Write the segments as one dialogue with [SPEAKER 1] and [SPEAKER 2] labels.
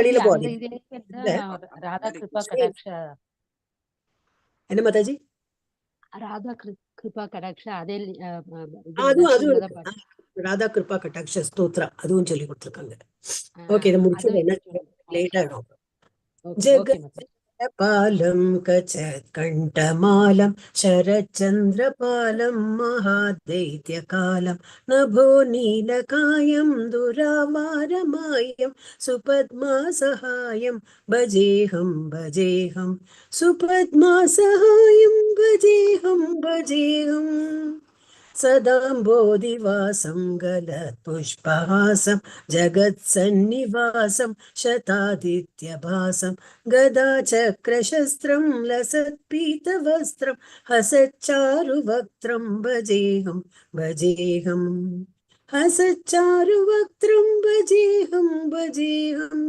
[SPEAKER 1] வெளியில போகாதீங்க.
[SPEAKER 2] ராதா கிருபா கடாட்ச
[SPEAKER 1] என்ன மாதாஜி?
[SPEAKER 2] ராதா கிருபா கடாட்ச அதே
[SPEAKER 1] அதுவும் ராதா கிருபா கடாட்ச ஸ்தோத்ரா அதுவும் சொல்லி கொடுத்துருக்காங்க. ஓகே, இதை முடிச்சு லேட் ஆயிடும். जगत्पालं कचत्कण्ठमालं शरच्चन्द्रपालं महादैत्यकालं नभो नीलकायं दुरावारमायं सुपद्मासहायं भजेऽहं भजेऽहं सुपद्मासहायं भजेऽहं भजेऽहं सदाम्बोधिवासं गलत्पुष्पहासं जगत्सन्निवासं शतादित्यभासं गदाचक्रशस्त्रं लसत्पीतवस्त्रं हसच्चारुवक्त्रं भजेऽहं भजेऽहं हसच्चारुवक्त्रं भजेऽहं भजेऽहं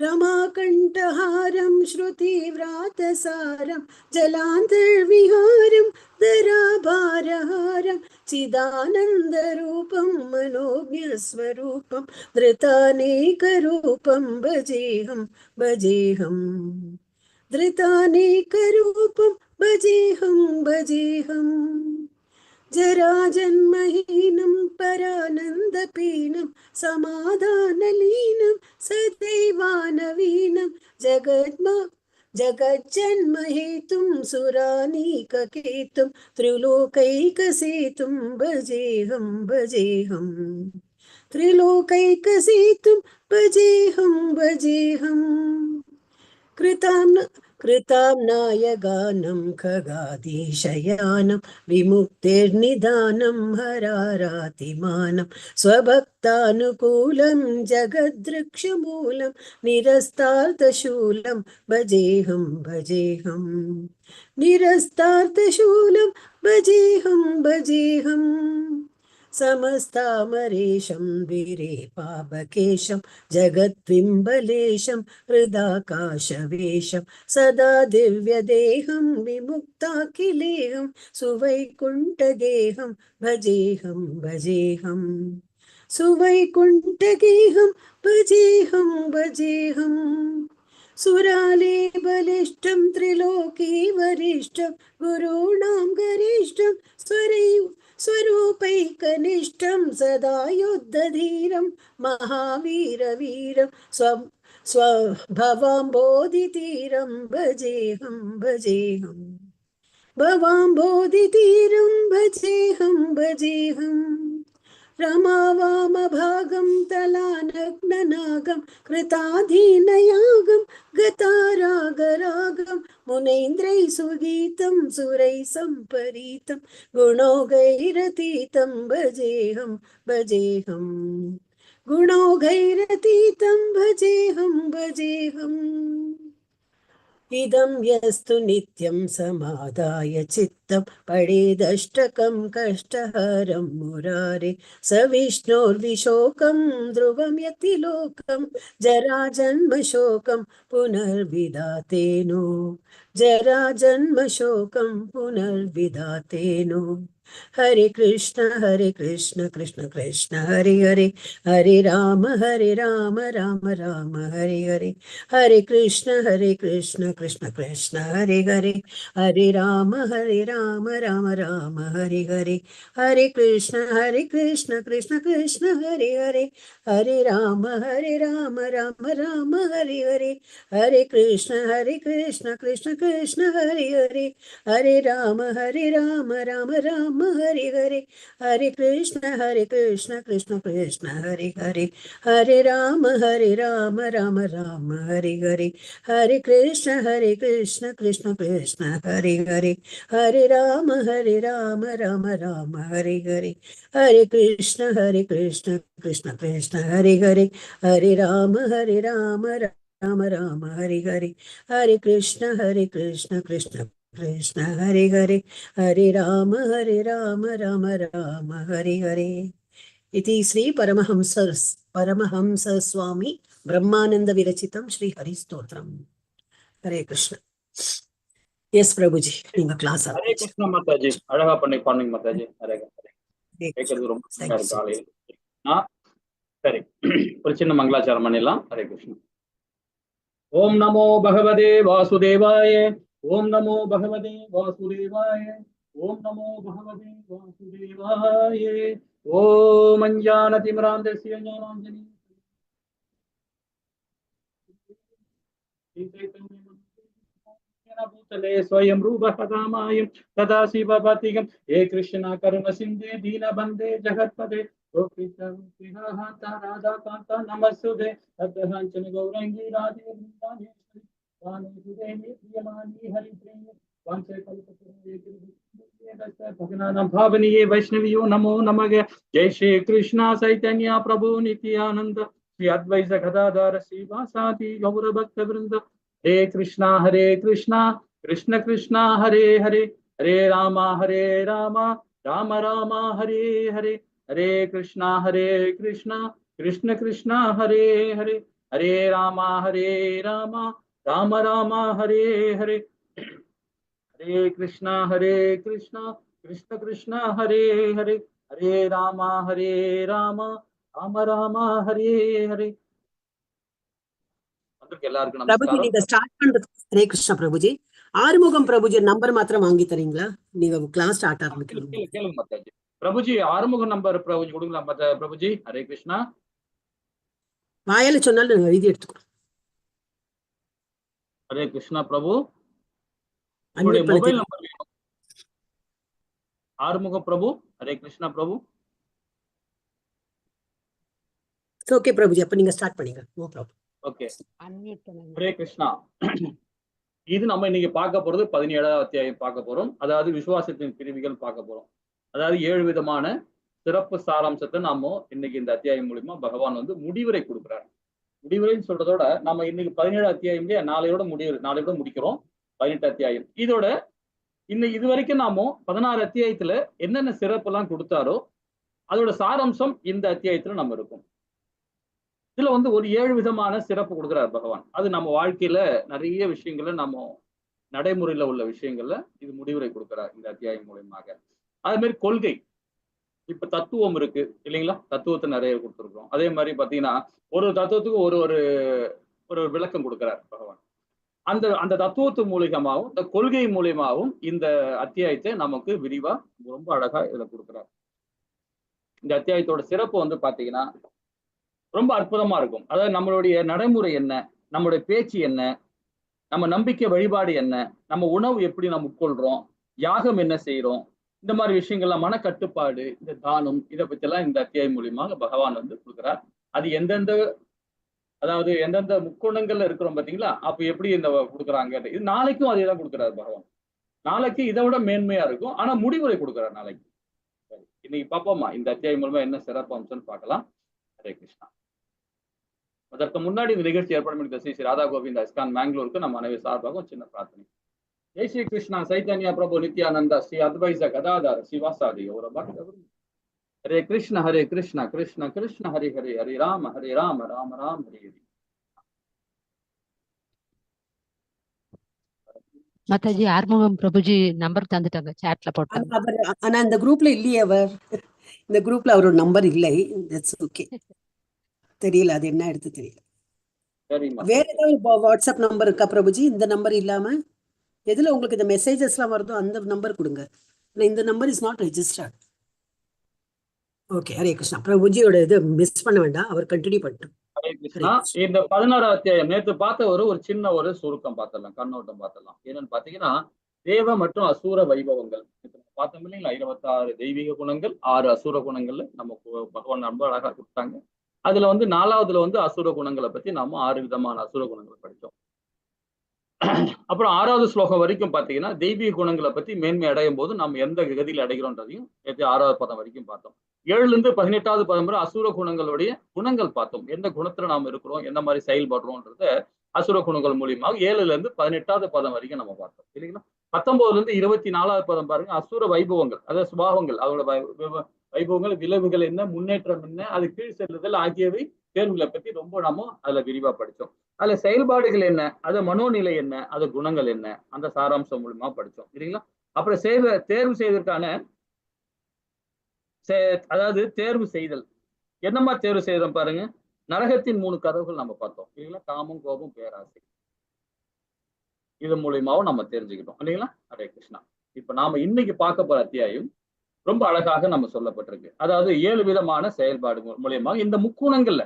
[SPEAKER 1] रमाकण्ठहारं श्रुतिव्रातसारं जलान्तर्विहारं धराभारहारं चिदानन्दरूपं मनोज्ञस्वरूपं धृतानेकरूपं भजेऽहं भजेऽहं धृतानेकरूपं भजेऽहं भजेऽहं जराजन्महीनं परानन्दपीनं समाधानलीनं सदैवानवीनं जगज्जन्महेतुं सुरानीककेतुं त्रिलोकैकसेतुं भजेऽहं भजेऽहं त्रिलोकैकसेतुं भजेऽहं भजेऽहं कृताम्नाय गानं खगादिशयानं विमुक्तिर्निदानं हरारातिमानं स्वभक्तानुकूलं जगद्रक्षमूलं निरस्तार्थशूलं भजेऽहं भजेऽहं निरस्तार्थशूलं भजेऽहं भजेऽहं समस्तामरेशं विरेपावकेशं जगद्विम्बलेशं हृदाकाशवेशं सदा दिव्यदेहं विमुक्ताखिलेहं सुवैकुण्ठगेहं भजेऽहं भजेऽहं सुवैकुण्ठगेहं भजेऽहं भजेऽहं सुरालेबलिष्ठं त्रिलोकीवरिष्ठं गुरूणां गरिष्ठं स्वरूपैकनिष्ठं सदा युद्धधीरं महावीरवीरं स्वभवाम्बोधितीरं भजेऽहं भजेऽहं भवाम्बोधितीरं भजेऽहं भजेऽहं रमावामभागं तलानग्ननागं कृताधीनयागं गतारागरागं मुनैन्द्रैः सुगीतं सुरैः सम्परीतं गुणौघैरतीतं भजेऽहं भजेऽहं गुणौघैरतीतं भजेऽहं भजेऽहम् इदं यस्तु नित्यं समादाय चित्तं पठेदष्टकं कष्टहरं मुरारे स विष्णोर्विशोकं ध्रुवं यतिलोकं जराजन्मशोकं पुनर्विधातेनो जराजन्मशोकं पुनर्विधातेनो हरे कृष्ण कृष्ण कृष्ण हरे हरे हरे राम राम राम हरे हरे हरे कृष्ण कृष्ण कृष्ण हरे हरे हरे राम राम राम हरे हरे हरे कृष्ण कृष्ण कृष्ण हरे हरे हरे राम राम राम हरे हरे हरे कृष्ण कृष्ण कृष्ण हरे हरे हरे राम राम राम हरे हरे हरे कृष्ण कृष्ण कृष्ण हरे हरे हरे राम राम राम हरे हरे हरे कृष्ण कृष्ण कृष्ण हरे हरे हरे राम राम राम हरे हरे हरे कृष्ण कृष्ण कृष्ण हरे हरे हरे राम राम राम हरे हरे हरे कृष्ण कृष्ण कृष्ण हरे हरे हरे राम राम राम हरे हरे इति श्री परमहंस स्वामी ब्रह्मानंद विरचितम श्री हरि स्तोत्रम. हरे कृष्ण. यस प्रभुजी, நீங்க கிளாஸ்
[SPEAKER 3] ஹரே கிருஷ்ண மாதாஜி. அழகா பண்ணீங்க மாதாஜி. ஹரே கேக்குறது ரொம்ப நல்லா இருக்கு. சரி, ஒரு சின்ன மங்களாச்சாரம் பண்ணிடலாம். ஹரே கிருஷ்ணா. ஓம் நமோ பகவதே வாசுதேவாய. ஓம் நமோ பகவதே வாசுதேவாய. ஓம் நமோ பகவதே வாசுதேவாய. ஓம் அஞ்ஞானதிமிராந்தஸ்ய ஞானாஞ்சலி भूतले स्वयं रूपः कदामायं तदा शिवपतिगं हे कृष्ण करुण सिन्धे दीनबन्धे जगत्पदे राधाकान्त नमस्ते तद्वहाञ्चन गौरङ्गी राधे वृन्दावनेश्वरि वाणीसुते प्रियमानी हरिप्रिये भगवान् भावनीये वैष्णवियो नमो नमः। जय श्री कृष्ण चैतन्य प्रभु नित्यानंद श्री अद्वैत गदाधर श्रीवासादि गौर भक्त वृंद। हरे कृष्णा कृष्ण कृष्णा हरे हरे हरे राम राम राम हरे हरे हरे कृष्णा कृष्ण कृष्ण हरे हरे हरे राम राम राम हरे हरे हरे कृष्णा कृष्ण कृष्ण हरे हरे हरे राम राम राम हरे हरे। எல்லாருக்கும்
[SPEAKER 1] பிரபுஜி
[SPEAKER 3] நமஸ்காரம்.
[SPEAKER 1] நீங்க ஸ்டார்ட் பண்றது ஹரே கிருஷ்ணா பிரபுஜி. ஆறுமுகம் பிரபுஜி நம்பர் மாத்திரம் வாங்கி தரீங்களா? நீங்க கிளாஸ் ஸ்டார்ட் ஆரம்பிக்கணும்.
[SPEAKER 3] கேளுங்க மாதாஜி. பிரபுஜி ஆறுமுகம் நம்பர் பிரபுஜி கொடுங்களா பிரபுஜி? ஹரே கிருஷ்ணா.
[SPEAKER 1] வாயால சொன்னாலும் நாங்க எழுதி எடுத்துக்கிறோம்.
[SPEAKER 3] ஹரே கிருஷ்ணா பிரபு. உங்களுடைய மொபைல் நம்பர் வேணும். ஆறுமுகம் பிரபு. ஹரே கிருஷ்ணா பிரபு.
[SPEAKER 1] ஓகே பிரபுஜி, அப்ப நீங்க ஸ்டார்ட் பண்ணீங்க. No problem.
[SPEAKER 3] Okay. Hare Krishna. இது நம்ம இன்னைக்கு பார்க்க போறது 17வது அத்தியாயம் பார்க்க போறோம். அதாவது விசுவாசத்தின் பிரிவுகள் பார்க்க போறோம். அதாவது 7 விதமான சிறப்பு சாராம்சத்தை நாம இன்னைக்கு இந்த அத்தியாயம் மூலியமா பகவான் வந்து முடிவுரை கொடுக்குறாரு. முடிவுரைன்னு சொல்றதோட நம்ம இன்னைக்கு 17 அத்தியாயம்லயே நாளையோட முடிக்கிறோம் 18 அத்தியாயம். இதோட இன்னைக்கு இது வரைக்கும் நாம 16 அத்தியாயத்துல என்னென்ன சிறப்பு எல்லாம் கொடுத்தாரோ அதோட சாராம்சம் இந்த அத்தியாயத்துல நம்ம இருக்கும். இதுல வந்து ஒரு 7 விதமான சிறப்பு கொடுக்குறாரு பகவான். அது நம்ம வாழ்க்கையில நிறைய விஷயங்கள்ல நம்ம நடைமுறையில உள்ள விஷயங்கள்ல இது முடிவுரை கொடுக்குறாரு இந்த அத்தியாயம் மூலியமாக. அதே மாதிரி கொள்கை, இப்ப தத்துவம் இருக்கு இல்லைங்களா? தத்துவத்தை நிறைய கொடுத்துருக்கோம். அதே மாதிரி பாத்தீங்கன்னா ஒரு தத்துவத்துக்கு ஒரு ஒரு விளக்கம் கொடுக்குறாரு பகவான். அந்த தத்துவத்து மூலியமாகவும் இந்த கொள்கை மூலியமாகவும் இந்த அத்தியாயத்தை நமக்கு விரிவா ரொம்ப அழகா இதுல கொடுக்குறாரு. இந்த அத்தியாயத்தோட சிறப்பு வந்து பாத்தீங்கன்னா ரொம்ப அற்புதமா இருக்கும். அதாவது நம்மளுடைய நடைமுறை என்ன, நம்மளுடைய பேச்சு என்ன, நம்ம நம்பிக்கை வழிபாடு என்ன, நம்ம உணவு எப்படி நம்ம உட்கொள்றோம், யாகம் என்ன செய்யறோம், இந்த மாதிரி விஷயங்கள்லாம், மனக்கட்டுப்பாடு, இந்த தானம், இதை பத்தி எல்லாம் இந்த அத்தியாயம் மூலியமாக பகவான் வந்து கொடுக்குறார். அது எந்தெந்த முக்குணங்கள்ல இருக்கிறோம் பாத்தீங்களா, அப்ப எப்படி இந்த கொடுக்குறாங்க. இது நாளைக்கும் அதே தான் கொடுக்குறாரு பகவான். நாளைக்கு இதை விட மேன்மையா இருக்கும், ஆனா முடிவுரை கொடுக்குறாரு நாளைக்கு. சரி, இன்னைக்கு பார்ப்போமா இந்த அத்தியாயம் மூலமா என்ன சிறப்பு அம்சம்னு பார்க்கலாம். ஹரே கிருஷ்ணா. அதற்கு முன்னாடி இந்த நிகழ்ச்சி ஏற்பாடு பண்ணி ஸ்ரீ ராதா கோவிந்த் இஸ்கான் பெங்களூருக்கு நம்ம அனைவரும் சார்பாக சின்ன பிரார்த்தனை. ஜெய் ஸ்ரீ கிருஷ்ணா சைத்தன்யா பிரபு நித்யானந்தா ஸ்ரீ அத்வைத கதாதார சிவாசாதி ஒரு பக்தர். ஹரே கிருஷ்ண கிருஷ்ண கிருஷ்ண ஹரி ஹரி ஹரி ராம ராம ராம் ஹரி ஹரி.
[SPEAKER 2] மாதாஜி ஆறுமுகம் பிரபுஜி நம்பர் தந்துட்டாங்க, சாட்ல போட்டாங்க.
[SPEAKER 1] ஆனா இந்த குரூப்ல இல்லையே அவர். இந்த குரூப்ல அவரோட நம்பர் இல்லை. ஓகே, தெரியல அது என்ன எடுத்து தெரியல. வேற ஏதாவது வாட்ஸ்அப் நம்பர் இருக்கா பிரபுஜி? இந்த நம்பர் இல்லாம எதுல உங்களுக்கு இந்த மெசேஜஸ் எல்லாம் வருதோ அந்த நம்பர் கொடுங்க. இந்த number is not registered. Okay, Hare Krishna. பிரபுஜியோட இது மிஸ் பண்ண வேண்டாம், அவர் கண்டினியூ பண்ணட்டும்.
[SPEAKER 3] ஹரே கிருஷ்ணா. இந்த 16வது அத்தியாயம் நேற்று பார்த்த ஒரு சின்ன சுருக்கம் பார்த்தலாம், கண்ணோட்டம் பார்த்தலாம். என்னன்னு பாத்தீங்கன்னா தேவ மற்றும் அசூர வைபவங்கள் பார்த்தோம் இல்லைங்களா? 26 தெய்வீக குணங்கள், 6 அசூர குணங்கள்ல நம்ம பகவான் ரொம்ப அழகா கொடுத்தாங்க. அதுல வந்து 4வதுல வந்து அசுர குணங்களை பத்தி நாம 6 விதமான அசுர குணங்களை படிச்சோம். அப்புறம் 6வது ஸ்லோகம் வரைக்கும் பாத்தீங்கன்னா தெய்வீக குணங்களை பத்தி மேன்மை அடையும் போது நம்ம எந்த கதியில் அடைகிறோன்றதையும் 6வது பதம் வரைக்கும் பார்த்தோம். 7ல இருந்து 18வது பதம் வரை அசுர குணங்களுடைய குணங்கள் பார்த்தோம். எந்த குணத்துல நாம இருக்கிறோம், எந்த மாதிரி செயல்படுறோம்ன்றத அசுர குணங்கள் மூலியமாக 7ல இருந்து 18வது பதம் வரைக்கும் நம்ம பார்த்தோம் இல்லைங்களா? 19ல இருந்து 24வது பதம் பாருங்க, அசுர வைபவங்கள், அதாவது சுபாவங்கள், அதோட வைபவங்கள், விளைவுகள் என்ன, முன்னேற்றம் என்ன, அது கீழ் செல்லுதல் ஆகியவை தேர்வுகளை பத்தி ரொம்ப நாம அதுல விரிவா படிச்சோம். அதுல செயல்பாடுகள் என்ன, அது மனோநிலை என்ன, அது குணங்கள் என்ன, அந்த சாராம்சம் மூலமா படிச்சோம் இல்லைங்களா? அப்புறம் தேர்வு செய்வதற்கான அதாவது தேர்வு செய்தல், என்னமா தேர்வு செய்யறோம் பாருங்க. நரகத்தின் 3 கதவுகள் நம்ம பார்த்தோம் இல்லைங்களா? காமம், கோபம், பேராசை. இது மூலியமாவும் நம்ம தெரிஞ்சுக்கிட்டோம் இல்லைங்களா? ஹரே கிருஷ்ணா. இப்ப நாம இன்னைக்கு பார்க்க போற அத்தியாயம் ரொம்ப அழகாக நம்ம சொல்லப்பட்டிருக்கு. அதாவது 7 விதமான செயல்பாடு மூலியமா இந்த முக்குணங்கள்ல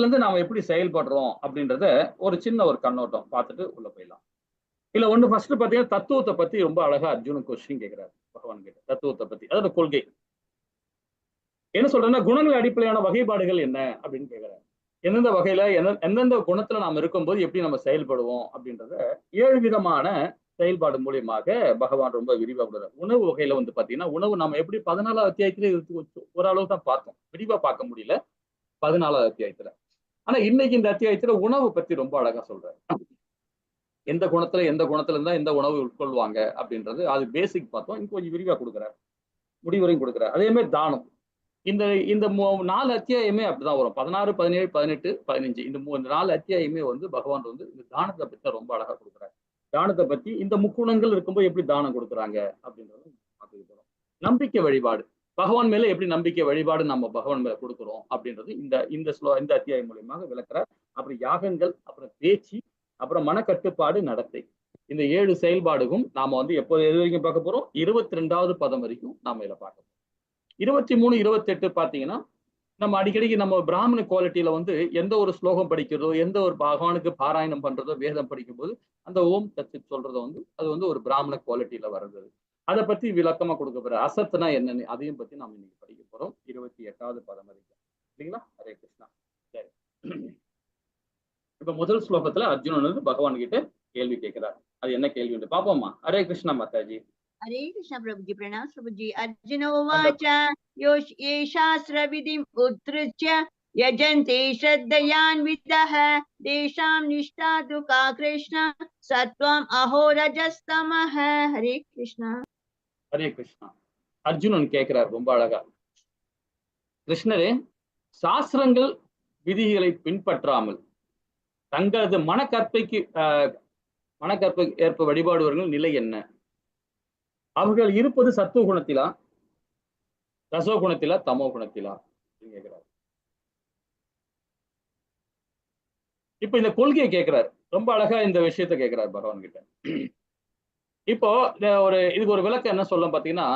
[SPEAKER 3] இருந்து நாம எப்படி செயல்படுறோம் அப்படின்றத ஒரு சின்ன ஒரு கண்ணோட்டம் பார்த்துட்டு உள்ள போயிடலாம். இல்ல ஒண்ணு ஃபர்ஸ்ட் பாத்தீங்கன்னா தத்துவத்தை பத்தி ரொம்ப அழகா அர்ஜுனன் கொஸ்டின் கேட்கிறாரு பகவான் கிட்ட. தத்துவத்தை பத்தி, அதாவது கொள்கை என்ன சொல்றேன்னா, குணங்கள் அடிப்படையான வகைப்பாடுகள் என்ன அப்படின்னு கேட்கிறாரு. எந்தெந்த வகையில எந்தெந்த குணத்துல நாம இருக்கும்போது எப்படி நம்ம செயல்படுவோம் அப்படின்றத 7 விதமான செயல்பாடு மூலியமாக பகவான் ரொம்ப விரிவா கொடுறாரு. உணவு வகையில வந்து பாத்தீங்கன்னா, உணவு நம்ம எப்படி 14வது அத்தியாயத்திலே ஓரளவு தான் பார்த்தோம், விரிவா பார்க்க முடியல 14வது அத்தியாயத்துல. ஆனா இன்னைக்கு இந்த அத்தியாயத்துல உணவு பத்தி ரொம்ப அழகா சொல்றாரு. எந்த குணத்துல இருந்தா எந்த உணவு உட்கொள்வாங்க அப்படின்றது அது பேசிக் பார்த்தோம். இன்னும் கொஞ்சம் விரிவா கொடுக்குறாரு, முடிவுரையும் கொடுக்குறாரு. அதே மாதிரி தானம். இந்த இந்த 4 அத்தியாயமே அப்படிதான் வரும். 16, 17, 18, 15 இந்த 4 அத்தியாயமே வந்து பகவான் வந்து இந்த தானத்தை பத்தி ரொம்ப அழகா கொடுக்குறாரு. தானத்தை பத்தி இந்த முக்குணங்கள் இருக்கும்போது எப்படி தானம் கொடுக்குறாங்க அப்படின்றத பார்த்துட்டு போறோம். நம்பிக்கை வழிபாடு, பகவான் மேல எப்படி நம்பிக்கை வழிபாடு நம்ம பகவான் மேல கொடுக்குறோம் அப்படின்றது இந்த அத்தியாயம் மூலியமாக விளக்குறார். அப்புறம் யாகங்கள், அப்புறம் பேச்சு, அப்புறம் மனக்கட்டுப்பாடு, நடத்தை. இந்த 7 செயல்பாடுக்கும் நாம வந்து எப்போது எது வரைக்கும் பார்க்க போறோம்? 22வது பதம் வரைக்கும் நாம இதில் பார்க்க போறோம். 23, 28 பாத்தீங்கன்னா நம்ம அடிக்கடிக்கு நம்ம பிராமண குவாலிட்டியில வந்து எந்த ஒரு ஸ்லோகம் படிக்கிறதோ, எந்த ஒரு பகவானுக்கு பாராயணம் பண்றதோ, வேதம் படிக்கும் போது அந்த ஓம் தச்சித் சொல்றத வந்து அது வந்து ஒரு பிராமண குவாலிட்டியில வர்றது. அதை பத்தி விளக்கமா கொடுக்க போற. அசத்துனா என்னன்னு அதையும் பத்தி நாம இன்னைக்கு படிக்க போறோம். 28வது பதம் வரைக்கும் இல்லைங்களா? ஹரே கிருஷ்ணா. சரி, இப்ப முதல் ஸ்லோகத்துல அர்ஜுனன் வந்து பகவான் கிட்ட கேள்வி கேட்கிறார். அது என்ன கேள்வி பாப்போமா? ஹரே கிருஷ்ணா மாதாஜி.
[SPEAKER 4] हरे कृष्ण प्रभुजी, प्रणाम प्रभुजी। अर्जुन उवाच ये शास्त्रविधिम् उद्धृत्य यजन्ते श्रद्धयान्वितः तेषां निष्ठा तु का कृष्ण सत्त्वम् अहो रजस्तमः। हरे कृष्णा.
[SPEAKER 3] ஹரே கிருஷ்ணா. அர்ஜுனன் கேட்கிறார் ரொம்ப அழகா, கிருஷ்ணரே, சாஸ்திரங்கள் விதிகளை பின்பற்றாமல் தங்களது மனக்கற்பைக்கு ஏற்ப வழிபாடுவர்கள் நிலை என்ன? அவர்கள் இருப்பது சத்துவ குணத்திலா, ரசோ குணத்திலா, தமோ குணத்திலா கேட்கிறார். இப்ப இந்த கொள்கையை கேட்கிறார். ரொம்ப அழகா இந்த விஷயத்த கேட்கிறார் பகவான் கிட்ட. இப்போ இதுக்கு ஒரு விளக்கம் என்ன சொல்ல பாத்தீங்கன்னா,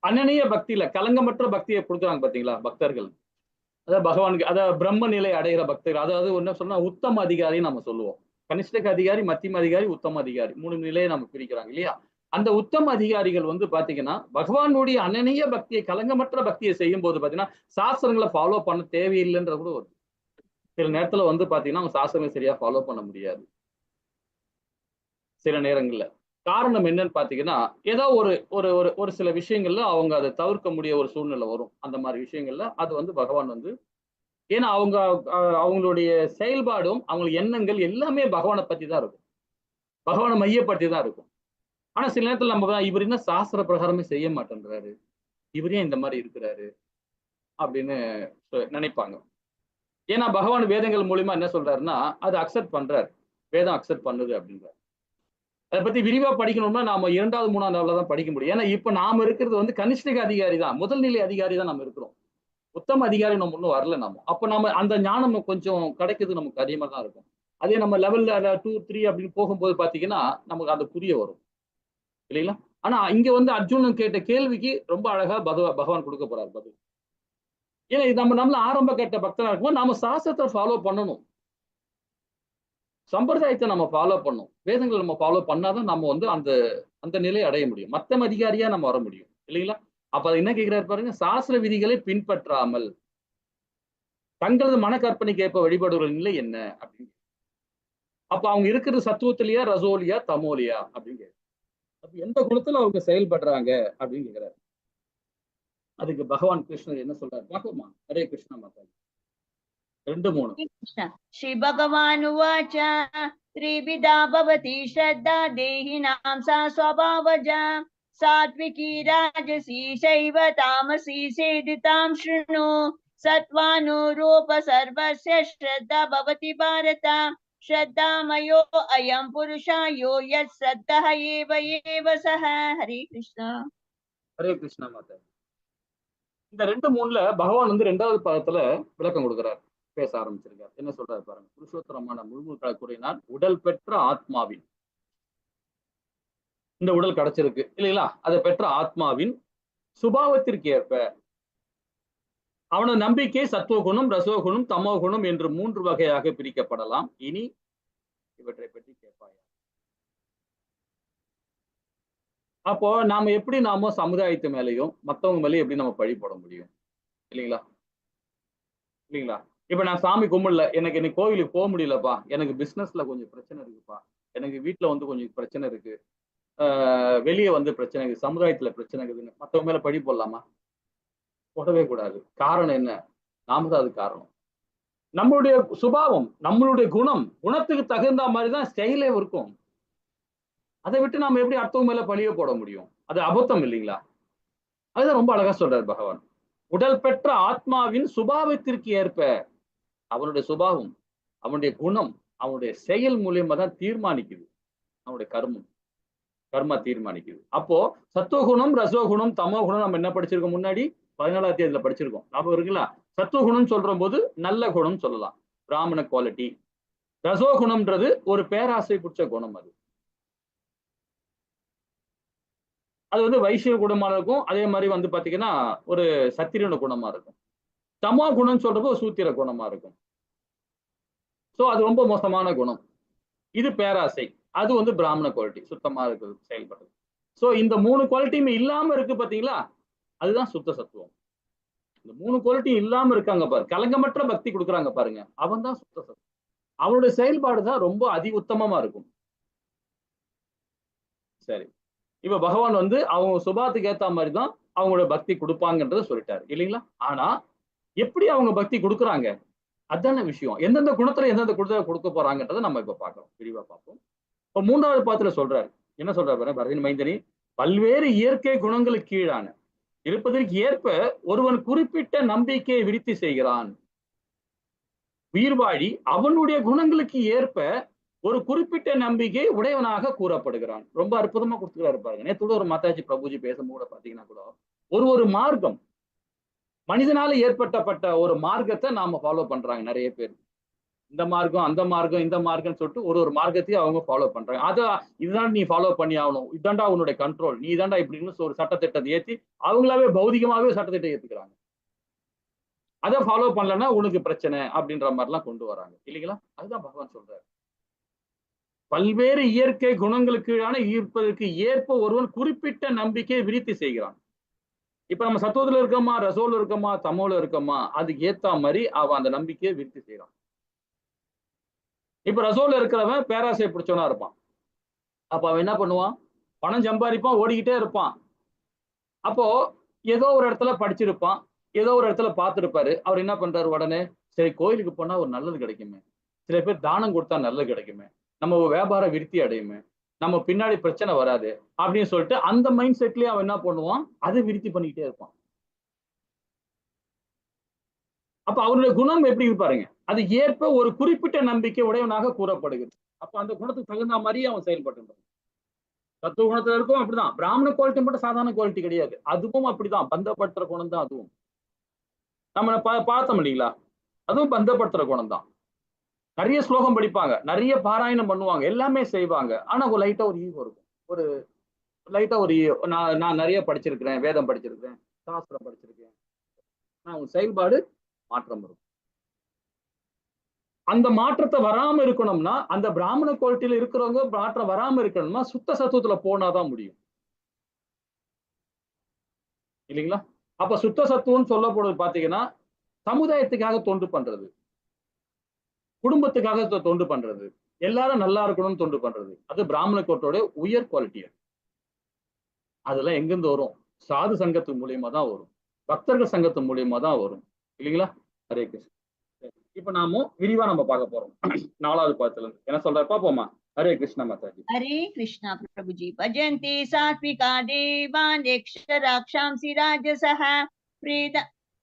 [SPEAKER 3] அனனிய பக்தியில கலங்கமற்ற பக்தியை கொடுக்குறாங்க பாத்தீங்களா பக்தர்கள், அதாவது பகவானுக்கு, அதாவது பிரம்ம நிலை அடைகிற பக்தர்கள், அதாவது என்ன சொன்னா உத்தம அதிகாரி நம்ம சொல்லுவோம். கனிஷ்டக அதிகாரி, மத்தியம அதிகாரி, உத்தம அதிகாரி, 3 நிலையை நம்ம பிரிக்கிறாங்க இல்லையா? அந்த உத்தம அதிகாரிகள் வந்து பாத்தீங்கன்னா பகவானுடைய அனனிய பக்தியை, கலங்கமற்ற பக்தியை செய்யும் போது பாத்தீங்கன்னா சாஸ்திரங்களை ஃபாலோ பண்ண தேவையில்லைன்ற கூட ஒரு சில நேரத்துல வந்து பாத்தீங்கன்னா அவங்க சாஸ்திரங்களை சரியா ஃபாலோ பண்ண முடியாது சில நேரங்கள்ல. காரணம் என்னன்னு பாத்தீங்கன்னா, ஏதோ ஒரு சில விஷயங்கள்ல அவங்க அதை தவிர்க்க முடிய ஒரு சூழ்நிலை வரும். அந்த மாதிரி விஷயங்கள்ல அது வந்து பகவான் வந்து, ஏன்னா அவங்களுடைய செயல்பாடும் அவங்களுக்கு எண்ணங்கள் எல்லாமே பகவானை பத்தி தான் இருக்கும், பகவானை மையப்படுத்தி தான் இருக்கும். ஆனா சில நேரத்துல நம்ம இவர் என்ன சாஸ்திர பிரகாரமே செய்ய மாட்டேன்றாரு, இவரே இந்த மாதிரி இருக்கிறாரு அப்படின்னு நினைப்பாங்க. ஏன்னா பகவான் வேதங்கள் மூலியமா என்ன சொல்றாருன்னா அது அக்செப்ட் பண்றாரு, வேதம் அக்செப்ட் பண்ணுது அப்படின்றாரு. அதை பத்தி விரிவா படிக்கணும்னா நாம 2வது 3ஆம் லெவல்ல தான் படிக்க முடியும். ஏன்னா இப்ப நாம இருக்கிறது வந்து கனிஷ்டக அதிகாரி தான், முதல் நிலை அதிகாரி தான் நம்ம இருக்கிறோம். உத்தம அதிகாரி நம்ம இன்னும் வரல. அப்ப நம்ம அந்த ஞானம் கொஞ்சம் கிடைக்கிறது நமக்கு அதிகமா தான் இருக்கும். அதே நம்ம லெவல்ல 2, 3 அப்படின்னு போகும்போது பாத்தீங்கன்னா நமக்கு அது புரிய வரும் இல்லைங்களா? ஆனா இங்க வந்து அர்ஜுனன் கேட்ட கேள்விக்கு ரொம்ப அழகா பகவான் கொடுக்க போறாரு பதில். ஏன்னா இது நம்மள ஆரம்ப கட்ட பக்தனா இருக்கும்போது நாம சாஸ்திரத்தை ஃபாலோ பண்ணணும், சம்பிரதாயத்தை நம்ம ஃபாலோ பண்ணணும், வேதங்களை நம்ம ஃபாலோ பண்ணாதான் நம்ம வந்து அந்த நிலையை அடைய முடியும், மத்த அதிகாரியா நம்ம வர முடியும் இல்லைங்களா? அப்ப அது என்ன கேட்கிறாரு பாருங்க, சாஸ்திர விதிகளை பின்பற்றாமல் தங்களது மனக்கற்பனைக்கு ஏற்ப வழிபாடுகள் நிலை என்ன அப்படின்னு. அப்ப அவங்க இருக்கிறது சத்துவத்திலையா, ரசோலியா, தமோலியா அப்படின்னு கேட்கிறார். அப்ப எந்த குணத்துல அவங்க செயல்படுறாங்க அப்படின்னு கேட்கிறாரு. அதுக்கு பகவான் கிருஷ்ணர் என்ன சொல்றாரு பாப்போமா? ஹரே கிருஷ்ணா மாதாஜி. 2, 3.
[SPEAKER 4] श्री भगवान उवाच त्रिविधा भवति श्रद्धा देहिनां सा स्वभावजा सात्विकी राजसी चैव तामसी सेदितां शृणु सत्त्वानुरूप सर्वस्य श्रद्धा भवति भारत श्रद्धामयो अयं पुरुषः यो
[SPEAKER 3] இந்த 2:3 பகவான் வந்து 2வது பாதத்துல விளக்கம் கொடுக்கிறார், பேச ஆரம்பிச்சிருக்கார். என்ன சொல்றாரு பாருங்க. புருஷோத்தரமான முழுமுதலை கூறினார், உடல் பெற்ற ஆத்மாவின், இந்த உடல் கிடைச்சிருக்கு இல்லைங்களா, அதை பெற்ற ஆத்மாவின் சுபாவத்திற்கு ஏற்ப அவனது நம்பிக்கை சத்துவகுணம், ரசோகுணம், தமோகுணம் என்று 3 வகையாக பிரிக்கப்படலாம். இனி இவற்றை பற்றி கேட்பாயா. அப்போ நாம எப்படி சமுதாயத்து மேலேயும் மத்தவங்க மேலேயும் எப்படி நம்ம பழி போட முடியும் இல்லைங்களா? இல்லைங்களா? இப்ப நான் சாமி கும்பிடல, எனக்கு இன்னைக்கு கோவிலுக்கு போக முடியலப்பா, எனக்கு பிசினஸ்ல கொஞ்சம் பிரச்சனை இருக்குப்பா, எனக்கு வீட்டுல வந்து கொஞ்சம் பிரச்சனை இருக்கு, வெளியே வந்து பிரச்சனை இருக்கு, சமுதாயத்துல பிரச்சனை இருக்குதுன்னு மத்தவங்க மேல பழி போடலாமா? போடவே கூடாது. காரணம் என்ன? நாம தான் அது காரணம். நம்மளுடைய சுபாவம், நம்மளுடைய குணத்துக்கு தகுந்த மாதிரிதான் செயலே இருக்கும். அதை விட்டு நாம எப்படி அடுத்தவங்க மேல பழிய போட முடியும்? அது அபத்தம் இல்லைங்களா? அதுதான் ரொம்ப அழகா சொல்றாரு பகவான். உடல் பெற்ற ஆத்மாவின் சுபாவத்திற்கு ஏற்ப அவனுடைய சுபாவம், அவனுடைய குணம், அவனுடைய செயல் மூலியமா தான் தீர்மானிக்குது. அவனுடைய கர்மா தீர்மானிக்குது. அப்போ சத்துவகுணம், ரசோகுணம், தமோகுணம் நம்ம என்ன படிச்சிருக்கோம் முன்னாடி 14வது அத்தியாயத்துல படிச்சிருக்கோம். ஞாபகம் இருக்குங்களா? சத்துவகுணம் சொல்ற போது நல்ல குணம் சொல்லலாம், பிராமண குவாலிட்டி. ரசோகுணம்ன்றது ஒரு பேராசை பிடிச்ச குணம். அது வந்து வைசிய குணமா இருக்கும். அதே மாதிரி வந்து பாத்தீங்கன்னா ஒரு சத்திரியன குணமா இருக்கும். தமோ குணம் சொல்றது ஒரு சூத்திர குணமா இருக்கும். சோ அது ரொம்ப மோசமான குணம். இது பேராசை. அது வந்து பிராமண குவாலிட்டி, சுத்தமா இருக்குது, செயல்படுறது. சோ இந்த 3 குவாலிட்டியுமே இல்லாம இருக்கு பாத்தீங்களா, அதுதான் சுத்த சத்துவம். இந்த 3 குவாலிட்டி இல்லாம இருக்காங்க பாரு, கலங்கமற்ற பக்தி கொடுக்குறாங்க பாருங்க, அவன் தான் சுத்த சத்துவம். அவனுடைய செயல்பாடு தான் ரொம்ப அதி உத்தமமா இருக்கும். சரி, இப்ப பகவான் வந்து அவங்க சுபாவத்துக்கு ஏத்த மாதிரி தான் அவங்களோட பக்தி கொடுப்பாங்கன்றத சொல்லிட்டாரு இல்லைங்களா? ஆனா எப்படி அவங்க பக்தி கொடுக்குறாங்க, அதான விஷயம். எந்தெந்த குணத்துல எந்தெந்த குணத்தை கொடுக்க போறாங்கன்றதை நம்ம இப்ப பார்க்கிறோம், விரிவா பார்ப்போம். இப்ப 3வது பாத்துல சொல்றாரு, என்ன சொல்றாரு பரதன் மைந்தனி, பல்வேறு இயற்கை குணங்களுக்கு கீழான இருப்பதற்கு ஏற்ப ஒருவன் குறிப்பிட்ட நம்பிக்கையை விருத்தி செய்கிறான். உயிர்வாழி அவனுடைய குணங்களுக்கு ஏற்ப ஒரு குறிப்பிட்ட நம்பிக்கை உடையவனாக கூறப்படுகிறான். ரொம்ப அற்புதமா கொடுத்துக்கிறாரு பாருங்க. நேற்று ஒரு மாதாஜி பிரபுஜி பேசும்போது பாத்தீங்கன்னா கூட ஒரு மார்க்கம், மனிதனால ஏற்பட்டப்பட்ட ஒரு மார்க்கத்தை நாம ஃபாலோ பண்றாங்க நிறைய பேர். இந்த மார்க்கம், அந்த மார்க்கம், இந்த மார்க்கம் சொல்லிட்டு ஒரு மார்க்கத்தையும் அவங்க ஃபாலோ பண்றாங்க. அது இதுதான் நீ ஃபாலோ பண்ணி ஆகணும், இதுதான்டா உன்னுடைய கண்ட்ரோல், நீ தான்டா இப்படின்னு ஒரு சட்டத்திட்டத்தை ஏற்றி அவங்களாவே பௌதிகமாவே சட்டத்திட்டம் ஏத்துக்கிறாங்க. அதை ஃபாலோ பண்ணலன்னா உனக்கு பிரச்சனை அப்படின்ற மாதிரி எல்லாம் கொண்டு வராங்க இல்லைங்களா? அதுதான் பகவான் சொல்றாரு, பல்வேறு இயற்கை குணங்களுக்கு ஈர்ப்பதற்கு ஏற்ப ஒருவன் குறிப்பிட்ட நம்பிக்கையை விருத்தி செய்கிறான். இப்ப நம்ம சத்துவத்துல இருக்கோமா, ரசோல இருக்கோமா, தமோல இருக்கோமா, அதுக்கு ஏத்த மாதிரி அவன் அந்த நம்பிக்கையை விருத்தி செய்யறான். இப்ப ரசோல இருக்கிறவன் பேராசை பிடிச்சவனா இருப்பான். அப்ப அவன் என்ன பண்ணுவான், பணம் சம்பாதிப்பான், ஓடிக்கிட்டே இருப்பான். அப்போ ஏதோ ஒரு இடத்துல படிச்சிருப்பான், ஏதோ ஒரு இடத்துல பார்த்திருப்பாரு. அவர் என்ன பண்றாரு, உடனே சரி கோயிலுக்கு போனா ஒரு நல்லது கிடைக்குமே, சில பேர் தானம் கொடுத்தா நல்லது கிடைக்குமே, நம்ம வியாபார விருத்தி அடையுமே, நம்ம பின்னாடி பிரச்சனை வராது அப்படின்னு சொல்லிட்டு அந்த மைண்ட் செட்லயே அவன் என்ன பண்ணுவான், அதை விருத்தி பண்ணிக்கிட்டே இருப்பான். அப்ப அவருடைய குணம் எப்படி இருப்பாருங்க, அது ஏற்ப ஒரு குறிப்பிட்ட நம்பிக்கை உடையவனாக கூறப்படுகிறது. அப்ப அந்த குணத்துக்கு தகுந்த மாதிரியே அவன் செயல்பட்டு, தத்துவ குணத்துல இருக்கும் அப்படிதான். பிராமண குவாலிட்டி மட்டும் சாதாரண குவாலிட்டி கிடையாது, அதுவும் அப்படிதான், பந்தப்படுத்துற குணம் தான் அதுவும். நம்ம பார்த்தோம் இல்லைங்களா, அதுவும் பந்தப்படுத்துற குணம் தான். நிறைய ஸ்லோகம் படிப்பாங்க, நிறைய பாராயணம் பண்ணுவாங்க, எல்லாமே செய்வாங்க. ஆனா ஒரு லைட்டா ஒரு ஈகோ இருக்கும், ஒரு லைட்டா ஒரு நான் நிறைய படிச்சிருக்கிறேன், வேதம் படிச்சிருக்கிறேன், சாஸ்திரம் படிச்சிருக்கேன், நான் ஒரு செயல்பாடு மாற்றம் இருக்கும். அந்த மாற்றத்தை வராம இருக்கணும்னா, அந்த பிராமண குவாலிட்டியில இருக்கிறவங்க மாற்றம் வராம இருக்கணும்னா சுத்த சத்துவத்துல போனாதான் முடியும் இல்லைங்களா? அப்ப சுத்த சத்துவம் சொல்லப்படுறது பாத்தீங்கன்னா சமுதாயத்துக்காக தொண்டு பண்றது, குடும்பத்துக்காக தொண்டு பண்றது, எல்லாரும் நல்லா இருக்கணும்னு தொண்டு பண்றது, அது பிராமண கோட்டோட உயர் குவாலிட்டி. அதெல்லாம் எங்கிருந்து வரும், சாது சங்கத்து மூலியமா தான் வரும், பக்தர்கள் சங்கத்து மூலியமா தான் வரும் இல்லைங்களா? ஹரே கிருஷ்ணா. இப்ப நாம விரிவா நம்ம பார்க்க போறோம் 4வது பாதத்துல இருந்து என்ன சொல்றாரு பாப்போமா. ஹரே கிருஷ்ணா மாதாஜி.
[SPEAKER 4] हरे कृष्णा प्रभुजी। भजन्ति सात्विका देवान् यक्षराक्षांसि राजसः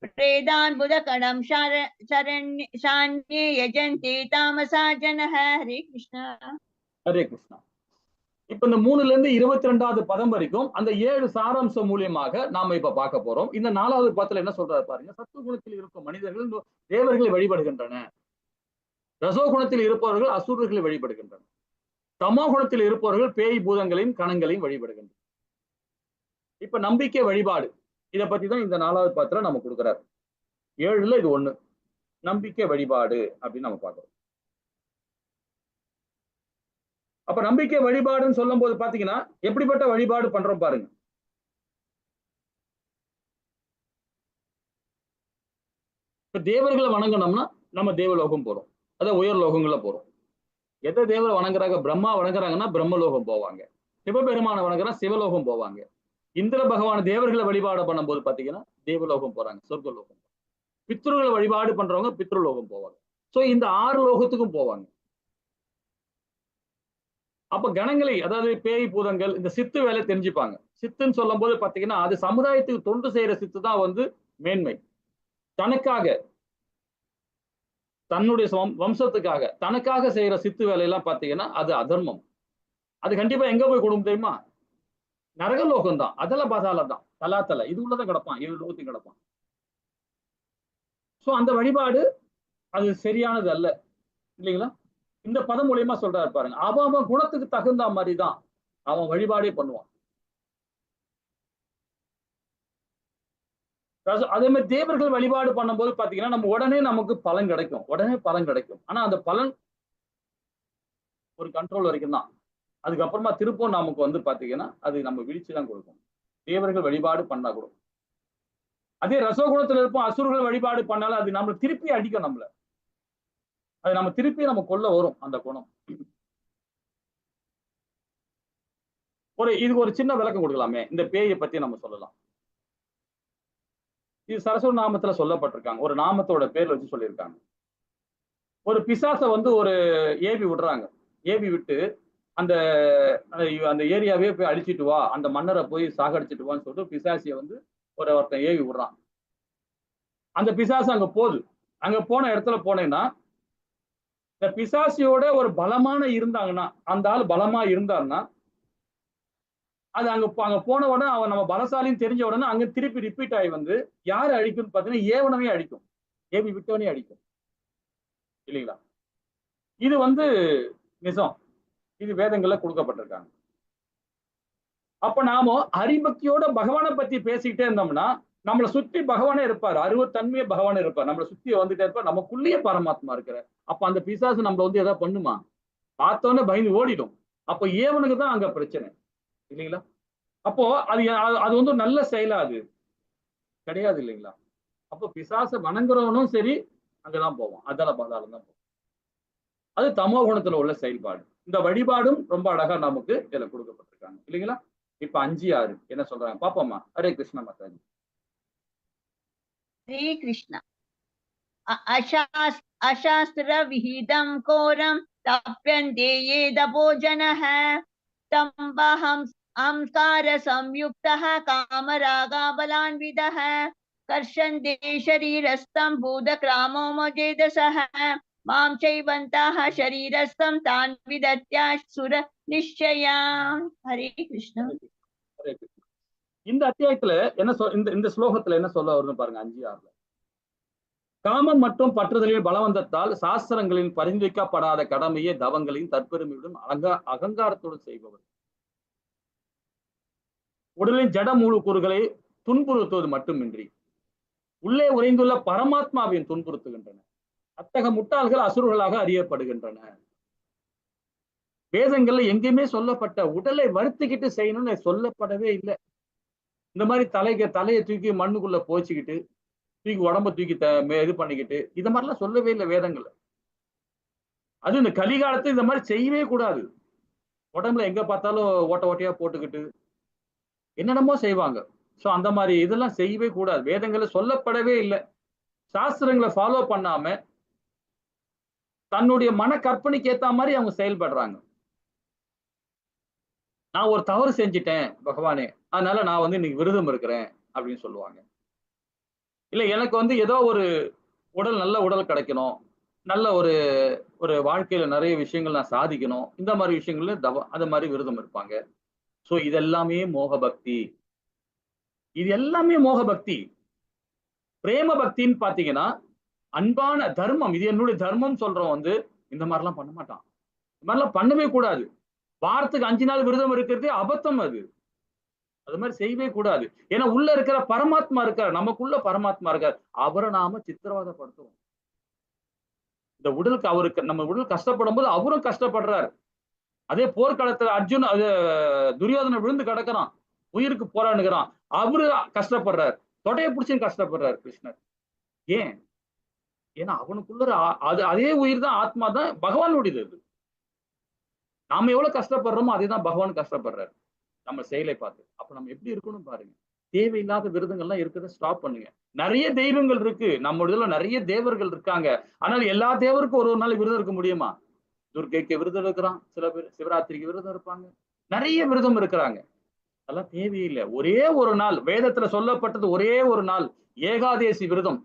[SPEAKER 4] प्रेदान् बुधकणं शरण्ये यजन्ति तामसा जनः। हरे कृष्णा.
[SPEAKER 3] हरे कृष्णा. இப்ப இந்த 3ல இருந்து 22வது பதம் வரைக்கும் அந்த 7 சாராம்சம் மூலியமாக நாம இப்ப பார்க்க போறோம். இந்த 4வது பதத்துல என்ன சொல்றாரு பாருங்க. சத்துவகுணத்தில் இருக்கும் மனிதர்கள் தேவர்களை வழிபடுகின்றன. ரசோகுணத்தில் இருப்பவர்கள் அசுரர்களை வழிபடுகின்றனர். தமோ குணத்தில் இருப்பவர்கள் பேய் பூதங்களையும் கணங்களையும் வழிபடுகின்றனர். இப்ப நம்பிக்கை வழிபாடு இதை பத்தி தான் இந்த 4வது பதத்துல நம்ம கொடுக்குறாரு. 7ல இது 1 நம்பிக்கை வழிபாடு அப்படின்னு நம்ம பார்க்கிறோம். அப்ப நம்பிக்கை வழிபாடுன்னு சொல்லும் போது பாத்தீங்கன்னா எப்படிப்பட்ட வழிபாடு பண்றோம் பாருங்க. இப்ப தேவர்களை வணங்கணும்னா நம்ம தேவலோகம் போறோம், அதாவது உயர் லோகங்கள்ல போறோம். எதை தேவரை வணங்குறாங்க? பிரம்மா வணங்குறாங்கன்னா பிரம்மலோகம் போவாங்க. சிவபெருமான வணங்குறா சிவலோகம் போவாங்க. இந்திர பகவான தேவர்களை வழிபாடு பண்ணும்போது பாத்தீங்கன்னா தேவலோகம் போறாங்க, சொர்க்கலோகம். பித்ருகளை வழிபாடு பண்றவங்க பித்ருலோகம் போவாங்க. சோ இந்த 6 லோகத்துக்கும் போவாங்க. அப்ப கணங்களை, அதாவது பேய் பூதங்கள், இந்த சித்து வேலை தெரிஞ்சுப்பாங்க. சித்துன்னு சொல்லும் போது பாத்தீங்கன்னா அது சமுதாயத்துக்கு தொண்டு செய்யற சித்து தான் மேன்மை. தனக்காக, தன்னுடைய வம்சத்துக்காக, தனக்காக செய்யற சித்து வேலையெல்லாம் பாத்தீங்கன்னா அது அதர்மம். அது கண்டிப்பா எங்க போய் கொடுக்கும் தெரியுமா? நரகலோகம் தான். அதெல்லாம் பாதாளம் தான், தலாத்தலை இது உள்ளதான் கிடப்பான், 7 லோகத்தையும் கிடப்பான். சோ அந்த வழிபாடு அது சரியானது அல்ல, இல்லைங்களா? இந்த பதம் மூலியமா சொல்றாரு பாருங்க. அவன் குணத்துக்கு தகுந்த மாதிரிதான் அவன் வழிபாடே பண்ணுவான். அதே மாதிரி தேவர்கள் வழிபாடு பண்ணும்போது பாத்தீங்கன்னா நம்ம உடனே நமக்கு பலன் கிடைக்கும். ஆனா அந்த பலன் ஒரு கண்ட்ரோல் வரைக்கும் தான். அதுக்கப்புறமா திருப்பம் நமக்கு பாத்தீங்கன்னா அது நம்ம வீழ்ச்சிதான் கொடுக்கும். தேவர்கள் வழிபாடு பண்ணா கூட. அதே ரசோகுணத்துல இருப்போம், அசுரர்கள் வழிபாடு பண்ணாலும் அது நம்மளை திருப்பி அடிக்கும். நம்மள அது நம்ம திருப்பி நம்ம கொள்ள வரும் அந்த குணம். இதுக்கு ஒரு சின்ன விளக்கம் கொடுக்கலாமே. இந்த பேயை பத்தி நம்ம சொல்லலாம். இது சரஸ்வதி நாமத்துல சொல்லப்பட்டிருக்காங்க. ஒரு நாமத்தோட பேர் வச்சு சொல்லியிருக்காங்க. ஒரு பிசாச ஒரு ஏவி விடுறாங்க. ஏவி விட்டு அந்த அந்த ஏரியாவே போய் அழிச்சிட்டு வா, அந்த மன்னரை போய் சாகடிச்சிட்டு வான்னு சொல்லிட்டு பிசாசிய ஒருத்தன் ஏவி விடுறான். அந்த பிசாசு அங்க போகுது. அங்க போன இடத்துல போனேன்னா இந்த பிசாசியோட ஒரு பலமான இருந்தாங்கன்னா, அந்த ஆள் பலமா இருந்தாருன்னா அது அங்க போன உடனே அவன் நம்ம பலசாலின்னு தெரிஞ்ச உடனே அங்க திருப்பி ரிப்பீட் ஆகி யாரு அழிக்கும்னு பாத்தீங்கன்னா ஏவனவே அழிக்கும், ஏவி விட்டவனே அழிக்கும், இல்லைங்களா? இது நிஜம். இது வேதங்கள்ல கொடுக்கப்பட்டிருக்காங்க. அப்ப நாம ஹரிபக்தியோட பகவானை பத்தி பேசிக்கிட்டே இருந்தோம்னா நம்மளை சுத்தி பகவானே இருப்பார், அருவத்தன்மையே பகவானே இருப்பார், நம்மளை சுத்தி வந்துட்டே இருப்பார், நமக்குள்ளேயே பரமாத்மா இருக்கிற. அப்ப அந்த பிசாசு நம்மள ஏதாவது பண்ணுமா? பார்த்தோன்னே பயந்து ஓடிடும். அப்ப ஏவனுக்கு தான் அங்க பிரச்சனை, இல்லைங்களா? அப்போ அது நல்ல செயலா அது கிடையாது, இல்லைங்களா? அப்போ பிசாச வணங்குறவனும் சரி அங்கதான் போவான், அதல பாதாளம் தான் போவான். அது தமோ குணத்துல உள்ள செயல்பாடு. இந்த வழிபாடும் ரொம்ப அழகா நமக்கு இதுல கொடுக்கப்பட்டிருக்காங்க, இல்லைங்களா? இப்ப 5, 6 என்ன சொல்றாங்க பாப்போமா? ஹரே கிருஷ்ண மாதாஜி.
[SPEAKER 4] हरे कृष्ण। अशास्त्र विहितं कोरं तप्यन्ते ये तपोजनः तम्बहंकार संयुक्तः कामरागाबलान्वितः कर्षन्ते शरीरस्थं भूतक्रामो मजेदसः मां चैवन्ताः शरीरस्थं तान् विदत्यासुर निश्चयाम्। हरे कृष्ण।
[SPEAKER 3] हरे कृष्ण। இந்த அத்தியாயத்துல என்ன இந்த ஸ்லோகத்துல என்ன சொல்ல வருதுன்னு பாருங்க. 5, 6 காமம் மற்றும் பற்றுதலின் பலவந்தத்தால் சாஸ்திரங்களின் பரிந்துரைக்கப்படாத கடமையை தவங்களையும் தற்பெருமையுடன் அகங்காரத்தோடு செய்பவர் உடலின் ஜட மூலக்கூறுகளை துன்புறுத்துவது மட்டுமின்றி உள்ளே உறைந்துள்ள பரமாத்மாவின் துன்புறுத்துகின்றன. அத்தகைய முட்டாள்கள் அசுரர்களாக அறியப்படுகின்றன. வேதங்கள்ல எங்கேயுமே சொல்லப்பட்ட உடலை வருத்திக்கிட்டு செய்யணும்னு சொல்லப்படவே இல்லை. இந்த மாதிரி தலையை தூக்கி மண்ணுக்குள்ள போச்சுக்கிட்டு தூக்கி உடம்ப தூக்கி இது பண்ணிக்கிட்டு இத மாதிரிலாம் சொல்லவே இல்லை வேதங்கள்ல. அது இந்த கலிகாலத்தை இந்த மாதிரி செய்யவே கூடாது. உடம்புல எங்க பார்த்தாலும் ஓட்டையா போட்டுக்கிட்டு என்னென்னமோ செய்வாங்க. சோ அந்த மாதிரி இதெல்லாம் செய்யவே கூடாது. வேதங்கள்ல சொல்லப்படவே இல்லை. சாஸ்திரங்களை ஃபாலோ பண்ணாம தன்னுடைய மன கற்பனைக்கு ஏத்த மாதிரி அவங்க செயல்படுறாங்க. நான் ஒரு தவறு செஞ்சிட்டேன் பகவானே, அதனால நான் இன்னைக்கு விரதம் இருக்கிறேன் அப்படின்னு சொல்லுவாங்க. இல்ல எனக்கு ஏதோ ஒரு நல்ல உடல் கிடைக்கணும், நல்ல ஒரு ஒரு வாழ்க்கையில நிறைய விஷயங்கள் நான் சாதிக்கணும், இந்த மாதிரி விஷயங்கள்ல அந்த மாதிரி விரதம் இருப்பாங்க. சோ இது எல்லாமே மோக பக்தி. இது எல்லாமே மோக பக்தி. பிரேம பக்தின்னு பாத்தீங்கன்னா அன்பான தர்மம், இது என்னுடைய தர்மம் சொல்றோம் வந்து இந்த மாதிரிலாம் பண்ண மாட்டான். இந்த மாதிரிலாம் பண்ணவே கூடாது. வாரத்துக்கு 5 நாள் விரதம் இருக்கிறதே அபத்தம் அது. அது மாதிரி செய்யவே கூடாது. ஏன்னா உள்ள இருக்கிற பரமாத்மா இருக்கார், நமக்குள்ள பரமாத்மா இருக்கார். அவரை நாம சித்திரவதைப்படுத்துறோம். இந்த உடலுக்கு அவருக்கு நம்ம உடல் கஷ்டப்படும் போது அவரும் கஷ்டப்படுறாரு. அதே போர்க்களத்துல அர்ஜுன் துரியோதனை விழுந்து கிடக்குறான், உயிருக்கு போராடுகிறான், அவரு கஷ்டப்படுறாரு. தொடைய பிடிச்சுன்னு கஷ்டப்படுறாரு கிருஷ்ணர். ஏன்? ஏன்னா அவனுக்குள்ள அது அதே உயிர் தான், ஆத்மா தான், பகவானுடையது அது. நாம எவ்வளவு கஷ்டப்படுறோமோ அதே தான் பகவான் கஷ்டப்படுறாரு நம்ம செயலை பார்த்து. அப்ப நம்ம எப்படி இருக்கணும் பாருங்க. தேவையில்லாத விரதங்கள்லாம் இருக்கிறத ஸ்டாப் பண்ணுங்க. நிறைய தெய்வங்கள் இருக்கு, நம்ம இதுல நிறைய தேவர்கள் இருக்காங்க. ஆனால் எல்லா தேவருக்கும் ஒரு நாள் விரதம் இருக்க முடியுமா? துர்க்கைக்கு விரதம் இருக்கிறான் சில பேர், சிவராத்திரிக்கு விரதம் இருப்பாங்க, நிறைய விரதம் இருக்கிறாங்க. அதெல்லாம் தேவையில்லை. ஒரே ஒரு நாள், வேதத்துல சொல்லப்பட்டது ஒரே ஒரு நாள் ஏகாதேசி விரதம்.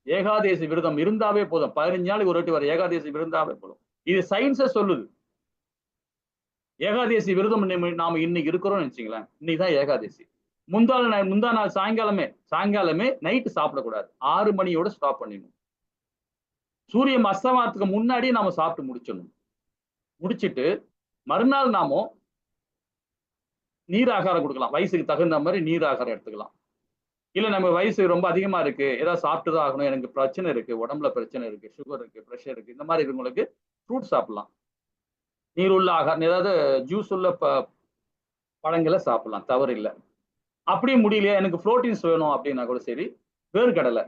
[SPEAKER 3] ஏகாதேசி விரதம் இருந்தாவே போதும். 15 நாளைக்கு ஒரு வாட்டி வர ஏகாதேசி இருந்தாவே போதும். இது சயின்ஸே சொல்லுது. ஏகாதேசி விரதம் நாம இன்னைக்கு இருக்கிறோம்னு வச்சுங்களேன், இன்னைக்குதான் ஏகாதேசி. முந்தா நாள் சாயங்காலமே நைட்டு சாப்பிடக்கூடாது. 6 மணியோட ஸ்டாப் பண்ணிடணும். சூரியன் அஸ்தமனத்துக்கு முன்னாடியே நாம சாப்பிட்டு முடிச்சிடணும். முடிச்சிட்டு மறுநாள் நாம நீர் ஆகாரம் கொடுக்கலாம். வயசுக்கு தகுந்த மாதிரி நீர் ஆகாரம் எடுத்துக்கலாம். இல்ல நம்ம வயசு ரொம்ப அதிகமா இருக்கு, ஏதாவது சாப்பிட்டுதான் ஆகணும், எனக்கு பிரச்சனை இருக்கு, உடம்புல பிரச்சனை இருக்கு, சுகர் இருக்கு, பிரஷர் இருக்கு, இந்த மாதிரி இருக்கவங்களுக்கு ஃப்ரூட் சாப்பிடலாம். நீர் உள்ள ஆகாரம், ஏதாவது ஜூஸ் உள்ள பழங்களை சாப்பிடலாம், தவறு இல்லை. அப்படியே முடியலையா, எனக்கு புரோட்டீன்ஸ் வேணும் அப்படின்னா கூட சரி, வேர்க்கடலை,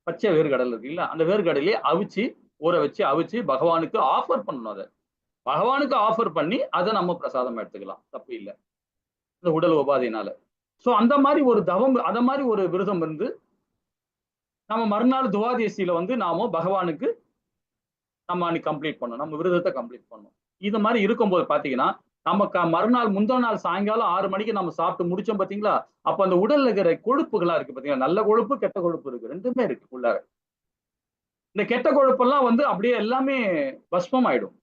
[SPEAKER 3] பச்சை வேர்க்கடலை இருக்குல்ல, அந்த வேர்க்கடலையே அவிச்சு ஊற வச்சு அவிச்சு பகவானுக்கு ஆஃபர் பண்ணணும். அதை பகவானுக்கு ஆஃபர் பண்ணி அதை நம்ம பிரசாதம் எடுத்துக்கலாம், தப்பு இல்லை, இந்த உடல் உபாதையினால. சோ அந்த மாதிரி ஒரு தவம், அந்த மாதிரி ஒரு விரதம் இருந்து நம்ம மறுநாள் துவாதேசியில வந்து நாம பகவானுக்கு நம்ம அன்னைக்கு கம்ப்ளீட் பண்ணணும், நம்ம விரதத்தை கம்ப்ளீட் பண்ணணும். இது மாதிரி இருக்கும்போது பாத்தீங்கன்னா நமக்கு மறுநாள் முந்தா நாள் சாயங்காலம் 6 மணிக்கு நம்ம சாப்பிட்டு முடிச்சோம் பாத்தீங்களா, அப்ப அந்த உடல்ல இருக்கிற கொழுப்புகளா இருக்கு பாத்தீங்களா, நல்ல கொழுப்பு கெட்ட கொழுப்பு இருக்கு, ரெண்டுமே இருக்கு உள்ளார. இந்த கெட்ட கொழுப்பெல்லாம் வந்து அப்படியே எல்லாமே பஸ்பம் ஆயிடும்.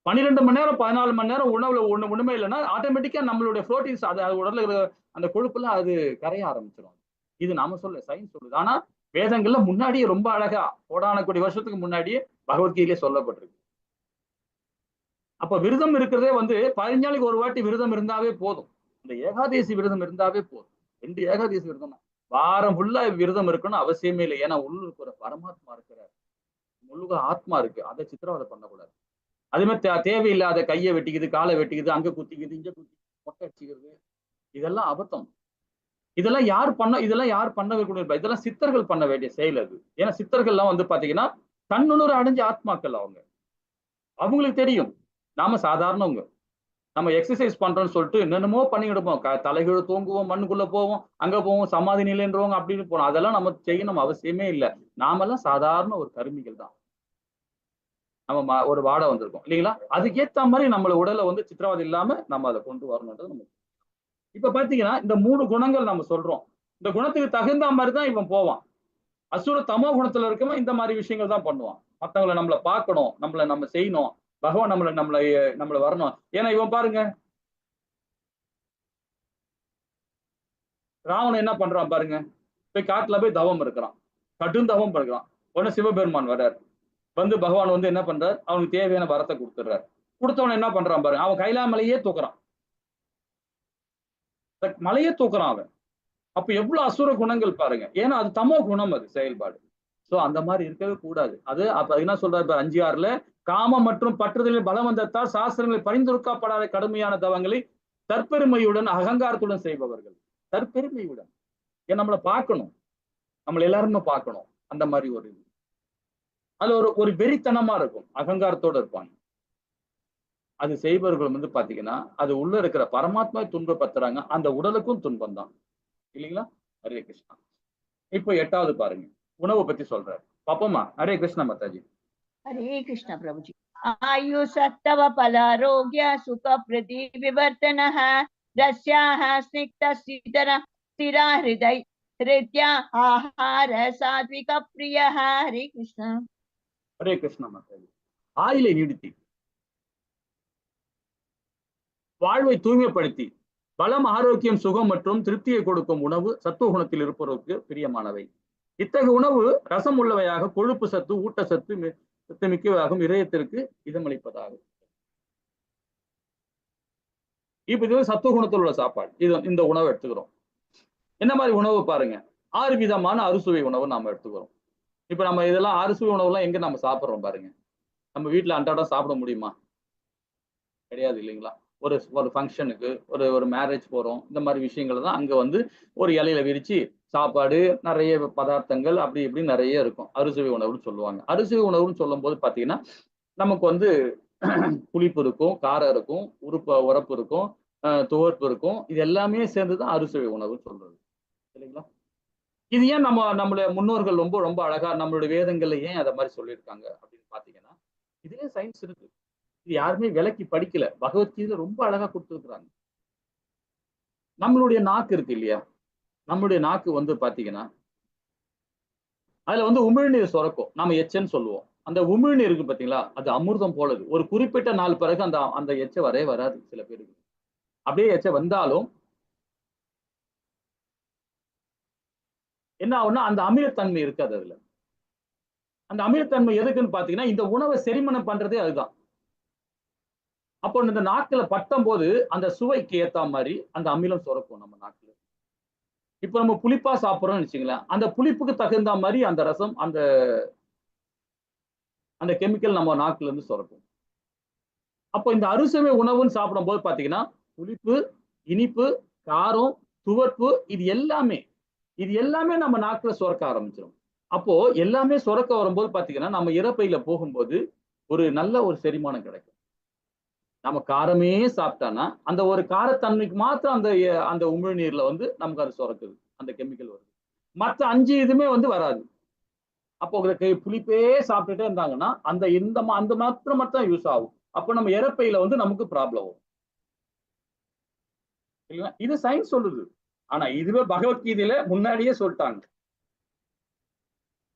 [SPEAKER 3] 12 மணி நேரம் 14 மணி நேரம் உணவுல ஒண்ணுமே இல்லைன்னா ஆட்டோமேட்டிக்கா நம்மளுடைய புரோட்டீன்ஸ், அது உடல்ல இருக்கிற அந்த கொழுப்புலாம் அது கரைய ஆரம்பிச்சிடும். இது நாம சொல்ல, சயின்ஸ் சொல்லுது. ஆனா வேதங்கள்ல முன்னாடியே ரொம்ப அழகா 1,000 கோடி வருஷத்துக்கு முன்னாடியே பகவத்கீதையிலே சொல்லப்பட்டிருக்கு. அப்ப விரதம் இருக்கிறதே வந்து 15 நாளைக்கு ஒரு வாட்டி விரதம் இருந்தாவே போதும். இந்த ஏகாதேசி விரதம் இருந்தாவே போதும். 2 ஏகாதேசி விரதம், வாரம் ஃபுல்லா விரதம் இருக்கணும் அவசியமே இல்லை. ஏன்னா உள்ளுக்கு ஒரு பரமாத்மா இருக்கிறார், முழுக்க ஆத்மா இருக்கு, அதை சித்திரவதை பண்ணக்கூடாது. அதே மாதிரி தேவையில்லாத கையை வெட்டிக்குது, காலை வெட்டிக்குது, அங்க குத்திக்குது, இங்க குத்தி மொட்டை அடிச்சுக்கிறது, இதெல்லாம் அபத்தம். இதெல்லாம் யார் பண்ணவே கூடாது. இதெல்லாம் சித்தர்கள் பண்ண வேண்டிய செயல் அது. ஏன்னா சித்தர்கள்லாம் வந்து பாத்தீங்கன்னா தன்னுணர்வு அடைஞ்ச ஆத்மாக்கள் அவங்க, அவங்களுக்கு தெரியும். நாம சாதாரணவங்க, நம்ம எக்ஸசைஸ் பண்றோம்னு சொல்லிட்டு என்னென்னமோ பண்ணிக்கிட்டு இருப்போம். தலைகீழ தூங்குவோம், மண்ணுக்குள்ள போவோம், அங்க போவோம், சமாதி நிலைன்றவங்க அப்படின்னு போனோம். அதெல்லாம் நம்ம செய்யணும் அவசியமே இல்லை. நாமெல்லாம் சாதாரண ஒரு கருமிகள் தான். நம்ம ஒரு வாடை வந்திருக்கோம் இல்லைங்களா, அதுக்கேத்த மாதிரி நம்மள உடலை வந்து சித்திரவதை இல்லாம நம்ம அதை கொண்டு வரணும்ன்றது நம்ம. இப்ப பாத்தீங்கன்னா இந்த 3 குணங்கள் நம்ம சொல்றோம். இந்த குணத்துக்கு தகுந்த மாதிரி தான் இவன் போவான். அசுர தமோ குணத்துல இருக்கவன் இந்த மாதிரி விஷயங்கள் தான் பண்ணுவான். மத்தவங்களை நம்மளை பார்க்கணும், நம்ம செய்யணும், பகவான் நம்மள வரணும். ஏன்னா இவன் பாருங்க, ராவணன் என்ன பண்றான் பாருங்க, போய் காட்டுல போய் தவம் இருக்கிறான், கடும் தவம் பண்ணுறான். உடனே சிவபெருமான் வர்றார், வந்து பகவான் வந்து என்ன பண்றார், அவனுக்கு தேவையான வரத்தை கொடுத்துடுறாரு. கொடுத்தவன என்ன பண்றான் பாருங்க, அவன் கைலாமலையே தூக்குறான், மலையே தூக்குறான் அவன். அப்ப எவ்வளவு அசுர குணங்கள் பாருங்க. ஏன்னா அது தமோ குணம், அது செயல்பாடு. சோ அந்த மாதிரி இருக்கவே கூடாது. அது அப்ப என்ன சொல்றாரு 5:6ல, காமம் மற்றும் பற்றுதலில் பலவந்தத்தால் சாஸ்திரங்களில் பரிந்துரைக்கப்படாத கடுமையான தவங்களை தற்பெருமையுடன் அகங்காரத்துடன் செய்பவர்கள். தற்பெருமையுடன், ஏன் நம்மளை பார்க்கணும், நம்மள எல்லாருமே பார்க்கணும், அந்த மாதிரி ஒரு இது. அது ஒரு வெறித்தனமா இருக்கும், அகங்காரத்தோட இருப்பாங்க. அது செய்பவர்கள் வந்து பாத்தீங்கன்னா அது உள்ள இருக்கிற பரமாத்மா துன்பப்படுத்துறாங்க, அந்த உடலுக்கும் துன்பம் தான் இல்லைங்களா. ஹரே கிருஷ்ணா. இப்போ 8வது பாருங்க, உணவை பத்தி சொல்றாரு, பாப்போமா? ஹரே கிருஷ்ணா மாதாஜி.
[SPEAKER 4] हरे कृष्ण प्रभुजी। आयु सत्तव फलारोग्य सुख प्रति विवर्तनः रस्याः स्निग्ध स्थिरा हृदया आहार सात्विक प्रियः। हरे कृष्ण।
[SPEAKER 3] ஹரே கிருஷ்ணா மாதாஜி. ஆயுளை நீடித்தி, வாழ்வை தூய்மைப்படுத்தி, பலம், ஆரோக்கியம், சுகம் மற்றும் திருப்தியை கொடுக்கும் உணவு சத்துவகுணத்தில் இருப்பவருக்கு பிரியமானவை. இத்தகைய உணவு ரசம் உள்ளவையாக, கொழுப்பு சத்து, ஊட்டச்சத்து சத்து மிக்கவையாகும், இதயத்திற்கு இதமளிப்பதாகும். இப்ப இது சத்துவகுணத்தில் உள்ள சாப்பாடு. இந்த உணவு எடுத்துக்கிறோம். என்ன மாதிரி உணவு பாருங்க, 6 விதமான அறுசுவை உணவு நாம எடுத்துக்கிறோம். இப்ப நம்ம இதெல்லாம் அறுசுவை உணவு எல்லாம் எங்க நம்ம சாப்பிடுறோம் பாருங்க. நம்ம வீட்டுல அன்றாடம் சாப்பிட முடியுமா? கிடையாது இல்லைங்களா? ஒரு ஃபங்க்ஷனுக்கு, ஒரு மேரேஜ் போறோம், இந்த மாதிரி விஷயங்கள் தான் அங்க வந்து ஒரு இலையில விரிச்சு சாப்பாடு, நிறைய பதார்த்தங்கள், அப்படி இப்படி நிறைய இருக்கும். அறுசுவை உணவுன்னு சொல்லுவாங்க. அறுசுவை உணவுன்னு சொல்லும் போது பாத்தீங்கன்னா நமக்கு வந்து புளிப்பு இருக்கும், காரம் இருக்கும், உரப்பு இருக்கும், துவர்ப்பு இருக்கும். இது எல்லாமே சேர்ந்துதான் அறுசுவை உணவுன்னு சொல்றது இல்லைங்களா? இது ஏன் நம்மளுடைய முன்னோர்கள் ரொம்ப ரொம்ப அழகா நம்மளுடைய வேதங்கள்ல ஏன் அதை மாதிரி சொல்லியிருக்காங்க அப்படின்னு பாத்தீங்கன்னா, இதுலயே சயின்ஸ் இருக்கு. இது யாருமே விலக்கி படிக்கல. பகவத்கீதை ரொம்ப அழகா கொடுத்துருக்குறாங்க. நம்மளுடைய நாக்கு இருக்கு இல்லையா? நம்மளுடைய நாக்கு வந்து பாத்தீங்கன்னா அதுல வந்து உமிழ்நீர் சுரக்கும். நாம எச்சன்னு சொல்லுவோம். அந்த உமிழ்நீர் இருக்கு பாத்தீங்களா, அது அமிர்தம் போலது. ஒரு குறிப்பிட்ட நாள் பிறகு அந்த எச்ச வரவே வராது சில பேருக்கு. அப்படியே எச்ச வந்தாலும் என்ன ஆகும்னா அந்த அமிலத்தன்மை இருக்காது அதுல. அந்த அமிலத்தன்மை எதுக்குன்னு பாத்தீங்கன்னா இந்த உணவை செரிமனம் பண்றதே அதுதான். அப்போ இந்த நாக்குல பட்டும் போது அந்த சுவைக்கு ஏத்த மாதிரி அந்த அமிலம் சுரக்கும் நம்ம நாக்குல. இப்ப நம்ம புளிப்பா சாப்பிடுறோம்னு வச்சுங்களேன், அந்த புளிப்புக்கு தகுந்த மாதிரி அந்த ரசம், அந்த கெமிக்கல் நம்ம நாக்குல இருந்து சுரக்கும். அப்போ இந்த அறுசுவை உணவுன்னு சாப்பிடும் போது பாத்தீங்கன்னா புளிப்பு, இனிப்பு, காரம், துவர்ப்பு இது எல்லாமே நம்ம நாக்குல சுரக்க ஆரம்பிச்சிடும். அப்போ எல்லாமே சுரக்க வரும்போது பாத்தீங்கன்னா நம்ம இரைப்பையில போகும்போது ஒரு நல்ல ஒரு செரிமானம் கிடைக்கும். நம்ம காரமே சாப்பிட்டானா அந்த ஒரு காரத்தன்மைக்கு மாத்திரம் அந்த உமிழ்நீர்ல வந்து நமக்கு அது சுரக்குது, அந்த கெமிக்கல் வருது. மற்ற 5 இதுமே வந்து வராது. அப்போ புளிப்பே சாப்பிட்டுட்டே இருந்தாங்கன்னா அந்த மாத்திரம் யூஸ் ஆகும். அப்போ நம்ம இரைப்பையில வந்து நமக்கு ப்ராப்ளம் வரும் இல்லையா? இது சயின்ஸ் சொல்லுது. ஆனா இதுவே பகவத்கீதையில முன்னாடியே சொல்லிட்டாங்க.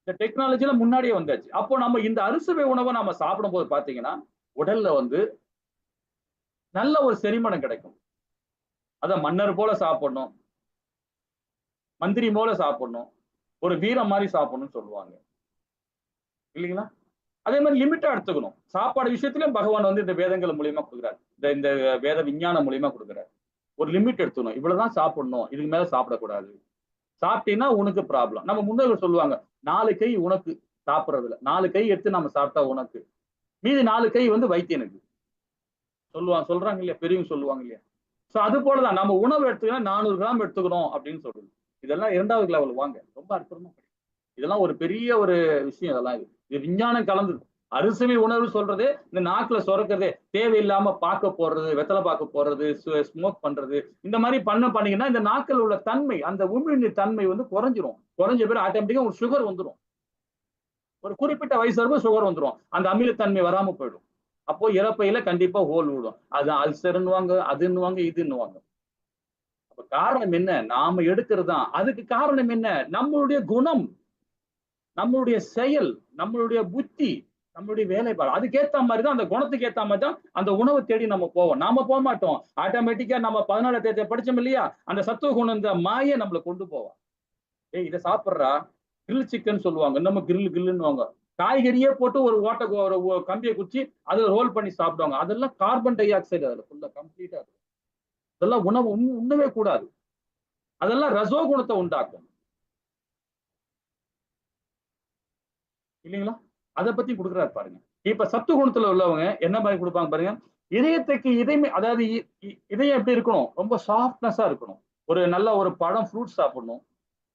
[SPEAKER 3] இந்த டெக்னாலஜில முன்னாடியே வந்தாச்சு. அப்போ நம்ம இந்த அறுசுவை உணவை நம்ம சாப்பிடும் போது பாத்தீங்கன்னா உடல்ல வந்து நல்ல ஒரு செரிமானம் கிடைக்கும். அத மன்னர் போல சாப்பிடணும், மந்திரி போல சாப்பிடணும், ஒரு வீரம் மாதிரி சாப்பிடணும்னு சொல்லுவாங்க இல்லைங்களா? அதே மாதிரி லிமிட்டா எடுத்துக்கணும். சாப்பாடு விஷயத்திலும் பகவான் வந்து இந்த வேதங்கள் மூலியமா கொடுக்குறாரு. இந்த வேத விஞ்ஞானம் மூலியமா கொடுக்குறாரு. ஒரு லிமிட் எடுத்துக்கணும். இவ்வளவுதான் சாப்பிடணும், இதுக்கு மேல சாப்பிடக்கூடாது. சாப்பிட்டீங்கன்னா உனக்கு ப்ராப்ளம். நம்ம முன்னோர்கள் சொல்லுவாங்க 4 கை உனக்கு சாப்பிடுறதுல, 4 கை எடுத்து நம்ம சாப்பிட்டா உனக்கு, மீதி 4 கை வந்து வைத்தியனுக்கு சொல்றாங்க இல்லையா? பெரியவங்க சொல்லுவாங்க இல்லையா? சோ அது போலதான் நம்ம உணவு எடுத்துக்கணும், 400 கிராம் எடுத்துக்கணும் அப்படின்னு சொல்றது. இதெல்லாம் 2வது லெவல் வாங்க. ரொம்ப அற்புதமா இதெல்லாம் ஒரு பெரிய ஒரு விஷயம். இதெல்லாம் இது விஞ்ஞானம் கலந்தது. அறுசுவை உணவு சொல்றது இந்த நாக்குல சுரக்கிறதே தேவையில்லாம பாக்க போடுறது, வெத்தலை பாக்கு போடுறது, ஸ்மோக் பண்றது, இந்த மாதிரி பண்ணீங்கன்னா இந்த நாக்கில் உள்ள தன்மை, அந்த உமிழ்நீர் தன்மை வந்து குறைஞ்சிரும். குறைஞ்ச பேர் ஆட்டோமேட்டிக்கா ஒரு சுகர் வந்துடும். ஒரு குறிப்பிட்ட வயசு வரைக்கும் சுகர் வந்துடும். அந்த அமிலத்தன்மை வராம போயிடும். அப்போ இறப்பையில கண்டிப்பா ஹோல் விடும். அது அல்சர்ன்னுவாங்க, அதுன்னுவாங்க, இதுன்னுவாங்க. அப்ப காரணம் என்ன? நாம எடுக்கிறது தான். அதுக்கு காரணம் என்ன? நம்மளுடைய குணம், நம்மளுடைய செயல், நம்மளுடைய புத்தி, நம்மளுடைய வேலைப்பாடு. அதுக்கேத்த மாதிரிதான், அந்த குணத்துக்கு ஏத்த மாதிரி தான் அந்த உணவை தேடி நம்ம போவோம். நாம போக மாட்டோம். ஆட்டோமேட்டிக்கா நம்ம 14 தேதியை படிச்சோம் இல்லையா, அந்த சத்துவ குணம், இந்த மாயை நம்மளை கொண்டு போவோம். இதை சாப்பிட்றா, கிரில் சிக்கன் சொல்லுவாங்க, நம்ம கிரில்லுன்னுவாங்க. காய்கறியே போட்டு ஒரு கம்பியை குச்சி அதுல ரோல் பண்ணி சாப்பிடுவாங்க. அதெல்லாம் கார்பன் டை ஆக்சைடு அதுல ஃபுல்லா கம்ப்ளீட்டா இருக்கு. அதெல்லாம் உணவு உண்ணவே கூடாது. அதெல்லாம் ரசோ குணத்தை உண்டாக்கும் இல்லைங்களா? அதை பத்தி கொடுக்குறாரு பாருங்க. இப்ப சத்து குணத்துல உள்ளவங்க என்ன மாதிரி கொடுப்பாங்க பாருங்க. இதயத்துக்கு இதயமே, அதாவது இதயம் எப்படி இருக்கணும்? ரொம்ப சாஃப்ட்னஸா இருக்கணும். ஒரு நல்ல ஒரு பழம், ஃப்ரூட்ஸ் சாப்பிடணும்.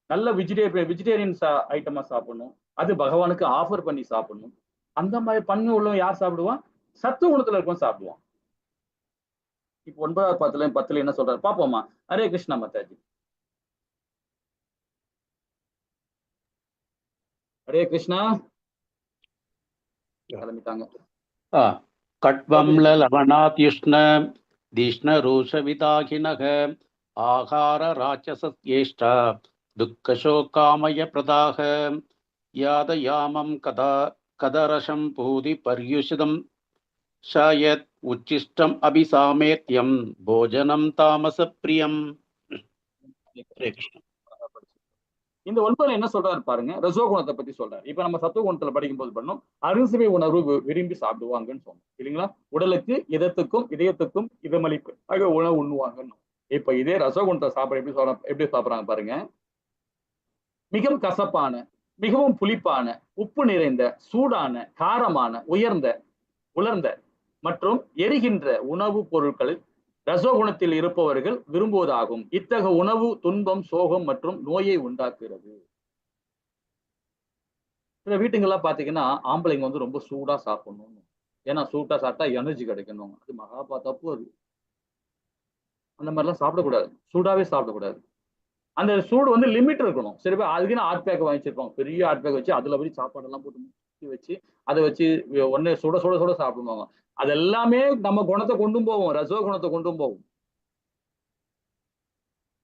[SPEAKER 3] நல்ல வெஜிடேரியன் ஐட்டமா சாப்பிடணும். அது பகவானுக்கு ஆஃபர் பண்ணி சாப்பிடணும். அந்த மாதிரி பண்ணி உள்ளவன் யார் சாப்பிடுவான்? சத்து குணத்துல இருக்கவன் சாப்பிடுவான். இப்ப 9வது 10ல என்ன சொல்றாரு பாப்போமா? ஹரே கிருஷ்ணா மாதாஜி. ஹரே கிருஷ்ணா. கிளம்பிட்டாங்க.
[SPEAKER 5] கட்வம்ல லவணாத்யுஷ்ண தீஷ்ண ரோஷவிதாகினக ஆகார ராட்சசேஷ்ட துக்கசோகாமய பிரதாக யாதயாமம் கதா கதரசம் பூதி பர்யுஷிதம் ஷாயத் உச்சிஷ்டம் அபிசாமேத்யம் போஜனம் தாமச பிரியம்.
[SPEAKER 3] இந்த 9 என்ன சொல்றாரு பாருங்க, ரஜோகுணத்தை பத்தி சொல்றாரு. இப்ப நம்ம சத்துவகுணத்துல படிக்கும்போது பண்ணோம் அறுசுவை உணர்வு விரும்பி சாப்பிடுவாங்கன்னு சொன்னோம் இல்லைங்களா. உடலுக்கு இதத்துக்கும் இதயத்துக்கும் இதமளிப்பு ஆக உணவு உண்ணுவாங்கன்னு. இப்ப இதே ரசகுணத்தை சாப்பிட எப்படி சாப்பிடுறாங்க பாருங்க. மிகவும் கசப்பான, மிகவும் புளிப்பான, உப்பு நிறைந்த, சூடான, காரமான, உலர்ந்த மற்றும் எரிகின்ற உணவுப் பொருட்களில் ரசோகுணத்தில் இருப்பவர்கள் விரும்புவதாகும். இத்தகைய உணவு துன்பம், சோகம் மற்றும் நோயை உண்டாக்குகிறது. சில வீட்டுங்கெல்லாம் பாத்தீங்கன்னா ஆம்பளைங்க வந்து ரொம்ப சூடா சாப்பிடணும், ஏன்னா சூட்டா சாப்பிட்டா எனர்ஜி கிடைக்கணும். அது மகாபா தப்பு. அது அந்த மாதிரிலாம் சாப்பிடக்கூடாது, சூடாவே சாப்பிடக்கூடாது. அந்த சூடு வந்து லிமிட் இருக்கணும். சரி, அதுக்குன்னு ஹாட் பேக் வாங்கிச்சிருப்பாங்க, பெரிய ஹாட் பேக் வச்சு அதுல போய் சாப்பாடெல்லாம் போட்டு வச்சு அதை வச்சு ஒன்னே சுட சுட சுட சாப்பிடுவாங்க. அது எல்லாமே நம்ம குணத்தை கொண்டும் போவோம், ரசோ குணத்தை கொண்டும் போவோம்.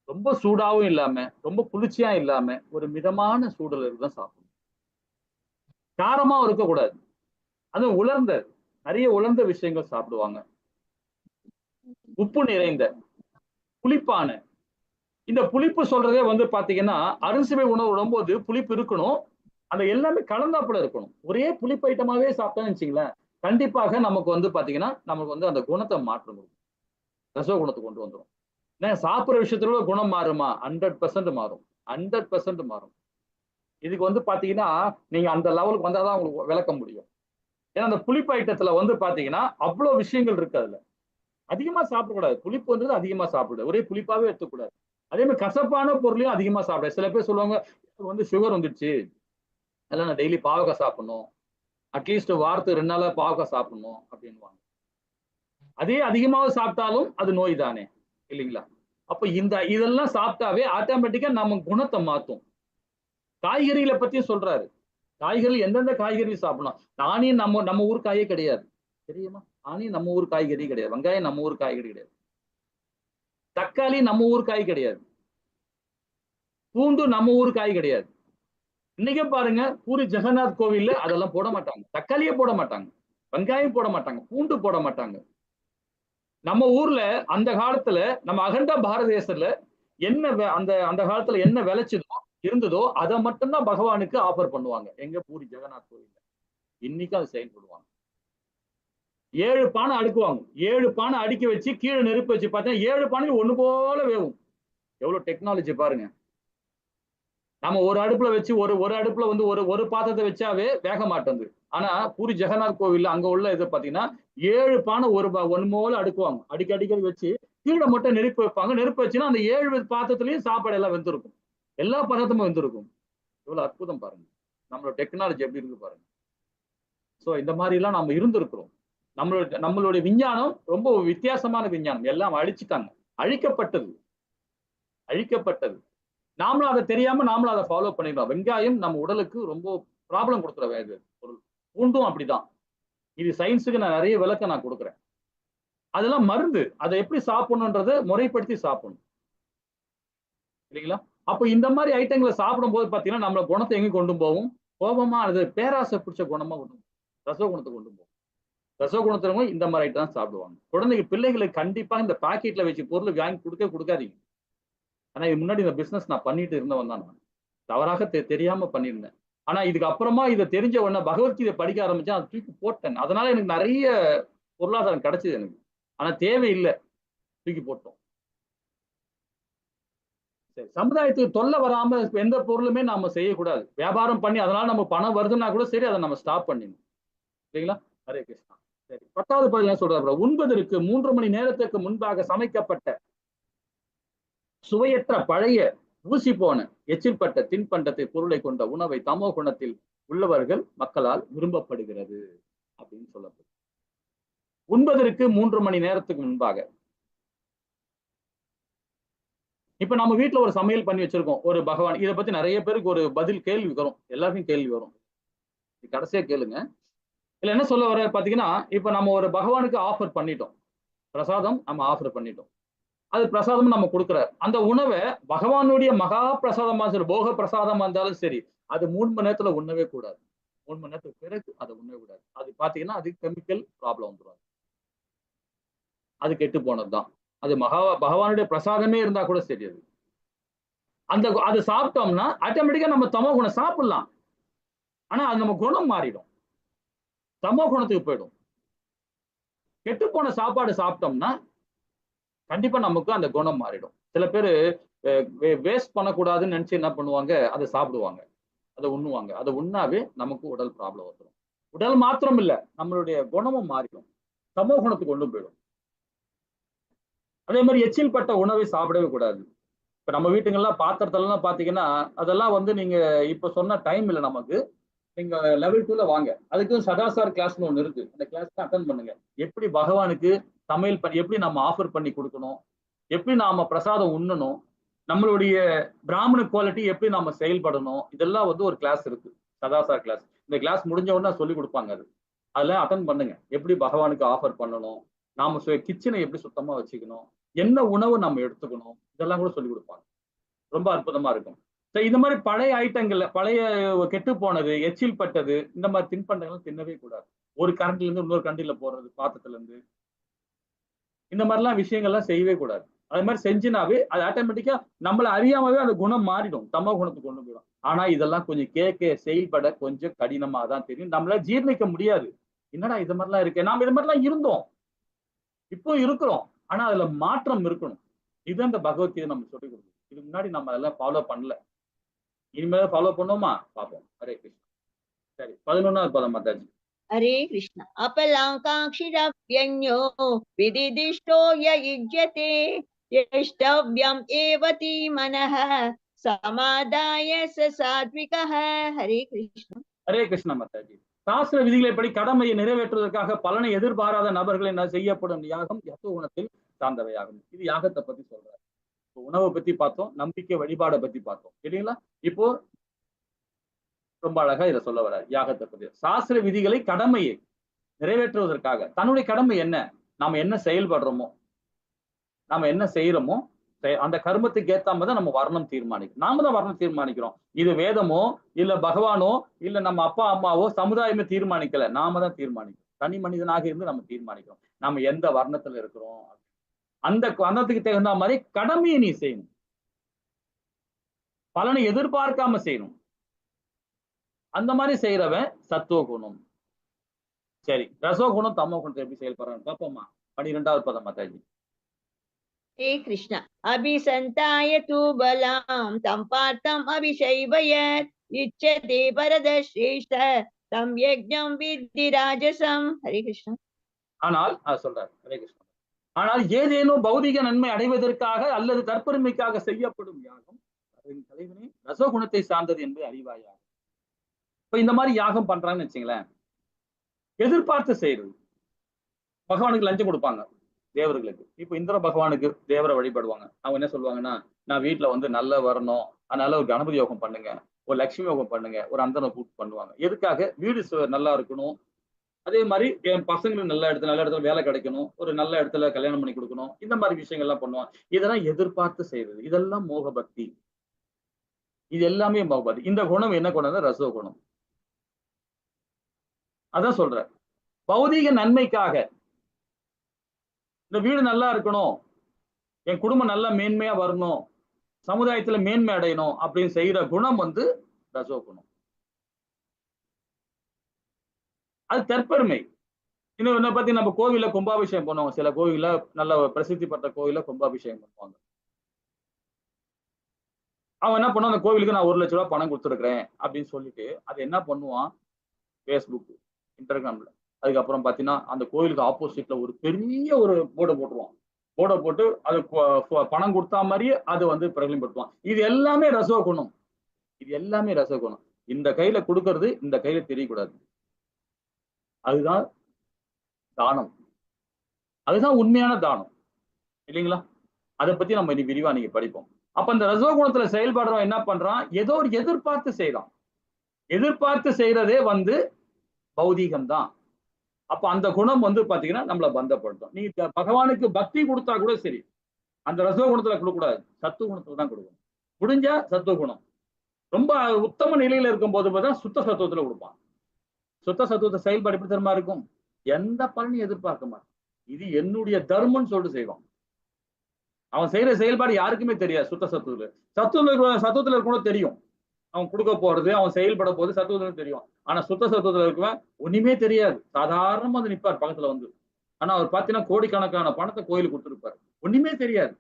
[SPEAKER 3] ரொம்ப சூடாவும் இல்லாம ரொம்ப குளிர்ச்சியா இல்லாம ஒரு மிதமான சூடுல தான் சாப்பிடணும். காரமாவும் இருக்கக்கூடாது. அதுவும் நிறைய உலர்ந்த விஷயங்கள் சாப்பிடுவாங்க. உப்பு நிறைந்த, புளிப்பான. இந்த புளிப்பு சொல்றதே வந்து பாத்தீங்கன்னா அறுசுவை உணவு விடும்போது புளிப்பு இருக்கணும், அந்த எல்லாமே கலந்தாப்புல இருக்கணும். ஒரே புளிப்பு ஐட்டமாவே சாப்பிட்டோம்னு வச்சுங்களேன், கண்டிப்பாக நமக்கு வந்து பாத்தீங்கன்னா நமக்கு வந்து அந்த குணத்தை மாற்றம் இருக்கும், ரசோ குணத்தை கொண்டு வந்துடும். சாப்பிடுற விஷயத்துல குணம் மாறுமா? 100% மாறும், 100% மாறும். இதுக்கு வந்து பாத்தீங்கன்னா நீங்க அந்த லெவலுக்கு வந்தாதான் உங்களுக்கு விளக்க முடியும். ஏன்னா அந்த புளிப்பு ஐட்டத்துல வந்து பாத்தீங்கன்னா அவ்வளவு விஷயங்கள் இருக்கு. அதுல அதிகமா சாப்பிடக்கூடாது. புளிப்பு வந்து அதிகமா சாப்பிடாது, ஒரே புளிப்பாவே எடுத்துக்கூடாது. அதே மாதிரி கசப்பான பொருளையும் அதிகமா சாப்பிட. சில பேர் சொல்லுவாங்க வந்து சுகர் வந்துடுச்சு, அதெல்லாம் நான் டெய்லி பாவக்காய் சாப்பிடணும், அட்லீஸ்ட் வாரத்துக்கு 2 நாளா பாவக்காய் சாப்பிடணும் அப்படின்வாங்க. அதே அதிகமாக சாப்பிட்டாலும் அது நோய் தானே இல்லைங்களா. அப்ப இதெல்லாம் சாப்பிட்டாவே ஆட்டோமேட்டிக்கா நம்ம குணத்தை மாத்தும். காய்கறிகளை பத்தியும் சொல்றாரு. காய்கறி எந்தெந்த காய்கறி சாப்பிடணும். ஆனியன் நம்ம ஊர் காயே கிடையாது தெரியுமா. ஆனியன் நம்ம ஊர் காய்கறி கிடையாது, வெங்காயம் நம்ம ஊர் காய்கறி கிடையாது, தக்காளி நம்ம ஊர் காய் கிடையாது, பூண்டு நம்ம ஊர் காய் கிடையாது. இன்னைக்கே பாருங்க பூரி ஜெகநாத் கோவில்ல அதெல்லாம் போட மாட்டாங்க, தக்காளியே போட மாட்டாங்க, வெங்காயம் போட மாட்டாங்க, பூண்டு போட மாட்டாங்க. நம்ம ஊர்ல அந்த காலத்துல நம்ம அகண்ட பாரத தேசத்துல என்ன அந்த காலத்துல என்ன விளைச்சதோ இருந்ததோ அதை மட்டும்தான் பகவானுக்கு ஆஃபர் பண்ணுவாங்க. எங்க பூரி ஜெகநாத் கோவில்ல இன்னைக்கு அது செயல்படுவாங்க. 7 பானை அடுக்குவாங்க, 7 பானை அடுக்கி வச்சு கீழே நெருப்பு வச்சு பார்த்தா 7 பானையும் ஒண்ணு போல வேவும். எவ்வளவு டெக்னாலஜி பாருங்க. நம்ம ஒரு அடுப்புல வச்சு ஒரு அடுப்புல வந்து ஒரு பாத்திரத்தை வச்சாவே வேக மாட்டேங்குது. ஆனா பூரி ஜெகநாத் கோவில்ல அங்க உள்ள இது பாத்தீங்கன்னா 7 பானை ஒண்ணு போல அடுக்குவாங்க, அடிக்கடி வச்சு கீழே மட்டும் நெருப்பு வைப்பாங்க. நெருப்பு வச்சுன்னா அந்த 7 பாத்திரத்திலயும் சாப்பாடு எல்லாம் வெந்திருக்கும், எல்லா பதார்த்தமும் வெந்திருக்கும். எவ்வளவு அற்புதம் பாருங்க, நம்மளோட டெக்னாலஜி எப்படி இருக்கு பாருங்க. சோ இந்த மாதிரி எல்லாம் நம்ம இருந்திருக்கிறோம். நம்மளுடைய விஞ்ஞானம் ரொம்ப வித்தியாசமான விஞ்ஞானம். எல்லாம் அழிச்சுட்டாங்க, அழிக்கப்பட்டது. நாமளும் அதை தெரியாம நாமளும் அதை ஃபாலோ பண்ணிடுறோம். வெங்காயம் நம்ம உடலுக்கு ரொம்ப ப்ராப்ளம் கொடுக்குற பொருள், பூண்டும் அப்படிதான். இது சயின்ஸுக்கு நான் நிறைய விளக்கம் நான் கொடுக்குறேன். அதெல்லாம் மருந்து, அதை எப்படி சாப்பிடணுன்றதை முறைப்படுத்தி சாப்பிடணும் இல்லைங்களா. அப்ப இந்த மாதிரி ஐட்டங்களை சாப்பிடும் போது பாத்தீங்கன்னா நம்மள குணத்தை எங்க கொண்டு போகும், கோபமா அது பேராசை பிடிச்ச குணமா கொண்டு ரசோ குணத்தை கொண்டு போகும். ரசோ குணத்தினவங்க இந்த மாதிரி ஐட்டம் தான் சாப்பிடுவாங்க. குழந்தைங்க பிள்ளைகளுக்கு கண்டிப்பா இந்த பாக்கெட்ல வச்சு பொருள் வாங்கி கொடுக்காதீங்க. ஆனா இது முன்னாடி இந்த பிசினஸ் நான் பண்ணிட்டு இருந்தவன் தான், நான் தவறாக தெரியாம பண்ணியிருந்தேன். ஆனா இதுக்கு அப்புறமா இதை தெரிஞ்ச உடனே பகவத்கீதை படிக்க ஆரம்பிச்சேன், அதை தூக்கி போட்டேன். அதனால எனக்கு நிறைய பொருளாதாரம் கிடைச்சது எனக்கு. ஆனா தேவையில்லை, தூக்கி போட்டோம். சரி, சமுதாயத்துக்கு தொல்லை வராம எந்த பொருளுமே நாம செய்யக்கூடாது. வியாபாரம் பண்ணி அதனால நம்ம பணம் வருதுன்னா கூட சரி, அதை நம்ம ஸ்டாப் பண்ணிடணும் சரிங்களா. ஹரே கிருஷ்ணா. சரி, 10வது பதில் என்ன சொல்றாரு, உண்பதற்கு 3 மணி நேரத்துக்கு முன்பாக சமைக்கப்பட்ட சுவையற்ற பழைய ஊசி போன எச்சில்பட்ட தின்பண்டத்தை பொருளை கொண்ட உணவை தமோ குணத்தில் உள்ளவர்கள் மக்களால் விரும்பப்படுகிறது அப்படின்னு சொல்லப்படுது. உண்பதற்கு 3 மணி நேரத்துக்கு முன்பாக. இப்ப நம்ம வீட்டுல ஒரு சமையல் பண்ணி வச்சிருக்கோம், ஒரு பகவான். இதை பத்தி நிறைய பேருக்கு ஒரு கேள்வி வரும், எல்லாருக்கும் கேள்வி வரும். கடைசியா கேளுங்க. இல்ல என்ன சொல்ல வர பாத்தீங்கன்னா, இப்ப நம்ம ஒரு பகவானுக்கு ஆஃபர் பண்ணிட்டோம், பிரசாதம் நம்ம ஆஃபர் பண்ணிட்டோம், அது பிரசாதம் நம்ம கொடுக்குறாரு. அந்த உணவை பகவானுடைய மகா பிரசாதமா சரி, போக பிரசாதமா இருந்தாலும் சரி, அது 3 மணி நேரத்துல உண்ணவே கூடாது. 3 மணி நேரத்துக்கு பிறகு அதை உண்ணவே கூடாது. அது பாத்தீங்கன்னா அது கெமிக்கல் ப்ராப்ளம் வந்துடும். அது கெட்டு போனதுதான். அது பகவானுடைய பிரசாதமே இருந்தா கூட சரி. அது சாப்பிட்டோம்னா ஆட்டோமேட்டிக்கா நம்ம தமோ குணம் சாப்பிடலாம். ஆனா அது நம்ம குணம் மாறிடும், தமோ குணத்துக்கு போயிடும். கெட்டு போன சாப்பாடு சாப்பிட்டோம்னா கண்டிப்பா நமக்கு அந்த குணம் மாறிடும். சில பேரு வேஸ்ட் பண்ணக்கூடாதுன்னு நினைச்சு என்ன பண்ணுவாங்க, அதை சாப்பிடுவாங்க, அதை உண்ணுவாங்க. அதை உண்ணாவே நமக்கு உடல் ப்ராப்ளம் வந்துடும். உடல் மாத்திரம் இல்ல, நம்மளுடைய குணமும் மாறிடும், தமோ குணத்துக்கு கொண்டு போயிடும். அதே மாதிரி எச்சில் பட்ட உணவை சாப்பிடவே கூடாது. இப்ப நம்ம வீட்டுங்கெல்லாம் பாத்திரத்தெல்லாம் பாத்தீங்கன்னா அதெல்லாம் வந்து நீங்க இப்ப சொன்ன டைம் இல்லை நமக்கு. நீங்க லெவல் 2ல வாங்க, அதுக்கும் சதாசார் கிளாஸ்னு ஒண்ணு இருக்கு. அந்த கிளாஸ்க்கு அட்டன் பண்ணுங்க. எப்படி பகவானுக்கு சமையல் பண்ணி எப்படி நம்ம ஆஃபர் பண்ணி கொடுக்கணும், எப்படி நாம பிரசாதம் உண்ணணும், நம்மளுடைய பிராமண குவாலிட்டி எப்படி நாம செயல்படணும், இதெல்லாம் வந்து ஒரு கிளாஸ் இருக்கு, சதாசார் கிளாஸ். இந்த கிளாஸ் முடிஞ்ச உடனே சொல்லி கொடுப்பாங்க. அதெல்லாம் அட்டன் பண்ணுங்க. எப்படி பகவானுக்கு ஆஃபர் பண்ணணும், நாம கிச்சனை எப்படி சுத்தமா வச்சுக்கணும், என்ன உணவு நம்ம எடுத்துக்கணும், இதெல்லாம் கூட சொல்லி கொடுப்பாங்க. ரொம்ப அற்புதமா இருக்கும். இந்த மாதிரி பழைய ஐட்டங்கள்ல பழைய கெட்டு போனது, எச்சில் பட்டது, இந்த மாதிரி தின்பண்டங்கள் தின்னவே கூடாது. ஒரு கரண்டில இருந்து இன்னொரு கரண்டில போடுறது, பாத்திரத்துல இருந்து, இந்த மாதிரிலாம் விஷயங்கள்லாம் செய்யவே கூடாது. அது மாதிரி செஞ்சுனாவே அது ஆட்டோமேட்டிக்கா நம்மள அறியாமவே அந்த குணம் மாறிடும், தமோ குணத்துக்கு கொண்டு போயிடும். ஆனா இதெல்லாம் கொஞ்சம் செயல்பட கொஞ்சம் கடினமா தான் தெரியும், நம்மளால ஜீர்ணிக்க முடியாது. என்னடா இது மாதிரிலாம் இருக்கு, நாம இது மாதிரிலாம் இருந்தோம், இப்போ இருக்கிறோம், ஆனா அதுல மாற்றம் இருக்கணும். இது அந்த பகவத்கீதை நம்ம சொல்லிக் கொடுக்கும். இதுக்கு முன்னாடி நம்ம அதெல்லாம் ஃபாலோ பண்ணல, இனிமேல் ஃபாலோ பண்ணுவோமா பாப்போம். ஹரே கிருஷ்ணா. சரி, 11வது பதம் மாதாஜி.
[SPEAKER 4] हरे कृष्ण अपलाकाक्षिरव्यन्यो विदिदिष्टो य युज्यते यष्टव्यम् एवति मनः समादाय स सात्विकः. हरे कृष्ण.
[SPEAKER 3] ஹரே கிருஷ்ணா மாதாஜி. சாஸ்திர விதிகளைப்படி கடமையை நிறைவேற்றுவதற்காக பலனை எதிர்பாராத நபர்களின் செய்யப்படும் யாகம் யசோ குணத்தில் சார்ந்தவையாகும். இது யாகத்தை பத்தி சொல்றாரு. உணவை பத்தி பார்த்தோம், நம்பிக்கை வழிபாடை பத்தி பார்த்தோம் இல்லைங்களா. இப்போ ரொம்ப அழகா இதை சொல்ல வர்றாரு யாகத்தை பத்தி. சாஸ்திர விதிகளை கடமையை நிறைவேற்றுவதற்காக, தன்னுடைய கடமை என்ன, நாம என்ன செயல்படுறோமோ, நாம என்ன செய்யறோமோ, அந்த கர்மத்துக்கு ஏத்த மாதிரி தான் நம்ம வர்ணம் தீர்மானிக்கிறோம். நாம தான் வர்ணம் தீர்மானிக்கிறோம். இது வேதமோ இல்ல பகவானோ இல்ல நம்ம அப்பா அம்மாவோ சமுதாயமே தீர்மானிக்கல, நாம தான் தீர்மானிக்கிறோம். தனி மனிதனாக இருந்து நம்ம தீர்மானிக்கிறோம் நாம எந்த வர்ணத்துல இருக்கிறோம். அந்த வர்ணத்துக்கு தகுந்த மாதிரி கடமையை நீ செய்யணும், பலனை எதிர்பார்க்காம செய்யணும். அந்த மாதிரி செய்யறவன் சத்துவ குணம். சரி, ரசோ குணம் தமோ குணத்தை எப்படி செயல்படுறான்னு பாப்போமா. 12வது பதம் மாதாஜி.
[SPEAKER 4] हे कृष्ण अभिसन्ताय तु बलां तं पार्थम् अभिषैवयत् इच्छते परदश्रेष्ठ तं यज्ञं विद्धि राजसं. हरे कृष्ण.
[SPEAKER 3] ஆனால் சொல்றார் ஹரே கிருஷ்ணா. ஆனால் ஏதேனும் பௌதிக நன்மை அடைவதற்காக அல்லது தற்பெருமைக்காக செய்யப்படும் யாகம் அதன் தலைவனே ரசகுணத்தை சார்ந்தது என்பது அறிவாயாக. இப்ப இந்த மாதிரி யாகம் பண்றாங்கன்னு வச்சுங்களேன், எதிர்பார்த்து செய்யறது. பகவானுக்கு லஞ்சம் கொடுப்பாங்க தேவர்களுக்கு. இப்ப இந்திர பகவானுக்கு தேவரை வழிபடுவாங்க. அவங்க என்ன சொல்லுவாங்கன்னா, நான் வீட்டுல வந்து நல்லா வரணும், அதனால ஒரு கணபதி யோகம் பண்ணுங்க, ஒரு லட்சுமி யோகம் பண்ணுங்க, ஒரு அந்தனை கூட்டு பண்ணுவாங்க. எதுக்காக? வீடு நல்லா இருக்கணும், அதே மாதிரி என் பசங்களுக்கு நல்ல இடத்துல வேலை கிடைக்கணும், ஒரு நல்ல இடத்துல கல்யாணம் பண்ணி கொடுக்கணும், இந்த மாதிரி விஷயங்கள்லாம் பண்ணுவாங்க. இதெல்லாம் எதிர்பார்த்து செய்யறது. இதெல்லாம் மோக பக்தி. இது எல்லாமே மோக பக்தி. இந்த குணம் என்ன குணம்? ரசோ குணம். அதான் சொல்ற, பௌதீக நன்மைக்காக இந்த வீடு நல்லா இருக்கணும், என் குடும்பம் நல்லா மேன்மையா வரணும், சமுதாயத்துல மேன்மை அடையணும் அப்படின்னு செய்யற குணம் வந்து ரசோ குணம். அது தற்பெருமை. இன்னும் பத்தி நம்ம கோவில கும்பாபிஷேகம் பண்ணுவாங்க. சில கோவில நல்ல பிரசித்தி பெற்ற கோவில கும்பாபிஷேகம் பண்ணுவாங்க. அவன் என்ன பண்ணுவான், அந்த கோவிலுக்கு நான் 1 லட்ச ரூபாய் பணம் கொடுத்துருக்கிறேன் அப்படின்னு சொல்லிட்டு அது என்ன பண்ணுவான், பேஸ்புக், இன்ஸ்டாகிராம்ல, அதுக்கப்புறம் பாத்தீங்கன்னா அந்த கோவிலுக்கு ஆப்போசிட்ல ஒரு பெரிய ஒரு போர்டை போட்டுருவான். போர்டை போட்டு அது பணம் கொடுத்தா மாதிரியே அது வந்து பிரகலிப்படுத்துவான். இது எல்லாமே ரசோ குணம். இது எல்லாமே ரசோ குணம். இந்த கையில கொடுக்கறது இந்த கையில தெரியக்கூடாது. அதுதான் தானம். அதுதான் உண்மையான தானம் இல்லைங்களா. அதை பத்தி நம்ம இனி விரிவா நீங்க படிப்போம். அப்ப இந்த ரசோ குணத்துல செயல்படுறோம் என்ன பண்றான், ஏதோ ஒரு எதிர்பார்த்து செய்யறான். எதிர்பார்த்து செய்யறதே வந்து பௌதீகம் தான். அப்ப அந்த குணம் வந்து பாத்தீங்கன்னா நம்மளை பந்தப்படுத்தும். நீ பகவானுக்கு பக்தி கொடுத்தா கூட சரி, அந்த ரசோ குணத்துல கொடுக்கக்கூடாது, சத்துவ குணத்துல தான் கொடுக்கணும். முடிஞ்சா சத்துவ குணம். ரொம்ப உத்தம நிலையில இருக்கும் போது பார்த்தா சுத்த சத்துவத்துல கொடுப்பான். சுத்த சத்துவத்தை செயல்பாடு எப்படி தெரியுமா இருக்கும்? எந்த பலனையும் எதிர்பார்க்க மாட்டான். இது என்னுடைய தர்மம்னு சொல்லிட்டு செய்வான். அவன் செய்யற செயல்பாடு யாருக்குமே தெரியாது. சுத்த சத்துவத்துல கூட தெரியும் அவன் கொடுக்க போறது, அவன் செயல்பட போறது சத்துவத்துல தெரியும். ஆனா சுத்த சத்துவத்துல இருக்கவன் ஒண்ணுமே தெரியாது. சாதாரணமா வந்து நிப்பார் பக்கத்துல வந்து. ஆனா அவர் பாத்தீங்கன்னா கோடிக்கணக்கான பணத்தை கோயிலுக்கு கொடுத்துருப்பாரு. ஒண்ணுமே தெரியாது.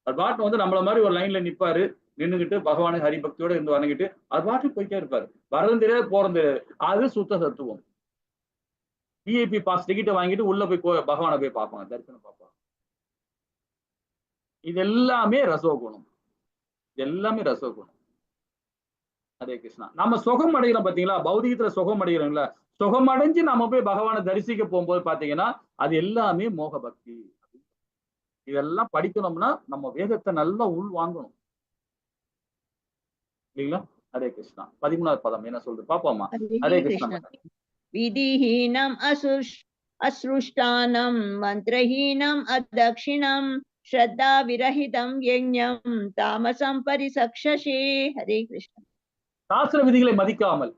[SPEAKER 3] அது பாட்டு வந்து நம்மள மாதிரி ஒரு லைன்ல நிப்பாரு, நின்றுகிட்டு பகவானை ஹரிபக்தியோட இருந்து வணங்கிட்டு அது பாட்டு போயிட்டே இருப்பாரு. வரதும் தெரியாது, போறது தெரியாது. அது சுத்த சத்துவம். விஐபி பாஸ் டிக்கெட்டை வாங்கிட்டு உள்ள போய் பகவானை போய் பார்ப்பாங்க, தரிசனம் பார்ப்பாங்க. இது எல்லாமே ரசோகுணம். இது எல்லாமே ரசோகுணம். ஹரே கிருஷ்ணா. நம்ம சுகம் அடைகிறோம் பாத்தீங்களா, பௌதிகத்துல சுகம் அடைகிறோம்ல, சுகம் அடைஞ்சு நம்ம போய் பகவானை தரிசிக்க போகும்போது பாத்தீங்கன்னா அது எல்லாமே மோக பக்தி. இதெல்லாம் படிக்கணும்னா நம்ம வேதத்தை நல்லா உள் வாங்கணும் இல்லைங்களா? ஹரே கிருஷ்ணா. 13வது பதம் என்ன சொல்றது பாப்போமா? ஹரே கிருஷ்ணா.
[SPEAKER 4] விதிஹீனம் அஸ்ருஷ்டானம் மந்திரஹீனம் அதக்ஷிணம் ஸ்ரத்தா விரஹிதம் யஜ்ஞம் தாமசம் பரிசக்ஷசே. ஹரே கிருஷ்ணா.
[SPEAKER 3] சாஸ்திர விதிகளை மதிக்காமல்,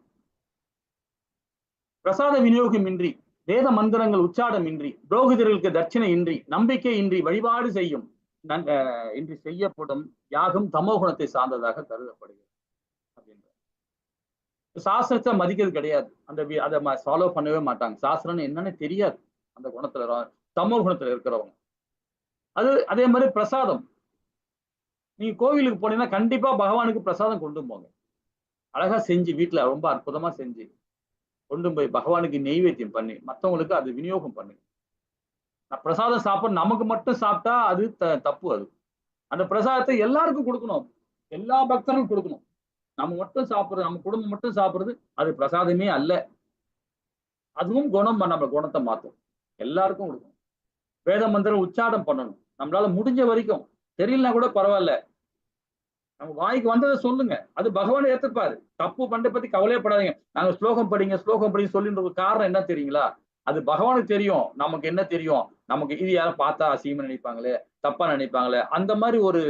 [SPEAKER 3] பிரசாத விநியோகம் இன்றி, வேத மந்திரங்கள் உச்சாடம் இன்றி, புரோகிதர்களுக்கு தட்சிணை இன்றி, நம்பிக்கை இன்றி வழிபாடு செய்யும் இன்றி செய்யப்படும் யாகம் தமோகுணத்தை சார்ந்ததாக கருதப்படுகிறது அப்படின்ற. சாஸ்திரத்தை மதிக்கிறது கிடையாது. அதை ஃபாலோ பண்ணவே மாட்டாங்க. சாஸ்திரம்னு என்னன்னு தெரியாது. அந்த குணத்துல தமோ குணத்துல இருக்கிறவங்க. அதே மாதிரி பிரசாதம், நீங்க கோவிலுக்கு போனீங்கன்னா கண்டிப்பா பகவானுக்கு பிரசாதம் கொண்டு போங்க. அழகா செஞ்சு வீட்டுல ரொம்ப அற்புதமா செஞ்சு கொண்டு போய் பகவானுக்கு நெய்வேத்தியம் பண்ணி மற்றவங்களுக்கு அது விநியோகம் பண்ணி. பிரசாதம் சாப்பிட நமக்கு மட்டும் சாப்பிட்டா அது தப்பு. அது அந்த பிரசாதத்தை எல்லாருக்கும் கொடுக்கணும், எல்லா பக்தர்களும் கொடுக்கணும். நம்ம மட்டும் சாப்பிடுறது, நம்ம குடும்பம் மட்டும் சாப்பிடுறது அது பிரசாதமே அல்ல. அதுவும் குணம், நம்ம குணத்தை மாற்றும். எல்லாருக்கும் கொடுக்கணும். வேத மந்திரம் உச்சாடம் பண்ணணும். நம்மளால முடிஞ்ச வரைக்கும், தெரியலனா கூட பரவாயில்ல, நம்ம வாய்க்கு வந்ததை சொல்லுங்க. அது பகவானை ஏத்துப்பாரு. தப்பு பண்ண பத்தி கவலையப்படாதீங்க. நாங்க ஸ்லோகம் படிங்க சொல்லின்ற காரணம் என்ன தெரியுங்களா? அது பகவானுக்கு தெரியும். நமக்கு என்ன தெரியும்? நமக்கு இது யாரும் பார்த்தா அசிங்கமா நினைப்பாங்களே, தப்பா நினைப்பாங்களே, அந்த மாதிரி ஒரு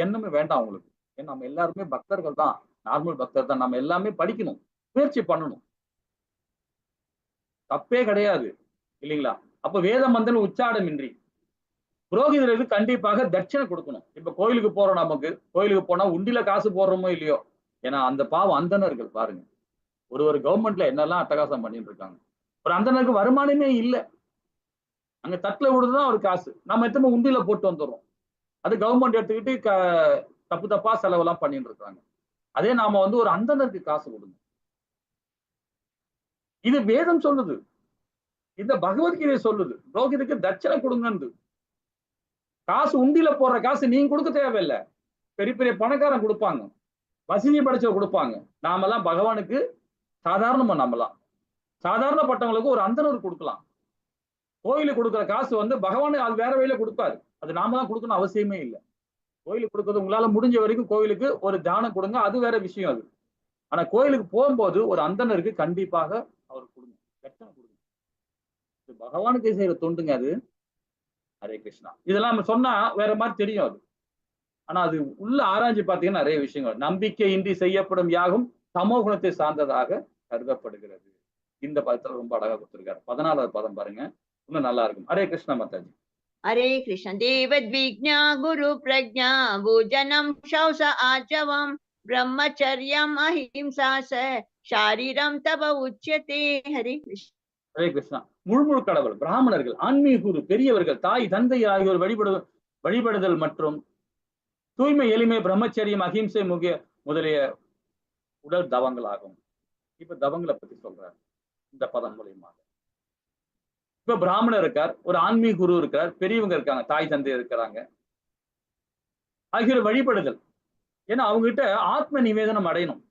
[SPEAKER 3] எண்ணமே வேண்டாம் அவங்களுக்கு. ஏன்னா நம்ம எல்லாருமே பக்தர்கள் தான், நார்மல் பக்தர் தான். நம்ம எல்லாமே படிக்கணும், முயற்சி பண்ணணும். தப்பே கிடையாது இல்லைங்களா? அப்ப வேத மந்திரம் உச்சாடமின்றி, புரோகிதருக்கு கண்டிப்பாக தட்சிணை கொடுக்கணும். இப்ப கோயிலுக்கு போறோம், நமக்கு கோயிலுக்கு போனா உண்டில காசு போடுறோமோ இல்லையோ, ஏன்னா அந்த பாவம் அந்தணர்கள் பாருங்க, ஒரு கவர்மெண்ட்ல என்னெல்லாம் அட்டகாசம் பண்ணிட்டு இருக்காங்க. ஒரு அந்தணருக்கு வருமானமே இல்லை. அங்க தட்டுல விடுறதுதான் ஒரு காசு. நம்ம எத்தனை உண்டில போட்டு வந்துடுறோம். அது கவர்மெண்ட் எடுத்துக்கிட்டு தப்பா செலவெல்லாம் பண்ணிட்டு இருக்காங்க. அதே நாம வந்து ஒரு அந்தணருக்கு காசு கொடுங்க. இது வேதம் சொல்லுது, இந்த பகவத்கீதை சொல்லுது. புரோகிதருக்கு தட்சணை கொடுங்க. காசு உண்டில போடுற காசு நீங்க கொடுக்க தேவையில்லை. பெரிய பெரிய பணக்காரன் கொடுப்பாங்க, வசதி படைச்சவங்க கொடுப்பாங்க. நாமெல்லாம் பகவானுக்கு சாதாரணமா, நம்மலாம் சாதாரணப்பட்டவங்களுக்கு ஒரு அந்தணர் கொடுக்கலாம். கோயிலுக்கு கொடுக்குற காசு வந்து பகவானுக்கு அது வேற வழியில கொடுப்பாரு. அது நாம தான் கொடுக்கணும் அவசியமே இல்லை. கோயிலுக்கு கொடுக்கறது உங்களால முடிஞ்ச வரைக்கும் கோயிலுக்கு ஒரு தானம் கொடுங்க, அது வேற விஷயம். அது ஆனா கோயிலுக்கு போகும்போது ஒரு அந்தணருக்கு கண்டிப்பாக அவர் கொடுங்க, தட்சணை கொடுங்க. பகவானுக்கு செய்யற தொண்டுங்க அது. ஹரே கிருஷ்ணா. இதெல்லாம் நம்ம சொன்னா வேற மாதிரி தெரியும் அது. ஆனா அது உள்ள ஆராய்ச்சி பார்த்தீங்கன்னா நிறைய விஷயங்கள். நம்பிக்கையின்றி செய்யப்படும் யாகம் தமோ குணத்தை சார்ந்ததாக கருதப்படுகிறது. இந்த பதத்துல ரொம்ப அழகா கொடுத்திருக்காரு. 14வது பதம் பாருங்க, இன்னும் நல்லா இருக்கும். ஹரே கிருஷ்ணா மாதாஜி.
[SPEAKER 4] ஹரே கிருஷ்ண. தேவத்விஜ்ஞா குரு பிரஜா பூஜனம் சௌச ஆஜவம் பிரம்மச்சரியம் அஹிம்சா ஷாரீரம் தப உச்யதே. ஹரே கிருஷ்ண.
[SPEAKER 3] ஹரே கிருஷ்ணா. முழு கடவுள், பிராமணர்கள், ஆன்மீக குரு, பெரியவர்கள், தாய் தந்தை ஆகியோர் வழிபடுதல் மற்றும் தூய்மை, எளிமை, பிரம்மச்சரியம், அஹிம்சை முதலிய உடல் தவங்கள் ஆகும். இப்ப தவங்களை பத்தி சொல்றாரு இந்த பதம் மூலியமாக. இப்ப பிராமணர் இருக்கார், ஒரு ஆன்மீக குரு இருக்கார், பெரியவங்க இருக்காங்க, தாய் தந்தை இருக்கிறாங்க, ஆகியோர் வழிபடுதல். ஏன்னா அவங்க கிட்ட ஆத்ம நிவேதனம் அடையணும்.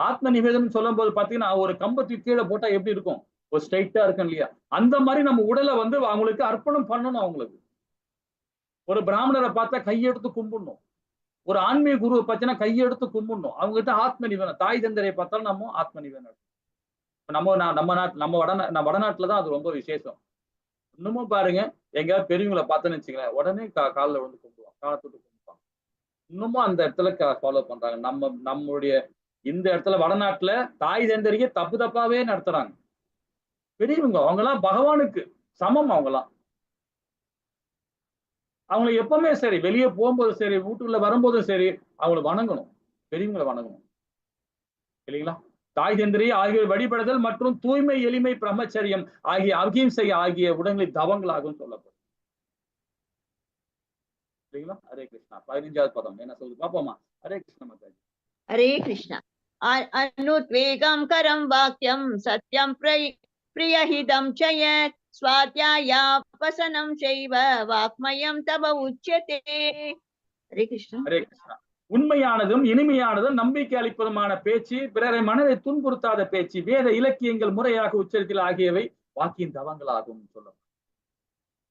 [SPEAKER 3] ஆத்ம நிவேதனம் சொல்லும் போது பாத்தீங்கன்னா ஒரு கம்பத்துக்கு கீழே போட்டா எப்படி இருக்கும், ஒரு ஸ்ட்ரைட்டா இருக்கும் இல்லையா? அந்த மாதிரி நம்ம உடலை வந்து அவங்களுக்கு அர்ப்பணம் பண்ணணும். அவங்களுக்கு ஒரு பிராமணரை பார்த்தா கையெடுத்து கும்பிடணும். ஒரு ஆன்மீக குருவை பார்த்தீங்கன்னா கையெடுத்து கும்பிடணும். அவங்க கிட்ட ஆத்ம நிவேதனம். தாய் தந்தரை பார்த்தாலும் நம்ம ஆத்ம நிவேதனம். நம்ம வடநாட்டுலதான் அது ரொம்ப விசேஷம். இன்னமும் பாருங்க, எங்கேயாவது பெரியவங்களை பார்த்தோன்னு வச்சுங்களேன், உடனே காலில் வந்து கும்பிடுவாங்க, காலத்துட்டு கும்பிடுவாங்க. இன்னமும் அந்த இடத்துல ஃபாலோ பண்றாங்க. நம்மளுடைய இந்த இடத்துல வடநாட்டுல தாய் தந்தரிக்கே தப்பாவே நடத்துறாங்க. பெரியவங்க அவங்கெல்லாம் பகவானுக்கு சமம். அவங்கெல்லாம் அவங்களை எப்பவுமே சரி, வெளியே போகும்போதும் சரி, வீட்டுக்குள்ள வரும்போதும் சரி, அவங்களை வணங்கணும், பெரியவங்களை வணங்கணும் இல்லைங்களா? தாய் தந்திரி ஆகியோர் வழிபடுதல் மற்றும் தூய்மை, எளிமை, பிரம்மச்சரியம் ஆகிய அகிம்சை ஆகிய உடனே தவங்களாகும் சொல்லப்படும் இல்லைங்களா? ஹரே கிருஷ்ணா. 15வது பதம் என்ன சொல்லுது பாப்போமா? ஹரே கிருஷ்ண மாதாஜி.
[SPEAKER 4] हरे कृष्ण अनुद्वेगं करं वाक्यं सत्यं प्रियहितं च यत् स्वाध्यायापसनं चैव वाक्मयं तव उच्यते. हरे कृष्ण.
[SPEAKER 3] ஹரே கிருஷ்ணா. உண்மையானதும் இனிமையானதும் நம்பிக்கை அளிப்பதுமான பேச்சு, பிறரை மனதை துன்புறுத்தாத பேச்சு, வேத இலக்கியங்கள் முறையாக உச்சரித்தல் ஆகியவை வாக்கியின் தவங்களாகும் சொல்லப்படும்.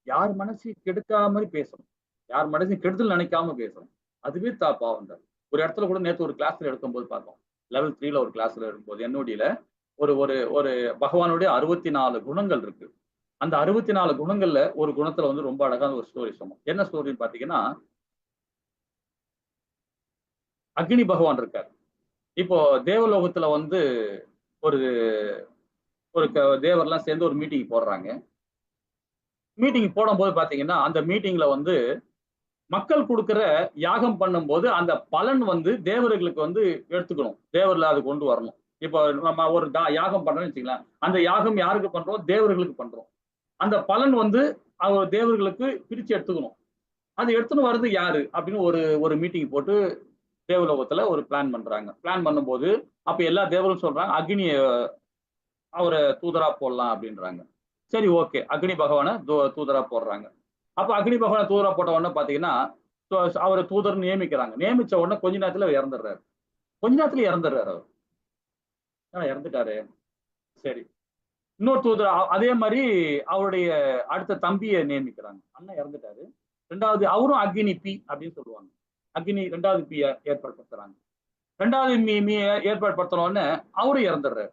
[SPEAKER 3] யார் மனசை கெடுக்காமல் பேசணும், யார் மனசை கெடுதல் நினைக்காம பேசணும், அதுவே பாவம் தான். ஒரு இடத்துல கூட நேற்று ஒரு கிளாஸ்ல எடுக்கும்போது பார்த்தோம், லெவல் 3ல ஒரு கிளாஸ்ல இருக்கும்போது என்னுடைய ஒரு ஒரு ஒரு பகவானுடைய 64 குணங்கள் இருக்கு. அந்த 64 குணங்கள்ல ஒரு குணத்துல வந்து ரொம்ப அழகான ஒரு ஸ்டோரி சொன்னோம். என்ன ஸ்டோரின்னு பாத்தீங்கன்னா, அக்னி பகவான் இருக்கார். இப்போ தேவலோகத்துல வந்து ஒரு ஒரு தேவர்லாம் சேர்ந்து ஒரு மீட்டிங் போடுறாங்க. மீட்டிங் போடும்போது பாத்தீங்கன்னா, அந்த மீட்டிங்ல வந்து மக்கள் கொடுக்கிற யாகம் பண்ணும்போது அந்த பலன் வந்து தேவர்களுக்கு வந்து எடுத்துக்கணும், தேவர்ல அது கொண்டு வரணும். இப்போ நம்ம ஒரு யாகம் பண்றோம்னு வச்சுக்கலாம், அந்த யாகம் யாருக்கு பண்றோம்? தேவர்களுக்கு பண்றோம். அந்த பலன் வந்து அவர் தேவர்களுக்கு பிரிச்சு எடுத்துக்கணும். அது எடுத்துன்னு வர்றது யாரு அப்படின்னு ஒரு மீட்டிங் போட்டு தேவலோகத்துல ஒரு பிளான் பண்றாங்க. பிளான் பண்ணும்போது அப்ப எல்லா தேவரும் சொல்றாங்க, அக்னிய அவரை தூதரா போடலாம் அப்படின்றாங்க. சரி, ஓகே, அக்னி பகவானை தூதரா போடுறாங்க. அப்ப அக்னி பகவானை தூதரா போட்ட உடனே பாத்தீங்கன்னா, அவரை தூதர் நியமிக்கிறாங்க. நியமிச்ச உடனே கொஞ்ச நேரத்துல இறந்துடுறாரு. கொஞ்ச நேரத்துல இறந்துடுறாரு அவர். இறந்துட்டாரு. சரி, இன்னொரு தூதர் அதே மாதிரி அவருடைய அடுத்த தம்பியை நியமிக்கிறாங்க. அண்ணன் இறந்துட்டாரு. ரெண்டாவது அவரும் அக்னி பி அப்படின்னு சொல்லுவாங்க. அக்னி 2வது பி ஏற்பாடுபடுத்துறாங்க. 2வது மீ ஏற்பாடுபடுத்தினோடனே அவரும் இறந்துடுறாரு.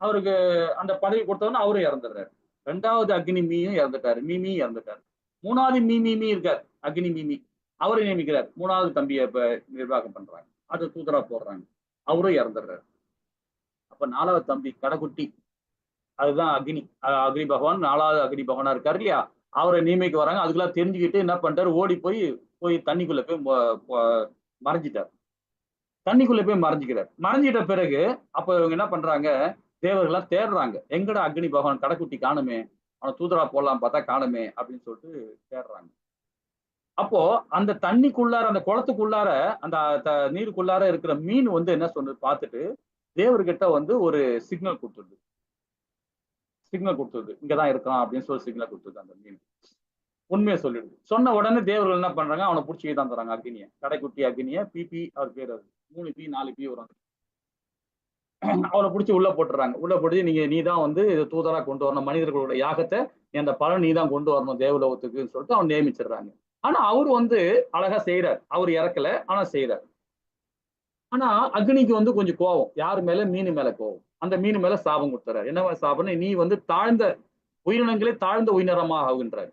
[SPEAKER 3] அவருக்கு அந்த பதவி கொடுத்தவொடனே அவரும் இறந்துடுறாரு. 2வது அக்னி மீயும் இறந்துட்டாரு. மீமி இறந்துட்டாரு. 3வது மீமி இருக்கார், அக்னி மீமி, அவரை நியமிக்கிறார். 3வது தம்பியை இப்ப நிர்வாகம் பண்றாங்க. அது தூதரா போடுறாங்க. அவரும் இறந்துடுறாரு. அப்ப 4வது தம்பி கடைக்குட்டி, அதுதான் அக்னி பகவான், 4வது அக்னி பகவானா இருக்காரு இல்லையா, அவரை நியமிக்க வராங்க. அதுக்கெல்லாம் தெரிஞ்சுக்கிட்டு என்ன பண்ணிட்டாரு, ஓடி போய் தண்ணிக்குள்ள போய் மறைஞ்சிட்டார். தண்ணிக்குள்ள போய் மறைஞ்சிக்கிறார். மறைஞ்சிட்ட பிறகு அப்ப இவங்க என்ன பண்றாங்க, தேவர்கள்லாம் தேடுறாங்க, எங்கடா அக்னி பகவான், கடைக்குட்டி காணுமே, அவனை தூதரா போடலாம் பார்த்தா காணுமே அப்படின்னு சொல்லிட்டு தேடுறாங்க. அப்போ அந்த தண்ணிக்குள்ளார, அந்த குளத்துக்குள்ளார, அந்த நீருக்குள்ளார இருக்கிற மீன் வந்து என்ன சொன்னது பார்த்துட்டு தேவர்கிட்ட வந்து ஒரு சிக்னல் கொடுத்துருது. இங்கதான் இருக்கான் அப்படின்னு சொல்லி சிக்னல் கொடுத்துருது. அந்த மீன் உண்மையை சொல்லிடுது. சொன்ன உடனே தேவர்கள் என்ன பண்றாங்க, அவனை பிடிச்சி தான் தராங்க. அக்னிய, கடைக்குட்டி அக்னிய, பிபி அவர் பேர், அது 3 பி 4 பி வரும். அவனை பிடிச்சி உள்ள போட்டுறாங்க. உள்ள போட்டு நீ தான் வந்து தூதரா கொண்டு வரணும், மனிதர்களோட யாகத்தை அந்த பலன் நீ தான் கொண்டு வரணும் தேவலோகத்துக்குன்னு சொல்லிட்டு அவன் நியமிச்சிடுறாங்க. ஆனா அவரு வந்து அழகா செய்யறாரு. அவர் இறக்கல, ஆனா செய்யறாரு. ஆனா அக்னிக்கு வந்து கொஞ்சம் கோபம். யாரு மேல? மீன் மேல கோபம். அந்த மீன் மேல சாபம் கொடுத்துறாரு. என்ன சாபம்னு, நீ வந்து தாழ்ந்த உயிரினங்களே தாழ்ந்த உயிரினமாக ஆகுன்றாரு.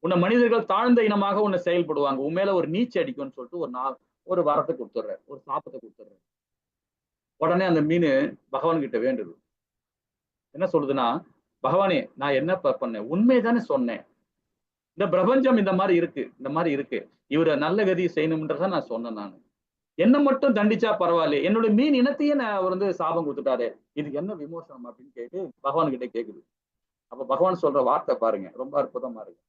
[SPEAKER 3] உன்னை மனிதர்கள் தாழ்ந்த இனமாக உன்னை செயல்படுவாங்க, உன் மேல ஒரு நீச்சல் அடிக்கும்னு சொல்லிட்டு ஒரு வரத்தை கொடுத்துடுறாரு, ஒரு சாபத்தை கொடுத்துடுறாரு. உடனே அந்த மீன் பகவான் கிட்ட வேண்டுது. என்ன சொல்லுதுன்னா, பகவானே, நான் என்ன பண்ணேன், உண்மைதானே சொன்னேன், இந்த பிரபஞ்சம் இந்த மாதிரி இருக்கு, இவரை நல்ல கதி செய்யணும்ன்றத நான் சொன்னேன். நான் என்ன மட்டும் தண்டிச்சா பரவாயில்ல, என்னோட மீன் இனத்தையே நான் வந்து சாபம் கொடுத்துட்டாரு, இதுக்கு என்ன விமோசனம் அப்படின்னு கேட்டு பகவான் கிட்ட கேக்குது. அப்ப பகவான் சொல்ற வார்த்தை பாருங்க, ரொம்ப அற்புதமா இருக்கு.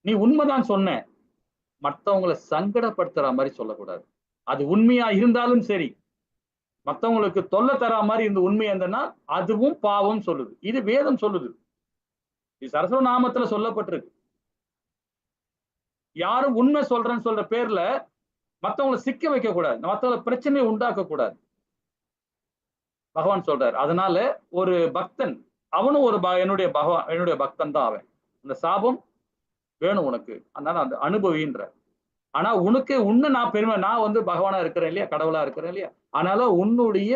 [SPEAKER 3] நீ உண்மைதான் சொன்ன, மற்றவங்களை சங்கடப்படுத்துற மாதிரி சொல்லக்கூடாது. அது உண்மையா இருந்தாலும் சரி, மற்றவங்களுக்கு தொல்லை தர மாதிரி இந்த உண்மை இருந்ததுன்னா அதுவும் பாவம் சொல்லுது. இது வேதம் சொல்லுது, இது சரஸ்வர நாமத்துல சொல்லப்பட்டிருக்கு. யாரும் உண்மை சொல்றேன்னு சொல்ற பேர்ல மற்றவங்களை சிக்க வைக்க கூடாது, மற்றவங்களை பிரச்சனையை உண்டாக்க கூடாது, பகவான் சொல்றாரு. அதனால ஒரு பக்தன், அவனும் ஒரு என்னுடைய பக்தன் தான் அவன். அந்த சாபம் வேணும் உனக்கு, அதனால அந்த அனுபவின்ற. ஆனா உன்னை நான் பெருமை, நான் வந்து பகவானா இருக்கிறேன் இல்லையா, கடவுளா இருக்கிறேன் இல்லையா, அதனால உன்னுடைய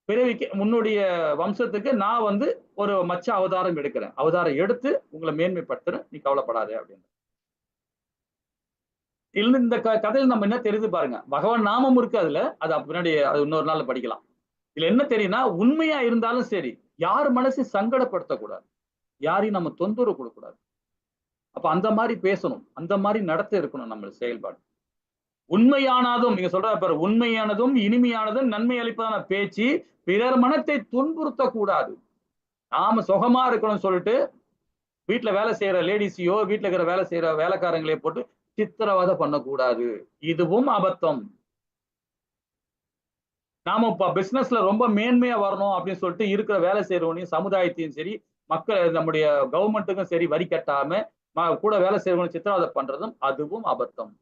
[SPEAKER 3] பிறவிக்கு, உன்னுடைய வம்சத்துக்கு நான் வந்து ஒரு மச்ச அவதாரம் எடுக்கிறேன், அவதாரம் எடுத்து உங்களை மேன்மைப்படுத்துறேன், நீ கவலைப்படாதே அப்படின்னு. இந்த கதையில் நம்ம என்ன தெரியுது பாருங்க, பகவான் நாமம் இருக்கு அதுல, அது பின்னாடி அது இன்னொரு நாள் படிக்கலாம். இதுல என்ன தெரியும்னா, உண்மையா இருந்தாலும் சரி, யார் மனசையும் சங்கடப்படுத்தக்கூடாது, யாரையும் நம்ம தொந்தரவு கொடுக்கக்கூடாது. அப்ப அந்த மாதிரி பேசணும், அந்த மாதிரி நடத்த இருக்கணும் நம்ம செயல்பாடு. உண்மையானதும், நீங்க சொல்ற பாரு, உண்மையானதும் இனிமையானதும் நன்மை அளிப்பதான பேச்சு பிறர் மனத்தை துன்புறுத்த கூடாது. நாம சுகமா இருக்கணும்னு சொல்லிட்டு வீட்டுல வேலை செய்யற லேடிஸையோ, வீட்டுல இருக்கிற வேலை செய்யற வேலைக்காரங்களையோ போட்டு சித்திரவதை பண்ணக்கூடாது. இதுவும் அபத்தம். நாம இப்ப பிசினஸ்ல ரொம்ப மேன்மையா வரணும் அப்படின்னு சொல்லிட்டு இருக்கிற வேலை செய்யறவனையும் சமுதாயத்தையும் சரி, மக்கள் நம்முடைய கவர்மெண்ட்டுக்கும் சரி வரி கட்டாம கூட வேலை செய்யறவனை சித்திரவதை பண்றதும் அதுவும் அபத்தம்.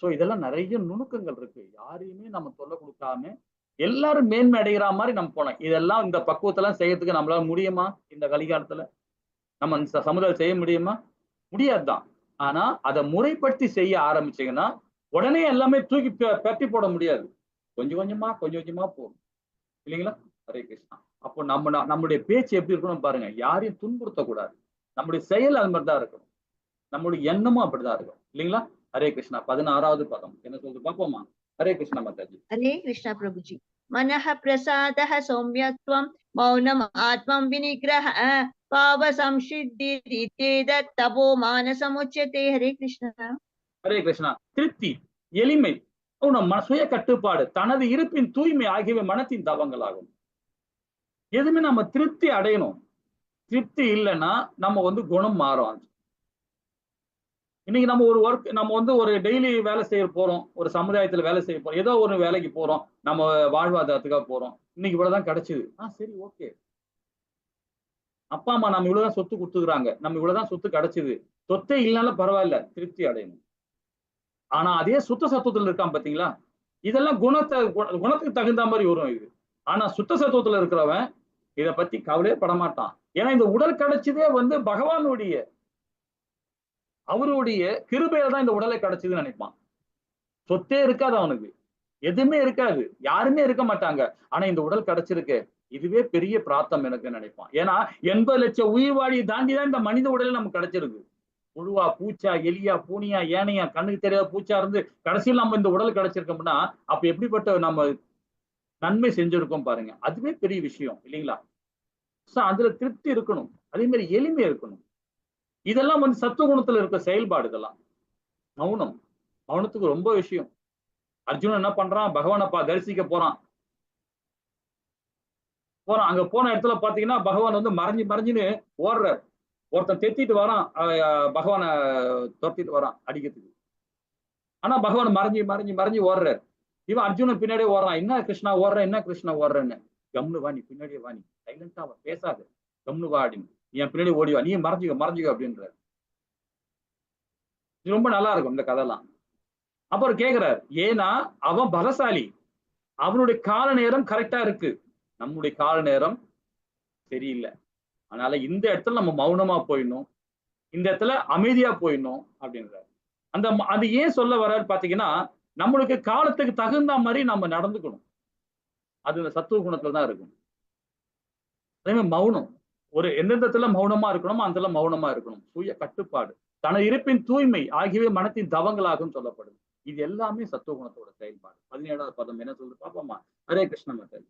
[SPEAKER 3] சோ இதெல்லாம் நிறைய நுணுக்கங்கள் இருக்கு. யாரையுமே நம்ம தொல்லை கொடுக்காம எல்லாரும் மேன்மை அடைகிற மாதிரி நம்ம போனோம். இதெல்லாம் இந்த பக்குவத்தெல்லாம் செய்யறதுக்கு நம்மளால முடியுமா? இந்த கலிகாலத்துல நம்ம சமுதாயம் செய்ய முடியுமா? முடியாதுதான். ஆனா அதை முறைப்படுத்தி செய்ய ஆரம்பிச்சீங்கன்னா உடனே எல்லாமே தூக்கி பற்றி போட முடியாது. கொஞ்சம் கொஞ்சமா போகும் இல்லைங்களா? ஹரே கிருஷ்ணா. அப்போ நம்முடைய பேச்சு எப்படி இருக்கணும் பாருங்க. யாரையும் துன்புறுத்தக்கூடாது. நம்முடைய செயல் அது மாதிரிதான் இருக்கணும். நம்முடைய எண்ணமும் அப்படிதான் இருக்கும் இல்லைங்களா? ஹரே கிருஷ்ணா. 16வது பதம் என்ன சொல்றது பாப்போமா? ஹரே கிருஷ்ணா மாதாஜி.
[SPEAKER 4] ஹரே கிருஷ்ணா பிரபுஜி. மனஹ பிரசாதஹ சௌம்யத்வம் மௌனம் ஆத்மம் விநிகிரஹ பாவ சம்சித்திரித்யேதத் தபோ மானசமுச்யதே. ஹரே கிருஷ்ணா.
[SPEAKER 3] ஹரே கிருஷ்ணா. திருப்தி, எளிமை, சுய கட்டுப்பாடு, தனது இருப்பின் தூய்மை ஆகியவை மனத்தின் தவங்களாகும். எதுவுமே நம்ம திருப்தி அடையணும். திருப்தி இல்லைன்னா நம்ம குணம் மாறும். இன்னைக்கு நம்ம ஒரு டெய்லி வேலை செய்ய போறோம், ஒரு சமுதாயத்துல வேலை செய்ய போறோம், ஏதோ ஒரு வேலைக்கு போறோம், நம்ம வாழ்வாதாரத்துக்காக போறோம். இன்னைக்கு இவ்வளவுதான் கிடைச்சது, சரி ஓகே. அப்பா அம்மா நம்ம இவ்வளவுதான் சொத்து கொடுத்துக்கிறாங்க, நம்ம இவ்வளவுதான் சொத்து கிடைச்சது, சொத்தே இல்லைனாலும் பரவாயில்ல, திருப்தி அடையணும். ஆனா அதே சுத்த சத்துவத்துல இருக்கான் பாத்தீங்களா, இதெல்லாம் குணத்துக்கு தகுந்த மாதிரி வரும் இது. ஆனா சுத்த சத்துவத்துல இருக்கிறவன் இதை பத்தி கவலையே படமாட்டான். ஏன்னா இந்த உடல் கிடைச்சதே பகவானுடைய அவருடைய கிருபையில தான் இந்த உடலை கிடைச்சதுன்னு நினைப்பான். சொத்தே இருக்காது அவனுக்கு, எதுவுமே இருக்காது, யாருமே இருக்க மாட்டாங்க. ஆனா இந்த உடல் கிடைச்சிருக்கு, இதுவே பெரிய பிராப்தம் எனக்கு நினைப்பான். ஏன்னா 80 லட்சம் உயிர் வாழியை தாண்டிதான் இந்த மனித உடல் நமக்கு கிடைச்சிருக்கு. புழுவா, பூச்சா, எலியா, பூனியா, ஏனையா, கண்ணுக்கு தெரியாத பூச்சா இருந்து கடைசியில் நம்ம இந்த உடல் கிடைச்சிருக்கோம்னா அப்ப எப்படிப்பட்ட நம்ம நன்மை செஞ்சிருக்கோம் பாருங்க. அதுவே பெரிய விஷயம் இல்லைங்களா? அதுல திருப்தி இருக்கணும், அதே மாதிரி எளிமை இருக்கணும். இதெல்லாம் சத்துவ குணத்துல இருக்க செயல்பாடு. இதெல்லாம் மௌனத்துக்கு ரொம்ப விஷயம். அர்ஜுனன் என்ன பண்றான்? பகவானை தரிசிக்க போறான். அங்க போன இடத்துல பாத்தீங்கன்னா பகவான் மறைஞ்சுன்னு ஓடுறார். ஒருத்தன் தெத்திட்டு வரான், பகவானை துரத்திட்டு வரான் அடிக்கிறதுக்கு. ஆனா பகவான் மறைஞ்சு ஓடுறாரு. இவன் அர்ஜுனன் பின்னாடியே ஓடுறான். என்ன கிருஷ்ணா ஓடுறேன்னு. கம்னு வா, நீ பின்னாடியே வா, நீ சைலண்டா பேசாது, கம்னு வா அப்படின்னு. என் பின்னாடி ஓடிவா, நீ மறைஞ்சுக்க அப்படின்றாரு. இது ரொம்ப நல்லா இருக்கும் இந்த கதைலாம். அப்புறம் கேக்குறாரு, ஏன்னா அவன் பலசாலி, அவனுடைய கால நேரம் கரெக்டா இருக்கு, நம்முடைய கால நேரம் சரியில்லை. அதனால இந்த இடத்துல நம்ம மௌனமா போயிடணும், இந்த இடத்துல அமைதியா போயிடணும் அப்படின்றாரு. அது ஏன் சொல்ல வர்றாரு பாத்தீங்கன்னா, நம்மளுக்கு காலத்துக்கு தகுந்த மாதிரி நம்ம நடந்துக்கணும். அது இந்த சத்துவ குணத்துல தான் இருக்கும். அதே மாதிரி மௌனம், எந்தெந்த இடத்துல மௌனமா இருக்கணும் அந்த மௌனமா இருக்கணும். சுய கட்டுப்பாடு, தனது இருப்பின் தூய்மை ஆகியவை மனத்தின் தவங்களாகவும் சொல்லப்படுது. இது எல்லாமே சத்துவ குணத்தோட செயல்பாடு. 17வது பதம் என்ன சொல்றது பாப்போமா? ஹரே கிருஷ்ண மாதாஜி.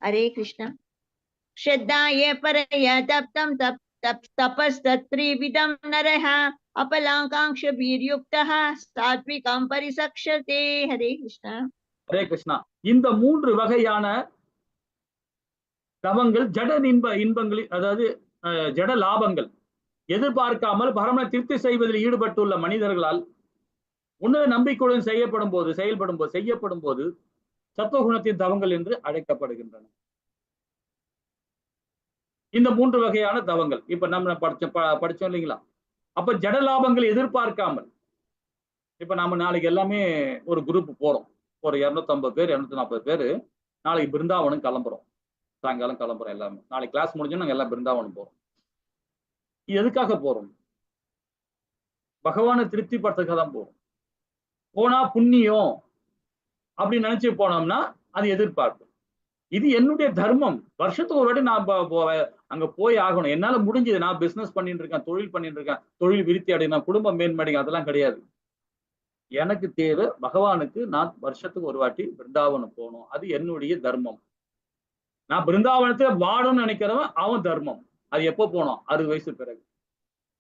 [SPEAKER 4] ஹரே கிருஷ்ணா. ஸ்ரத்தாய பரய தப்தம் தபஸ்தத்ரிவிதம் நரஹ அபலாங்காங்ஷ வீர்யுக்தஹ சாத்விகம் பரிசக்ஷதே. ஹரே கிருஷ்ணா.
[SPEAKER 3] ஹரே கிருஷ்ணா. இந்த 3 வகையான தவங்கள் ஜட இன்பங்களில், அதாவது ஜட லாபங்கள் எதிர்பார்க்காமல் பரமனை திருப்தி செய்வதில் ஈடுபட்டுள்ள மனிதர்களால் உன்னத நம்பிக்கையுடன் செய்யப்படும் போது சத்துவகுணத்தின் தவங்கள் என்று அழைக்கப்படுகின்றன. இந்த 3 வகையான தவங்கள் இப்ப நம்ம படிச்சோம் இல்லைங்களா? அப்ப ஜட லாபங்கள் எதிர்பார்க்காமல், இப்ப நாம நாளைக்கு எல்லாமே ஒரு குரூப் போறோம், ஒரு 250 பேர் 240 பேர் நாளைக்கு பிருந்தாவனம் கிளம்புறோம், சாயங்காலம் கிளம்புறோம். எல்லாமே நாளைக்கு கிளாஸ் முடிஞ்சு நாங்க எல்லாம் பிருந்தாவனம் போறோம். எதுக்காக போறோம்? பகவானை திருப்திப்படுத்துறதுக்காக தான் போறோம். போனா புண்ணியம் அப்படின்னு நினைச்சு போனோம்னா அது எதிர்பார்ப்பு. இது என்னுடைய தர்மம், வருஷத்துக்கு ஒரு வாட்டி நான் அங்க போய் ஆகணும், என்னால முடிஞ்சது. நான் பிசினஸ் பண்ணிட்டு இருக்கேன், தொழில் பண்ணிட்டு இருக்கேன், தொழில் விருத்தி அடையணும், குடும்பம் மேன்மடையும், அதெல்லாம் கிடையாது. எனக்கு தேவை பகவானுக்கு நான் வருஷத்துக்கு ஒரு வாட்டி பிருந்தாவனம் போகணும், அது என்னுடைய தர்மம். நான் பிருந்தாவனத்துல வாடணும்னு நினைக்கிறவன் அவன் தர்மம். அது எப்போ போனோம்? 60 வயசு பிறகு.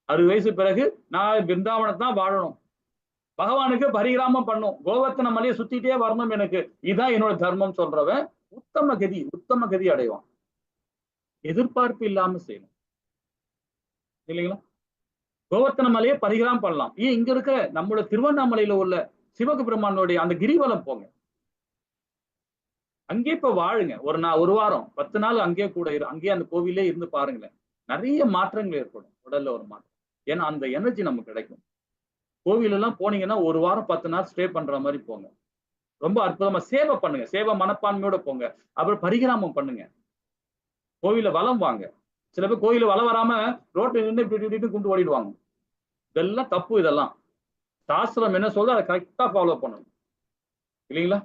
[SPEAKER 3] 60 வயசு பிறகு நான் பிருந்தாவனத்தான் வாழணும், பகவானுக்கு பரிகிராமம் பண்ணும், கோவர்த்தன மலையை சுத்திட்டே வரணும், எனக்கு இதுதான் என்னோட தர்மம் சொல்றவன் உத்தம கதி அடைவான். எதிர்பார்ப்பு இல்லாம செய்யணும் இல்லைங்களா? கோவர்த்தன மலையை பரிகிராமம் பண்ணலாம். ஏன் இங்க இருக்க நம்மளோட திருவண்ணாமலையில உள்ள சிவபெருமானுடைய அந்த கிரிவலம் போங்க, அங்கே இப்ப வாழுங்க. ஒரு வாரம் 10 நாள் அங்கேயே கூட அங்கேயே அந்த கோவிலே இருந்து பாருங்களேன், நிறைய மாற்றங்கள் ஏற்படும் உடல்ல ஒரு மாற்றம். ஏன்னா அந்த எனர்ஜி நமக்கு கிடைக்கும். கோவில் எல்லாம் போனீங்கன்னா ஒரு வாரம் 10 நாள் ஸ்டே பண்ற மாதிரி போங்க. ரொம்ப அற்புதமா சேவை பண்ணுங்க, சேவை மனப்பான்மையோட போங்க. அப்புறம் பரிகிராமம் பண்ணுங்க, கோவில வலம் வாங்க. சில பேர் கோயில வலம் வராம ரோட்ல நின்று இப்படி கொண்டு ஓடிடுவாங்க. இதெல்லாம் தப்பு. இதெல்லாம் சாஸ்திரம் என்ன சொல்றது அதை கரெக்டா ஃபாலோ பண்ணணும் இல்லைங்களா?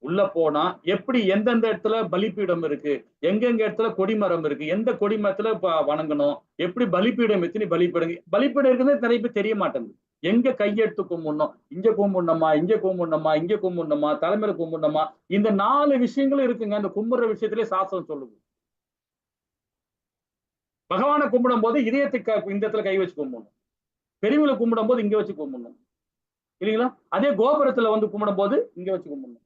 [SPEAKER 3] உள்ள போனா எப்படி எந்தெந்த இடத்துல பலிப்பீடம் இருக்கு, எங்கெங்க இடத்துல கொடிமரம் இருக்கு, எந்த கொடிமரத்துல வணங்கணும், எப்படி பலிப்பீடம் எத்தனை பலிப்பீடம் இருக்குன்னு நிறைய பேர் தெரிய மாட்டேங்குது. எங்க கையெடுத்து கும்பிடணும், இங்க கும்பிடணுமா, இங்க கும்பிடணுமா, இங்க கும்பிடணுமா, தலைமையில கும்பிடணுமா, இந்த 4 விஷயங்களும் இருக்குங்க. அந்த கும்பிடுற விஷயத்திலே சாஸ்திரம் சொல்லுது. பகவானை கும்பிடும் போது இதயத்துக்கு இந்த இடத்துல கை வச்சு கும்பிடணும், பெரியவங்களை கும்பிடும் போது இங்க வச்சு கும்பிடணும் இல்லைங்களா? அதே கோபுரத்துல வந்து கும்பிடும் போது இங்க வச்சு கும்பிடணும்,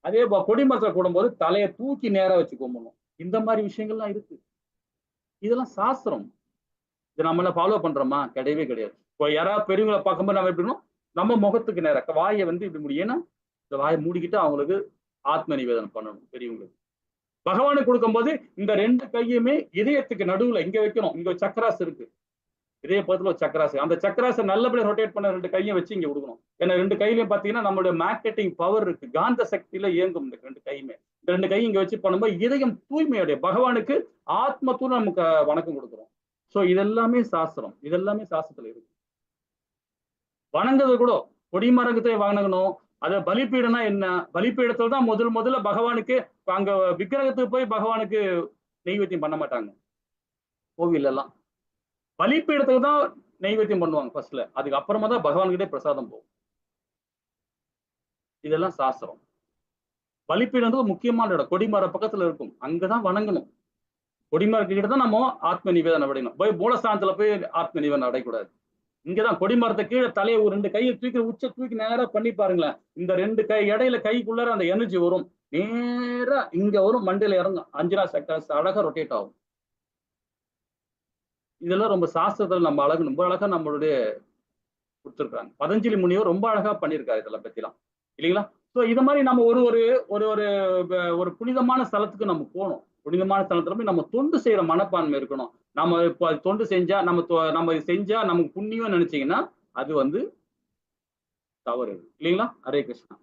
[SPEAKER 3] அதே கொடிமரத்துல கூடும்போது தலையை தூக்கி நேரா வச்சு கும்பிடணும். இந்த மாதிரி விஷயங்கள்லாம் இருக்கு. இதெல்லாம் சாஸ்திரம். இதை நம்ம ஃபாலோ பண்றோமா? கிடையவே கிடையாது. இப்போ யாராவது பெரியவங்களை பார்க்கும்போது நம்ம எப்படி இருக்கணும், நம்ம முகத்துக்கு நேரம் வாயை வந்து இப்படி முடியும். ஏன்னா இந்த வாயை மூடிக்கிட்டு அவங்களுக்கு ஆத்ம நிவேதனம் பண்ணணும். பெரியவங்களுக்கு பகவானுக்கு கொடுக்கும்போது இந்த 2 கையுமே இதயத்துக்கு நடுவுல இங்க வைக்கணும். இங்க சக்கராசு இருக்கு, இதய பக்கத்துல ஒரு சக்கராசு. அந்த சக்கராசை நல்லபடியா ரொட்டேட் பண்ண 2 கையும் வச்சு இங்க கொடுக்கணும். ஏன்னா 2 கையிலையும் பாத்தீங்கன்னா நம்மளுடைய மேக்னெட்டிக் பவர் இருக்கு, காந்த சக்தியில இயங்கும் இந்த 2 கையுமே. இந்த 2 கையும் இங்க வச்சு பண்ணும்போது இதயம் தூய்மையுடைய பகவானுக்கு ஆத்மத்தூர் நமக்கு வணக்கம் கொடுக்குறோம். சோ இதெல்லாமே சாஸ்திரம், இதெல்லாமே சாஸ்திரத்துல இருக்கு. வணங்குறது கூட கொடிமரத்தை வணங்கணும். அத பலிப்பீடம்னா என்ன? பலிப்பீடத்துல தான் முதல்ல பகவானுக்கு, அங்க விக்கிரகத்துக்கு போய் பகவானுக்கு நெய்வேத்தியம் பண்ண மாட்டாங்க கோவில் எல்லாம். பலிப்பீடத்துக்கு தான் நெய்வேத்தியம் பண்ணுவாங்க ஃபர்ஸ்ட்ல, அதுக்கு அப்புறமா தான் பகவான்கிட்டே பிரசாதம் போகும். இதெல்லாம் சாஸ்திரம். பலிப்பீடம் முக்கியமான இடம் கொடிமர பக்கத்துல இருக்கும், அங்கதான் வணங்கணும். கொடிமரத்துக்கிட்ட தான் நம்ம ஆத்ம நிவேதனம் அடையணும். போய் மூலஸ்தானத்துல போய் ஆத்ம நிவேதனம் அடையக்கூடாது. இங்கதான் கொடிமரத்தை கீழே தலையை 2 கையை தூக்கி உச்ச தூக்கி நேரா பண்ணி பாருங்களேன். இந்த 2 கை இடையில கைக்குள்ளார அந்த எனர்ஜி வரும், நேரா இங்க வரும், மண்டையில இறங்கும், 5 சக்கராசு அழகா ரொட்டேட் ஆகும். இதெல்லாம் ரொம்ப சாஸ்திரத்துல நம்ம அழகு ரொம்ப அழகா நம்மளுடைய கொடுத்துருக்காங்க. பதஞ்சலி முனிவர் ரொம்ப அழகா பண்ணியிருக்காரு இதெல்லாம் பத்திலாம் இல்லைங்களா? ஸோ இது மாதிரி நம்ம ஒரு புனிதமான ஸ்தலத்துக்கு நம்ம போகணும். புனிதமான ஸ்தலத்துல போய் நம்ம தொண்டு செய்யற மனப்பான்மை இருக்கணும். நம்ம இப்போ தொண்டு செஞ்சா நம்ம செஞ்சா நமக்கு புண்ணியம் நினைச்சீங்கன்னா அது வந்து தவறு இல்லைங்களா? ஹரே கிருஷ்ணா.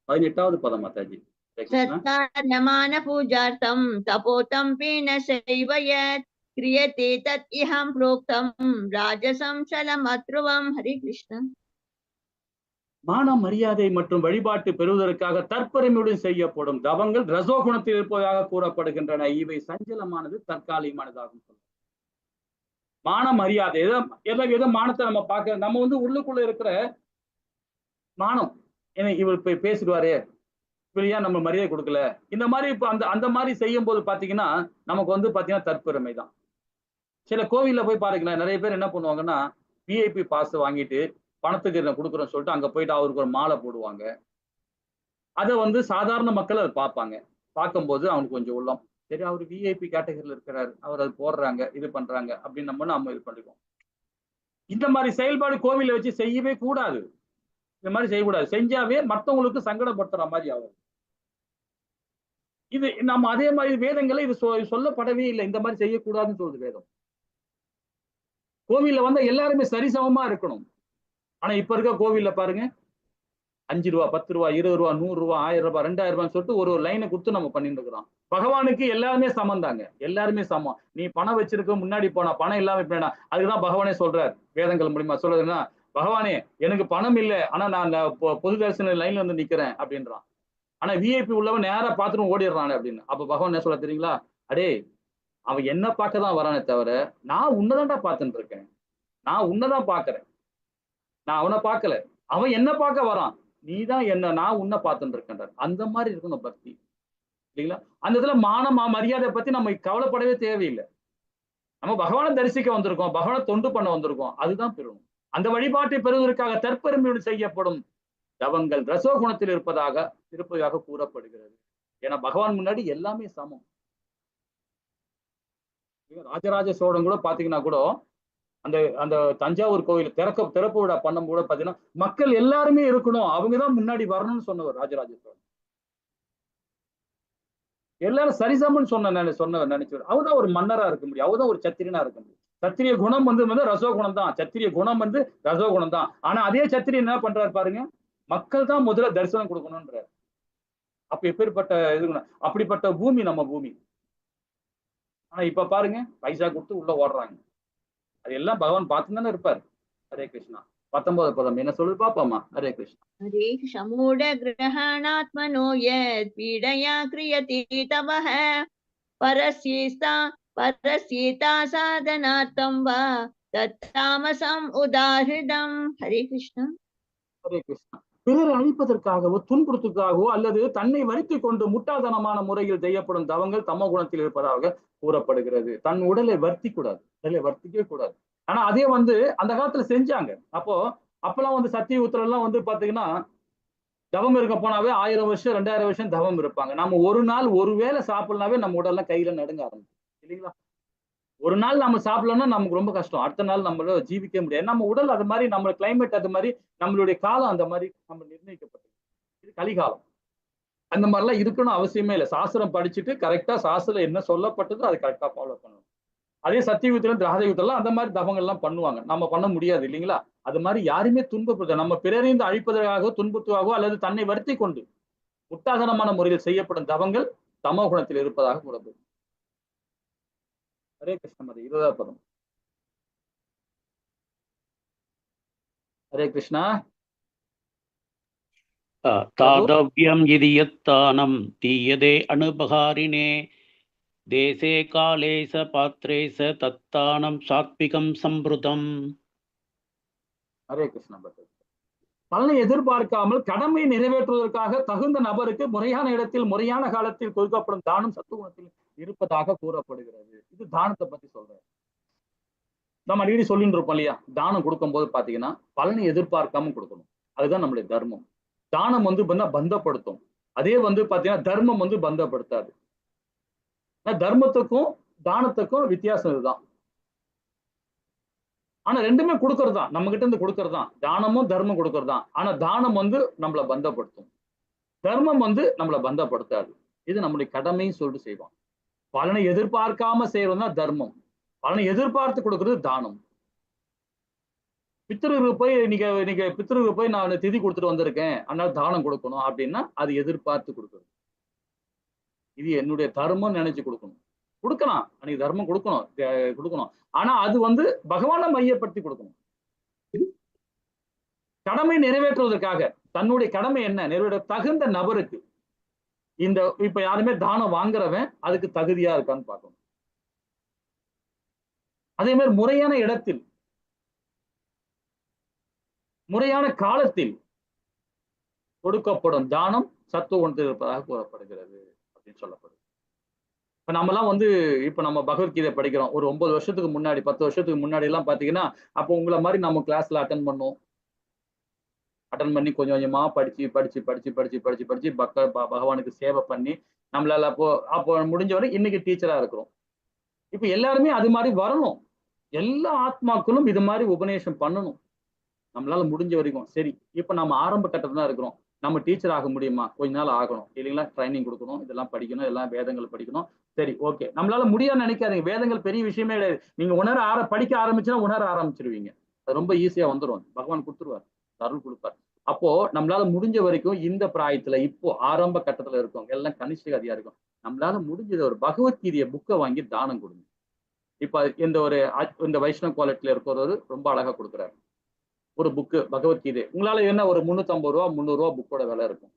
[SPEAKER 3] 18வது பதம் மாதாஜி.
[SPEAKER 4] சத்கார்யமான பூஜார்த்தம் தபோதம் பீன சைவயத் கிரியதே தத் இஹம் ப்ரோக்தம் ராஜசம் சலம் அத்ருவம். ஹரே கிருஷ்ணா.
[SPEAKER 3] மான மரியாதை மற்றும் வழிபாட்டு பெறுவதற்காக தற்பெருமையுடன் செய்யப்படும் தவங்கள் ரசோகுணத்தில் இருப்பதாக கூறப்படுகின்றன. இவை சஞ்சலமானது, தற்காலிகமானதாகும். மான மரியாதை எதோ மானத்தை நம்ம பார்க்க, நம்ம வந்து உள்ளுக்குள்ள இருக்கிற மானம், ஏன்னா இவர் பேசிடுவாரு, இப்படியா நம்ம மரியாதை கொடுக்கல, இந்த மாதிரி இப்ப அந்த மாதிரி செய்யும் போது பாத்தீங்கன்னா நமக்கு வந்து பாத்தீங்கன்னா தற்பெருமை தான். சில கோவில்ல போய் பாருங்களேன், நிறைய பேர் என்ன பண்ணுவாங்கன்னா விஐபி பாஸ் வாங்கிட்டு பணத்துக்கு கொடுக்குறோம்னு சொல்லிட்டு அங்க போயிட்டு அவருக்கு ஒரு மாலை போடுவாங்க. அதை வந்து சாதாரண மக்கள் அதை பார்ப்பாங்க. பார்க்கும்போது அவனுக்கு கொஞ்சம் உள்ளம், சரி அவர் விஐபி கேட்டகரியில் இருக்கிறாரு, அவர் அது போடுறாங்க, இது பண்றாங்க அப்படின்னு நம்ம இது பண்ணிடுவோம். இந்த மாதிரி செயல்பாடு கோவிலை வச்சு செய்யவே கூடாது. இந்த மாதிரி செய்யக்கூடாது. செஞ்சாவே மற்றவங்களுக்கு சங்கடப்படுத்துற மாதிரி ஆகும். இது நம்ம அதே மாதிரி வேதங்களை இது சொல்லப்படவே இல்லை, இந்த மாதிரி செய்யக்கூடாதுன்னு சொல்லுது வேதம். கோவில்ல வந்து எல்லாருமே சரிசமமா இருக்கணும். ஆனா இப்ப இருக்க கோவில்ல பாருங்க, 5 ரூபா, 10 ரூபா, 20 ரூபா, 100 ரூபா, 1000 ரூபாய், 2000 ரூபான்னு சொல்லிட்டு ஒரு லைனை கொடுத்து நம்ம பண்ணிட்டு இருக்கிறோம். பகவானுக்கு எல்லாருமே சமம் தாங்க, எல்லாருமே சமம். நீ பணம் வச்சிருக்க முன்னாடி போனா, பணம் இல்லாம போனா, அதுக்குதான் பகவானே சொல்றாரு வேதங்கள் மூலியமா. சொல்றதுன்னா, பகவானே எனக்கு பணம் இல்லை, ஆனா நான் பொது தரிசன லைன்ல வந்து நிக்கிறேன் அப்படின்றான். ஆனா விஐபி உள்ளவன் நேரா பார்த்துட்டு ஓடிடுறானே அப்படின்னு. அப்ப பகவான் என்ன சொல்ல தெரியுங்களா? அடே, அவன் என்ன பார்க்க தான் வரானே தவிர நான் உன்னதான்டா பார்த்துட்டு இருக்கேன், நான் உன்னதான் பாக்குறேன், நான் அவனை பார்க்கல, அவன் என்ன பார்க்க வரான். நீதான் என்ன, நான் உன்னை பார்த்துட்டு இருக்கேன். அந்த மாதிரி இருக்கணும் பக்தி, இல்லைங்களா? அந்த இதுல மரியாதை பத்தி நம்ம கவலைப்படவே தேவையில்லை. நம்ம பகவானை தரிசிக்க வந்திருக்கோம், பகவானை தொண்டு பண்ண வந்திருக்கோம், அதுதான் பெறணும். அந்த வழிபாட்டை பெறுவதற்காக தற்பெருமையோடு செய்யப்படும் தவங்கள் ரசோகுணத்தில் இருப்பதாக கூறப்படுகிறது. ஏன்னா பகவான் முன்னாடி எல்லாமே சமம். ராஜராஜ சோழன் கூட பாத்தீங்கன்னா கூட அந்த அந்த தஞ்சாவூர் கோயில் திறப்பு விழா பண்ணும் கூட பாத்தீங்கன்னா மக்கள் எல்லாருமே இருக்கணும், அவங்கதான் முன்னாடி வரணும்னு சொன்னவர் ராஜராஜ சோழன். எல்லாரும் சரிசமன்னு சொன்னவர் நினைச்சவர். அவர்தான் ஒரு மன்னரா இருக்க முடியும், அவர்தான் ஒரு சத்திரியனா இருக்க முடியும். சத்திரிய குணம் வந்து ரசோகுணம் தான், சத்திரிய குணம் வந்து ரசோகுணம் தான். ஆனா அதே சத்திரியன் என்ன பண்றாரு பாருங்க, மக்கள் தான் முதல்ல தரிசனம் கொடுக்கணும்ன்றார். அப்ப எப்பேற்பட்ட இது, அப்படிப்பட்ட பூமி நம்ம பூமி. ஆனா இப்ப பாருங்க, பைசா கொடுத்து உள்ள ஓடுறாங்க. அது எல்லாம் பகவான் பார்த்து தானே இருப்பார். ஹரே கிருஷ்ணா. 19வது பதம் என்ன சொல்லுது பாப்பாமா? ஹரே கிருஷ்ணா.
[SPEAKER 4] ஹரே ஷமூட கிரஹணாத்மனோ யத் பீடயா கிரியதே தவஹ பரஸ்யேதா சாதனார்த்தம் வா தத்தாமசம் உதாஹிருதம். ஹரே கிருஷ்ணா.
[SPEAKER 3] ஹரே கிருஷ்ணா. பிறரை அழிப்பதற்காகவோ துன்புறுத்துவதற்காகவோ அல்லது தன்னை வருத்திக் கொண்டு முட்டாள்தனமான முறையில் செய்யப்படும் தவங்கள் தமோ குணத்தில் இருப்பதாக கூறப்படுகிறது. தன் உடலை வருத்தி கூடாது, உடலை வருத்திக்கவே கூடாது. ஆனா அதே வந்து அந்த காலத்துல செஞ்சாங்க. அப்பெல்லாம் வந்து சத்திய எல்லாம் வந்து பாத்தீங்கன்னா தவம் இருக்க போனாவே 1000 வருஷம் 2000 வருஷம் தவம் இருப்பாங்க. நம்ம ஒரு நாள் ஒரு வேளை சாப்பிடலாவே நம்ம உடல்லாம் கையில நடுங்க ஆரம்பிச்சு, இல்லைங்களா? ஒரு நாள் நம்ம சாப்பிடலன்னா நமக்கு ரொம்ப கஷ்டம், அடுத்த நாள் நம்மள ஜீவிக்க முடியாது. நம்ம உடல் அது மாதிரி, நம்ம கிளைமேட் அது மாதிரி, நம்மளுடைய காலம் அந்த மாதிரி நம்ம நிர்ணயிக்கப்பட்டது. இது கலிகாலம். அந்த மாதிரிலாம் இருக்கணும் அவசியமே இல்லை. சாஸ்திரம் படிச்சுட்டு கரெக்டா சாஸ்திரம் என்ன சொல்லப்பட்டதோ அதை கரெக்டா ஃபாலோ பண்ணணும். அதே சத்தியுகத்திலும் திராதயுகத்திலாம் அந்த மாதிரி தவங்கள்லாம் பண்ணுவாங்க, நம்ம பண்ண முடியாது, இல்லைங்களா? அது மாதிரி யாருமே துன்பப்படுத்த, நம்ம பிறரைந்து அழிப்பதற்காகவோ துன்பத்துவாகவோ அல்லது தன்னை வருத்தி கொண்டு முட்டாள்தனமான முறையில் செய்யப்படும் தவங்கள் தமோ குணத்தில் இருப்பதாக கூறப்படும். ஹரே கிருஷ்ண. 20வது பதம். ஹரே கிருஷ்ணா.
[SPEAKER 5] தாதவ்யம் இதி யத்தானம் தீயதே அனுபகாரிணே தேசே காலே ச பாத்ரே ச தத்தானம் சாத்விகம் சம்பிருதம்.
[SPEAKER 3] ஹரே கிருஷ்ணா. பலனை எதிர்பார்க்காமல் கடமை நிறைவேற்றுவதற்காக தகுந்த நபருக்கு முறையான இடத்தில் முறையான காலத்தில் கொடுக்கப்படும் தானம் சத்துவகுணத்தில் இருப்பதாக கூறப்படுகிறது. இது தானத்தை பத்தி சொல்றேன். நம்ம அடிக்கடி சொல்லிட்டு இருப்போம் இல்லையா, தானம் கொடுக்கும் போது பாத்தீங்கன்னா பலனை எதிர்பார்க்காம கொடுக்கணும், அதுதான் நம்மளுடைய தர்மம். தானம் வந்து பந்தப்படுத்தும், அதே வந்து பாத்தீங்கன்னா தர்மம் வந்து பந்தப்படுத்தாது. தர்மத்துக்கும் தானத்துக்கும் வித்தியாசம் இதுதான். ஆனா ரெண்டுமே கொடுக்கறது தான், நம்ம கிட்ட இருந்து கொடுக்கறது தான். தானமும் தர்மம் கொடுக்கறது தான். ஆனா தானம் வந்து நம்மளை பந்தப்படுத்தும், தர்மம் வந்து நம்மளை பந்தப்படுத்தாது. இது நம்மளுடைய கடமைன்னு சொல்லிட்டு செய்வோம். பலனை எதிர்பார்க்காம செய்யறதுனா தர்மம், பலனை எதிர்பார்த்து கொடுக்கறது தானம். பித்ருக்கு போய் நீங்க பித்ருக்கு போய் நான் திதி கொடுத்துட்டு வந்திருக்கேன், அதனால தானம் கொடுக்கணும் அப்படின்னா அது எதிர்பார்த்து கொடுக்கறது. இது என்னுடைய தர்மம் நினைச்சு கொடுக்கலாம், அன்னைக்கு தர்மம் கொடுக்கணும். ஆனா அது வந்து பகவானை மையப்படுத்தி கொடுக்கணும். கடமை நிறைவேற்றுவதற்காக தன்னுடைய கடமை என்ன நிறைவேற்ற தகுந்த நபருக்கு. இப்ப யாருமே தானம் வாங்குறவன் அதுக்கு தகுதியா இருக்கான்னு பார்க்கணும். அதே மாதிரி முறையான இடத்தில் முறையான காலத்தில் கொடுக்கப்படும் தானம் சத்துவகுணத்தில் இருப்பதாக கூறப்படுகிறது அப்படின்னு சொல்லப்படுது. இப்ப நம்மலாம் வந்து இப்ப நம்ம பகவத்கீதை படிக்கிறோம். ஒரு 9 வருஷத்துக்கு முன்னாடி 10 வருஷத்துக்கு முன்னாடி எல்லாம் பாத்தீங்கன்னா அப்போ உங்களை மாதிரி நம்ம கிளாஸ்ல அட்டன் பண்ணி கொஞ்சம் கொஞ்சமா படிச்சு பகவானுக்கு சேவை பண்ணி நம்மளால அப்போ முடிஞ்ச வரை இன்னைக்கு டீச்சரா இருக்கிறோம். இப்ப எல்லாருமே அது மாதிரி வரணும். எல்லா ஆத்மாக்களும் இது மாதிரி உபநேசம் பண்ணணும் நம்மளால முடிஞ்ச வரைக்கும். சரி, இப்ப நம்ம ஆரம்ப கட்டத்துல தான் இருக்கிறோம். நம்ம டீச்சர் ஆக முடியுமா? கொஞ்ச நாள் ஆகணும், இல்லைங்களா? ட்ரைனிங் கொடுக்கணும், இதெல்லாம் படிக்கணும், எல்லாம் வேதங்கள் படிக்கணும். சரி, ஓகே, நம்மளால முடியாதுன்னு நினைக்காதீங்க. வேதங்கள் பெரிய விஷயமே கிடையாது. நீங்க படிக்க ஆரம்பிச்சுன்னா உணர ஆரம்பிச்சிருவீங்க. அது ரொம்ப ஈஸியா வந்துடும், பகவான் கொடுத்துருவார், அருள் கொடுப்பார். அப்போ நம்மளால முடிஞ்ச வரைக்கும் இந்த பிராயத்துல இப்போ ஆரம்ப கட்டத்துல இருக்கவங்க எல்லாம் கனிஷ்டகதியா இருக்கும். நம்மளால முடிஞ்சது ஒரு பகவத்கீதைய புக்கை வாங்கி தானம் கொடுங்க. இப்ப இந்த வைஷ்ணவ குவாலிட்டியில இருக்கிறவரு ரொம்ப அழகா கொடுக்குறாரு ஒரு புக்கு பகவத்கீதை. உங்களால என்ன ஒரு 350 ரூபா 300 ரூபா புக்கோட விலை இருக்கும்.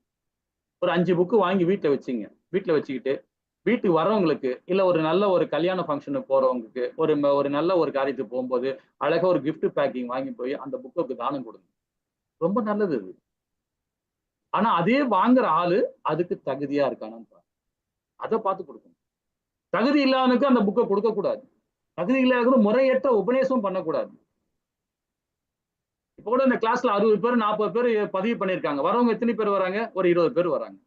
[SPEAKER 3] ஒரு 5 புக்கு வாங்கி வீட்டுல வச்சுங்க. வீட்டுல வச்சுக்கிட்டு வீட்டுக்கு வரவங்களுக்கு இல்ல ஒரு நல்ல ஒரு கல்யாண ஃபங்க்ஷனுக்கு போறவங்களுக்கு ஒரு நல்ல ஒரு காரியத்துக்கு போகும்போது அழகா ஒரு கிஃப்ட் பேக்கிங் வாங்கி போய் அந்த புக்குக்கு தானம் கொடுங்க. ரொம்ப நல்லது இது. ஆனா அதே வாங்குற ஆளு அதுக்கு தகுதியா இருக்கானு அதை பார்த்து கொடுக்கணும். தகுதி இல்லாதவனுக்கு அந்த புக்கை கொடுக்க கூடாது. தகுதி இல்லாத முறையற்ற உபநேசம் பண்ணக்கூடாது. இப்ப கூட இந்த கிளாஸ்ல 60 பேர் 40 பேர் பதிவு பண்ணிருக்காங்க. வரவங்க எத்தனை பேர் வராங்க? ஒரு 20 பேர் வராங்க.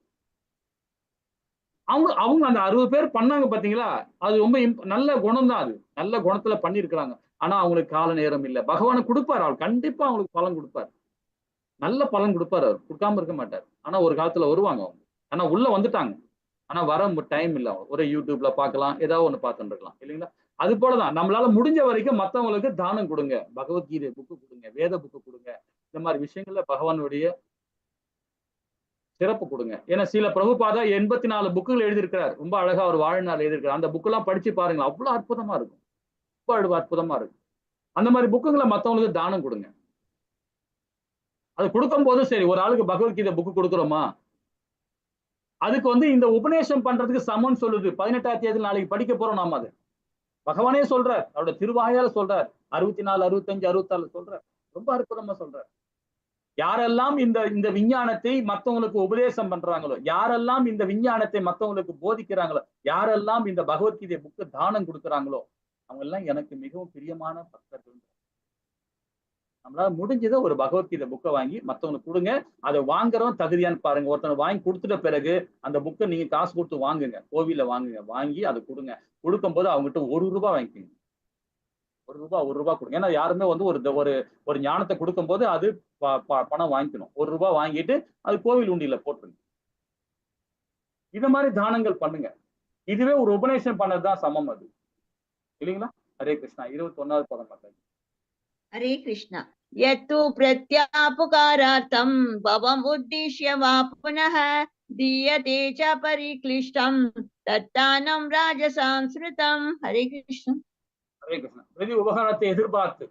[SPEAKER 3] அவங்க அந்த 60 பேர் பண்ணாங்க பாத்தீங்களா, அது ரொம்ப நல்ல குணம் தான். அது நல்ல குணத்துல பண்ணிருக்கிறாங்க. ஆனா அவங்களுக்கு கால நேரம் இல்லை. பகவான் கொடுப்பாரு, அவர் கண்டிப்பா அவங்களுக்கு பலன் கொடுப்பாரு, நல்ல பலன் கொடுப்பாரு, அவர் கொடுக்காம இருக்க மாட்டார். ஆனா ஒரு காலத்துல வருவாங்க அவங்க, ஆனா உள்ள வந்துட்டாங்க, ஆனா வர டைம் இல்லை. அவங்க ஒரு யூடியூப்ல பார்க்கலாம், ஏதாவது ஒண்ணு பார்த்துட்டு இருக்கலாம் இல்லைங்களா. அது போலதான் நம்மளால முடிஞ்ச வரைக்கும் மத்தவங்களுக்கு தானம் கொடுங்க, பகவத்கீதை புக்கு கொடுங்க, வேத புக்கு கொடுங்க. இந்த மாதிரி விஷயங்கள்ல பகவானுடைய சிறப்பு கொடுங்க. ஏன்னா சில பிரபுபாதா 84 புக்குகள் எழுதியிருக்கிறார். ரொம்ப அழகா ஒரு வாழ்நாள் எழுதியிருக்கிறார். அந்த புக்கு எல்லாம் படிச்சு பாருங்க, அவ்வளவு அற்புதமா இருக்கும், ரொம்ப அற்புதமா இருக்கும். அந்த மாதிரி புக்குகளை மத்தவங்களுக்கு தானம் கொடுங்க. அது கொடுக்கும் போது சரி, ஒரு ஆளுக்கு பகவத்கீதை புக்கு கொடுக்குறோமா, அதுக்கு இந்த உபநேசம் பண்றதுக்கு சமம்னு சொல்லுது. 18ஆம் தேதி நாளைக்கு படிக்க போறோம் நாம. அது பகவானே சொல்றார், அவரோட திருவாயால சொல்றார். 64, 65, 66 சொல்றார். ரொம்ப அற்புதமா சொல்றார். யாரெல்லாம் இந்த விஞ்ஞானத்தை மத்தவங்களுக்கு உபதேசம் பண்றாங்களோ, யாரெல்லாம் இந்த விஞ்ஞானத்தை மத்தவங்களுக்கு போதிக்கிறாங்களோ, யாரெல்லாம் இந்த பகவத்கீதை புக்கு தானம் கொடுக்குறாங்களோ, அவங்க எல்லாம் எனக்கு மிகவும் பிரியமான பக்தர்கள். நம்மளால முடிஞ்சதை ஒரு பகவத்கீதை புக்கை வாங்கி மத்தவங்களுக்கு கொடுங்க. அதை வாங்குறவன் தகுதியான்னு பாருங்க. ஒருத்தனை வாங்கி கொடுத்துட்ட பிறகு அந்த புக்கை நீங்க காசு கொடுத்து வாங்குங்க, கோவில வாங்குங்க, வாங்கி அதை கொடுங்க. கொடுக்கும் போது அவங்ககிட்ட ₹1 வாங்கிக்கோங்க. ₹1 கொடுங்க. ஏன்னா யாருமே ஒரு ஞானத்தை கொடுக்கும் போது அது பணம் வாங்கிக்கணும். ₹1 வாங்கிட்டு அது கோவில் உண்டியில போட்டுருங்க. இது மாதிரி தானங்கள் பண்ணுங்க. இதுவே ஒரு உபநேசம் பண்ணதுதான் சமம் அது, இல்லைங்களா. ஹரே கிருஷ்ணா. 21வது பதம் பார்த்தாங்க.
[SPEAKER 4] हरे कृष्ण। यत्तु प्रत्यापकारार्थं भवम् उद्दिश्य वा पुनः दीयते च परिक्लिष्टं तत्तानं राजसांस्कृतं। हरे कृष्ण।
[SPEAKER 3] ஹரே கிருஷ்ணா. பிரதி உபகாரத்தை எதிர்பார்த்து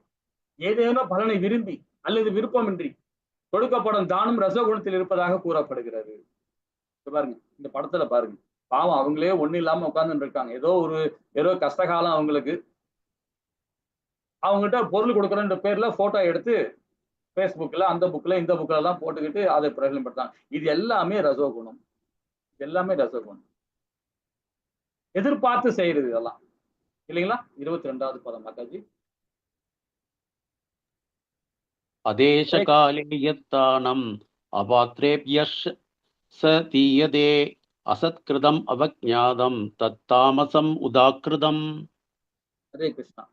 [SPEAKER 3] ஏதேனும் பலனை விரும்பி அல்லது விருப்பமின்றி கொடுக்கப்படும் தானம் ரசகுணத்தில் இருப்பதாக கூறப்படுகிறது. பாருங்க, இந்த படத்துல பாருங்க, பாவம் அவங்களே ஒண்ணு இல்லாம உட்கார்ந்துட்டு இருக்காங்க. ஏதோ கஷ்டகாலம் அவங்களுக்கு. அவங்ககிட்ட பொருள் கொடுக்குறன்ற பேர்ல போட்டோ எடுத்து பேஸ்புக்ல அந்த புக்ல இந்த புக்ல எல்லாம் போட்டுக்கிட்டு அதை பிரகடனப்படுத்தாங்க. இது எல்லாமே ரசோகுணம், ரசோகுணம். எதிர்பார்த்து செய்யறது இதெல்லாம், இல்லைங்களா. 22வது பதம் மாதாஜி.
[SPEAKER 5] அதேசகாலே யத்தானம் அபாத்ரேப்யஸ் ச தீயதே அசத்கிருதம் அவஜ்ஞாதம் தத்தாமசம் உதாக்கிருதம்.
[SPEAKER 3] ஹரே கிருஷ்ணா.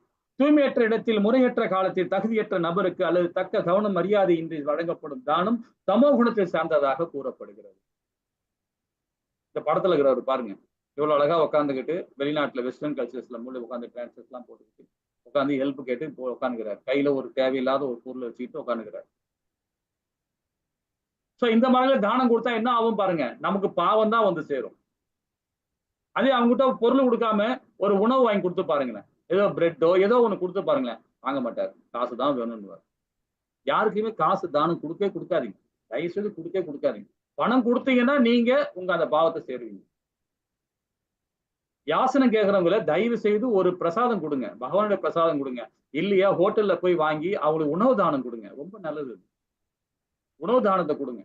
[SPEAKER 3] தூய்மையற்ற இடத்தில் முறையற்ற காலத்தில் தகுதியற்ற நபருக்கு அல்லது தக்க கவனம் மரியாதை இன்றி வழங்கப்படும் தானம் தமோ குணத்தை சார்ந்ததாக கூறப்படுகிறது. இந்த படத்துல இருக்கிறவர் பாருங்க, இவ்வளவு அழகா உட்காந்துக்கிட்டு வெளிநாட்டுல வெஸ்டர்ன் கல்ச்சர்ஸ்ல மூலம் உட்காந்து டிரான்சஸ் எல்லாம் போட்டுக்கிட்டு உட்காந்து ஹெல்ப் கேட்டு உட்காந்துக்கிறார். கையில ஒரு தேவையில்லாத ஒரு பொருளை வச்சுக்கிட்டு உட்காந்துக்கிறார். சோ இந்த மாதிரி தானம் கொடுத்தா என்ன ஆகும் பாருங்க, நமக்கு பாவம் தான் வந்து சேரும். அதே அவங்ககிட்ட பொருள் கொடுக்காம ஒரு உணவு வாங்கி கொடுத்து பாருங்களேன், ஏதோ பிரெட்டோ ஏதோ ஒண்ணு கொடுத்து பாருங்களேன், வாங்க மாட்டாரு, காசு தான் வேணும்னு. யாருக்குமே காசு தானம் கொடுக்காதீங்க, தயவு செய்து கொடுக்காதீங்க. பணம் கொடுத்தீங்கன்னா நீங்க அந்த பாவத்தை சேருவீங்க. யாசனம் கேட்கறவங்கள தயவு செய்து ஒரு பிரசாதம் கொடுங்க, பகவானுடைய பிரசாதம் கொடுங்க. இல்லையா ஹோட்டல்ல போய் வாங்கி அவங்களுக்கு உணவு தானம் கொடுங்க, ரொம்ப நல்லது. உணவு தானத்தை கொடுங்க.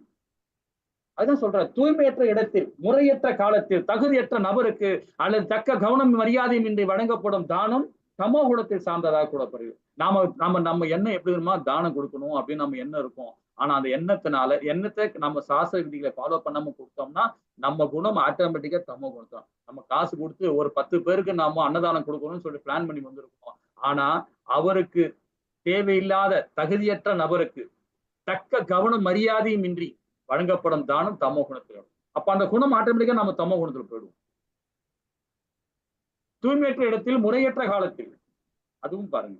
[SPEAKER 3] அதுதான் சொல்ற, தூய்மையற்ற இடத்தில் முறையற்ற காலத்தில் தகுதியற்ற நபருக்கு அல்லது தக்க கவனம் மரியாதையும் இன்றி வழங்கப்படும் தானம் தமோ குணத்தை சார்ந்ததாக கூடப்படுது. நம்ம எண்ணம் எப்படி இருக்குமா, தானம் கொடுக்கணும் அப்படின்னு நம்ம எண்ணம் இருக்கும். ஆனா அந்த எண்ணத்தை நம்ம சாஸ்திர விதிகளை ஃபாலோ பண்ணாம கொடுத்தோம்னா நம்ம குணம் ஆட்டோமேட்டிக்கா தமோ குணம். நம்ம காசு கொடுத்து ஒரு 10 பேருக்கு நாம அன்னதானம் கொடுக்கணும்னு சொல்லி பிளான் பண்ணி வந்திருக்கோம். ஆனா அவருக்கு தேவையில்லாத தகுதியற்ற நபருக்கு தக்க கவனம் மரியாதையும் இன்றி வழங்கப்படும் தானம் தமோ குணத்தில். அப்ப அந்த குணம் ஆட்டோமேட்டிக்கா நம்ம தமோ குணத்தில் போயிடுவோம். தூய்மையற்ற இடத்தில் முறையற்ற காலத்தில், அதுவும் பாருங்க,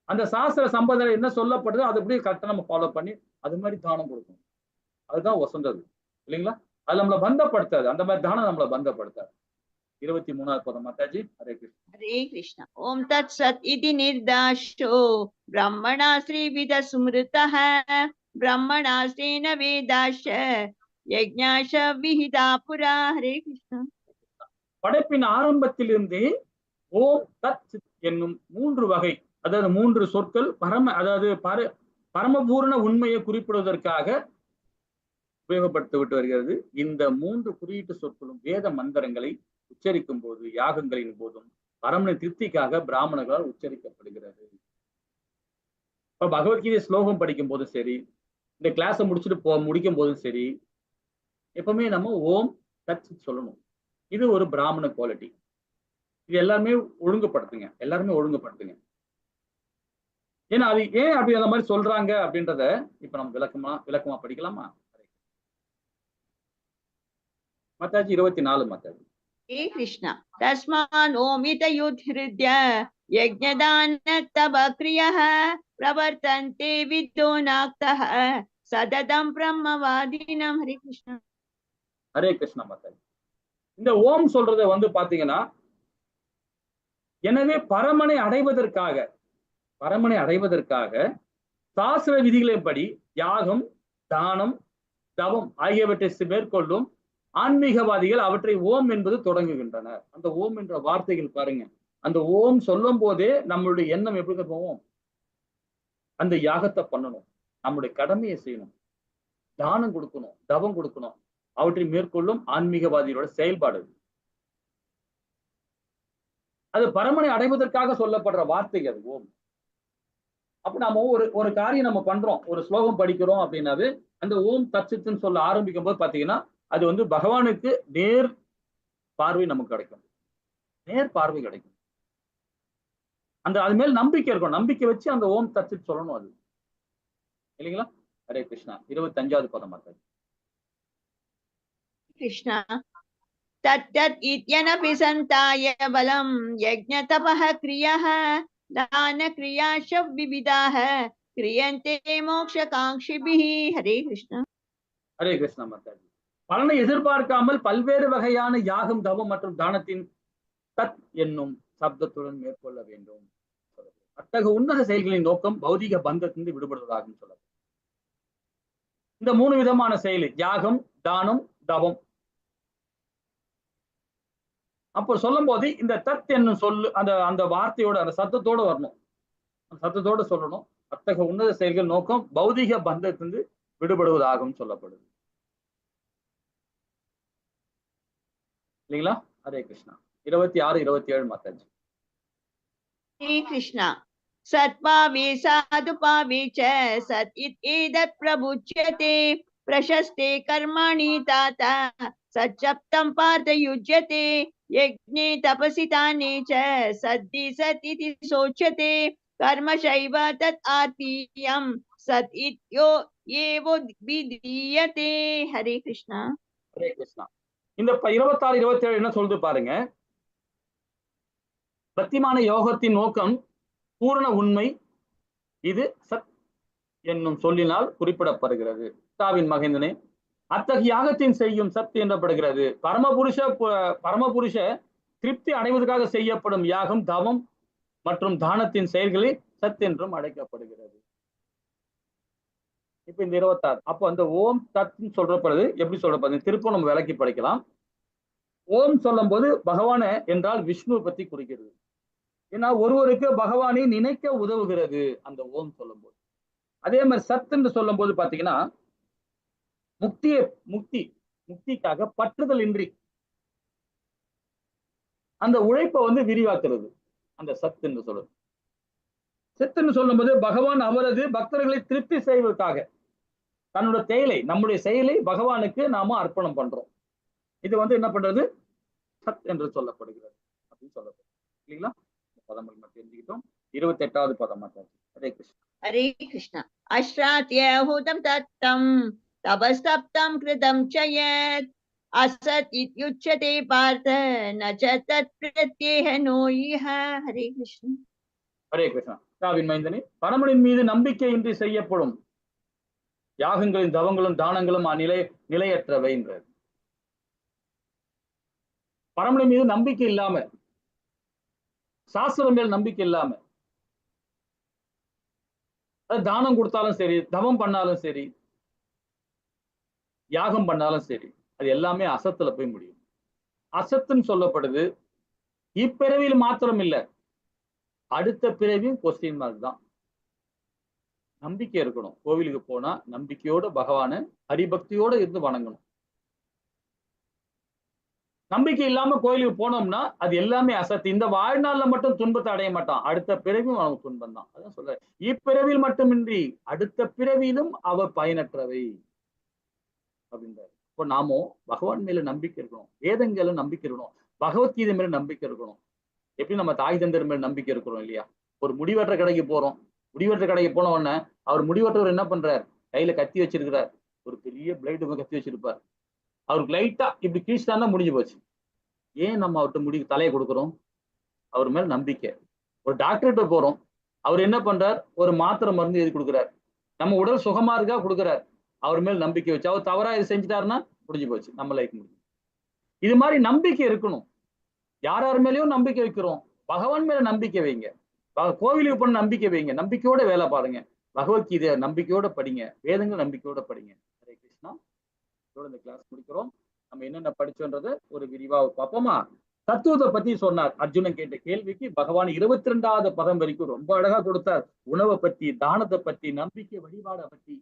[SPEAKER 3] அந்த சாஸ்திர சம்பந்தம் என்ன சொல்லப்படுதோ அது அப்படியே கரெக்டா நம்ம ஃபாலோ பண்ணி அது மாதிரி தானம் கொடுக்கணும். அதுதான் வசந்தது, இல்லைங்களா. அது நம்மளை பந்தப்படுத்தாது, அந்த மாதிரி தானம் நம்மளை பந்தப்படுத்தாது. 23வது பதம் மாதாஜி. ஹரே கிருஷ்ணா.
[SPEAKER 4] हरे कृष्ण। ओम तत्सत् इति निर्दाशो ब्रह्मणा श्रीविद स्मृतः ब्रह्मणास्तेन वेदाश्च यज्ञाश्च विहिता पुरा। हरे कृष्ण।
[SPEAKER 3] படைப்பின் ஆரம்பத்திலிருந்தே ஓம் தத் என்னும் 3 வகை, அதாவது 3 சொற்கள் பரமபூரண உண்மையை குறிப்பிடுவதற்காக உபயோகப்படுத்தி விட்டு வருகிறது. இந்த 3 குறியீட்டு சொற்களும் வேத மந்திரங்களை உச்சரிக்கும் போது, யாகங்களின் போதும் பரமனை திருப்திக்காக பிராமணர்களால் உச்சரிக்கப்படுகிறது. இப்ப பகவத்கீதை ஸ்லோகம் படிக்கும் போதும் சரி, இந்த கிளாஸை முடிச்சுட்டு முடிக்கும் போதும் சரி, எப்பவுமே நம்ம ஓம் தத் சொல்லணும். இது ஒரு பிராமண குவாலிட்டி. இது எல்லாருமே ஒழுங்குபடுத்துங்க, எல்லாருமே ஒழுங்குபடுத்துங்க. ஏன்னா அது ஏன் அப்படி அந்த மாதிரி சொல்றாங்க அப்படின்றத இப்ப நம்ம விளக்கமா படிக்கலாமா? மாதாஜி 24 மாதாஜி.
[SPEAKER 4] हे कृष्ण तस्मान् ओमितयुद्धृत्य यज्ञदानतपक्रियः प्रवर्तन्ते विद्धो नाक्तः सततं ब्रह्मवादिनं. हरे कृष्ण.
[SPEAKER 3] ஹரே கிருஷ்ணா மாதாஜி. இந்த ஓம் சொல்றத பாத்தீங்கன்னா, எனவே பரமனை அடைவதற்காக சாஸ்திர விதிகளின்படி யாகம், தானம், தவம் ஆகியவற்றை மேற்கொள்ளும் ஆன்மீகவாதிகள் அவற்றை ஓம் என்பது தொடங்குகின்றனர். அந்த ஓம் என்ற வார்த்தைகள் பாருங்க, அந்த ஓம் சொல்லும் போதே நம்மளுடைய எண்ணம் எப்படி போவோம்? அந்த யாகத்தை பண்ணணும், நம்முடைய கடமையை செய்யணும், தானம் கொடுக்கணும், தவம் கொடுக்கணும், அவற்றை மேற்கொள்ளும் ஆன்மீகவாதிகளோட செயல்பாடு. அது பரமனை அடைவதற்காக சொல்லப்படுற வார்த்தை அது ஓம். அப்ப நம்ம ஒரு காரியம் நம்ம பண்றோம், ஒரு ஸ்லோகம் படிக்கிறோம் அப்படின்னாவே அந்த ஓம் தச்சித்துன்னு சொல்ல ஆரம்பிக்கும் போது பாத்தீங்கன்னா அது பகவானுக்கு நேர் பார்வை நமக்கு கிடைக்கும், நேர் பார்வை கிடைக்கும். அது மேல் நம்பிக்கை இருக்கும், நம்பிக்கை வச்சு அந்த ஓம் தச்சித் சொல்லணும் அது, இல்லைங்களா? ஹரே கிருஷ்ணா. 25வது பதம் மாத்தாஜி.
[SPEAKER 4] कृष्ण तत्तत् इत्यनपि सन्ताय बलं यज्ञतपः क्रियः दान क्रियाश्च विविधाः क्रियन्ते मोक्षकाङ्क्षिभिः. हरे कृष्ण.
[SPEAKER 3] ஹரே கிருஷ்ணா மாதாஜி. பலனை எதிர்பார்க்காமல் பல்வேறு வகையான யாகம், தவம் மற்றும் தானத்தின் தத் என்னும் சப்தத்துடன் மேற்கொள்ள வேண்டும். அத்தகைய உன்னத செயல்களின் நோக்கம் பௌதிக பந்தத்திலிருந்து விடுபடுவதாகும் சொல்ல. இந்த 3 விதமான செயல், யாகம், தானம், தவம், அப்போ சொல்லும் போது இந்த தத் என்னும் சொல்லு அந்த வார்த்தையோட அந்த சத்தத்தோட வரணும், அந்த சத்தத்தோட சொல்லணும். அத்தகைய உன்னத செயல்கள் நோக்கம் பௌதிக பந்தத்திலிருந்து விடுபடுவதாகும் சொல்லப்படுது, இல்லைங்களா? ஹரே கிருஷ்ணா. 26, 27 மாதாஜி.
[SPEAKER 4] हरे कृष्ण सत्पावे साधुपावे च सत् एतत् प्रभुज्यते प्रशस्ते कर्माणि तात सच्चप्तं पार्थ युज्यते यज्ञे तपसि दाने च सद्धि सत् इति शोच्यते कर्मशैव तत् आत्मीयं सत् इत्यो एव विधीयते. हरे कृष्ण.
[SPEAKER 3] ஹரே கிருஷ்ணா. இந்த 26, 27 என்ன சொல்றது பாருங்க. பக்திமான யோகத்தின் நோக்கம் பூரண உண்மை, இது சத் என்னும் சொல்லினால் குறிப்பிடப்படுகிறது. தாவின் மகேந்திரனே, அத்தகைய யாகத்தின் செய்யும் சத் என்றப்படுகிறது. பரமபுருஷ திருப்தி அடைவதற்காக செய்யப்படும் யாகம், தவம் மற்றும் தானத்தின் செயல்களை சத் என்றும் அழைக்கப்படுகிறது. இப்ப இந்த 26 அப்போ அந்த ஓம் தத் சொல்றப்படுது. எப்படி சொல்றப்படுது திருப்பம் நம்ம விளக்கி படிக்கலாம். ஓம் சொல்லும் போது பகவான என்றால் விஷ்ணு பத்தி குறிக்கிறது. ஏன்னா ஒருவருக்கு பகவானை நினைக்க உதவுகிறது அந்த ஓம் சொல்லும் போது. அதே மாதிரி சத் என்று சொல்லும் போது பாத்தீங்கன்னா முக்திக்காக பற்றுதல் இன்றி அந்த உழைப்பை விரிவாக்குறது அந்த சத் என்று சொல்றது. சத் என்று சொல்லும் போது பகவான் அவரது பக்தர்களை திருப்தி செய்வதற்காக தன்னோட நம்முடைய செயலை பகவானுக்கு நாம அர்ப்பணம் பண்றோம். இது என்ன பண்றது சத் என்று சொல்லப்படுகிறது அப்படின்னு சொல்லப்படுது, இல்லைங்களா? பதங்கள் மட்டும் தெரிஞ்சுக்கிட்டோம். 28வது பதம் மாட்டாச்சு. ஹரே கிருஷ்ணா.
[SPEAKER 4] हरे कृष्ण अश्रात्यहूतं तत्तं तपस्तप्तं कृतं च यत् असत् इत्युच्यते पार्थ न च तत् प्रत्येह नो इह. हरे कृष्ण.
[SPEAKER 3] ஹரே கிருஷ்ணா. தாவின் மைந்தனே, பரமனின் மீது நம்பிக்கையின்றி செய்யப்படும் யாகங்களின், தவங்களும், தானங்களும் நிலையற்றவை என்றார். பரமனின் மீது நம்பிக்கை இல்லாம, சாஸ்திரம் மேல் நம்பிக்கை இல்லாம தானம் கொடுத்தாலும் சரி, தவம் பண்ணாலும் சரி, யாகம் பண்ணாலும் சரி, அது எல்லாமே அசத்துல போய் முடியும். அசத்துன்னு சொல்லப்படுது. இப்பிறவியில் மாத்திரம் இல்ல, அடுத்த பிறவியும் கொஸ்டின் மார்க் தான். நம்பிக்கை இருக்கணும். கோவிலுக்கு போனா நம்பிக்கையோட பகவானை ஹரிபக்தியோட இருந்து வணங்கணும். நம்பிக்கை இல்லாம கோயிலுக்கு போனோம்னா அது எல்லாமே அசத்து. இந்த வாழ்நாள்ல மட்டும் துன்பத்தை அடைய மாட்டான், அடுத்த பிறவியும் அவனுக்கு துன்பம் தான். அதான் சொல்ற, இப்பிறவியில் மட்டுமின்றி அடுத்த பிறவியிலும் அவ பயனற்றவை அப்படின்றாரு. இப்போ நாமோ பகவான் மேல நம்பிக்கை இருக்கணும், வேதங்கள நம்பிக்கை இருக்கணும், பகவத்கீதை மேல நம்பிக்கை இருக்கணும். எப்படி நம்ம தாய் தந்தர் மேல நம்பிக்கை இருக்கிறோம் இல்லையா? ஒரு முடிவெற்ற கடைக்கு போறோம், முடிவெற்ற கடைக்கு போன உடனே அவர் முடிவெற்றவர் என்ன பண்றார், கையில கத்தி வச்சிருக்கிறார், ஒரு பெரிய பிளேடு கத்தி வச்சிருப்பார். அவருக்கு லைட்டா இப்படி கீழ்ச்சாதான் முடிஞ்சு போச்சு. ஏன் நம்ம அவர்கிட்ட தலையை கொடுக்குறோம்? அவர் மேல நம்பிக்கை. ஒரு டாக்டர்கிட்ட போறோம், அவர் என்ன பண்றார், ஒரு மாத்திரை மருந்து எழுதி கொடுக்குறார், நம்ம உடல் சுகமா இருக்கா கொடுக்குறார், அவர் மேல் நம்பிக்கை வச்சு. அவர் தவறா இது செஞ்சுட்டாருன்னா முடிஞ்சு போச்சு, நம்ம லைஃப் முடிஞ்சு. இது மாதிரி நம்பிக்கை இருக்கணும். யார் மேலேயும் நம்பிக்கை வைக்கிறோம், பகவான் மேல நம்பிக்கை வைங்க. கோவிலுக்கு போன நம்பிக்கை வைங்க, நம்பிக்கையோட வேலை பாருங்க, பகவத்கீதை நம்பிக்கையோட படிங்க, வேதங்கள் நம்பிக்கையோட படிங்க. ஹரே கிருஷ்ணா. இதோட இந்த கிளாஸ் முடிக்கிறோம். நம்ம என்னென்ன படிச்சோன்றத ஒரு விரிவா பார்ப்போமா? தத்துவத்தை பத்தி சொன்னார். அர்ஜுனன் கேட்ட கேள்விக்கு பகவான் 22வது பதம் வரைக்கும் ரொம்ப அழகா கொடுத்தார். உணவை பத்தி, தானத்தை பத்தி, நம்பிக்கை வழிபாடை பத்தி,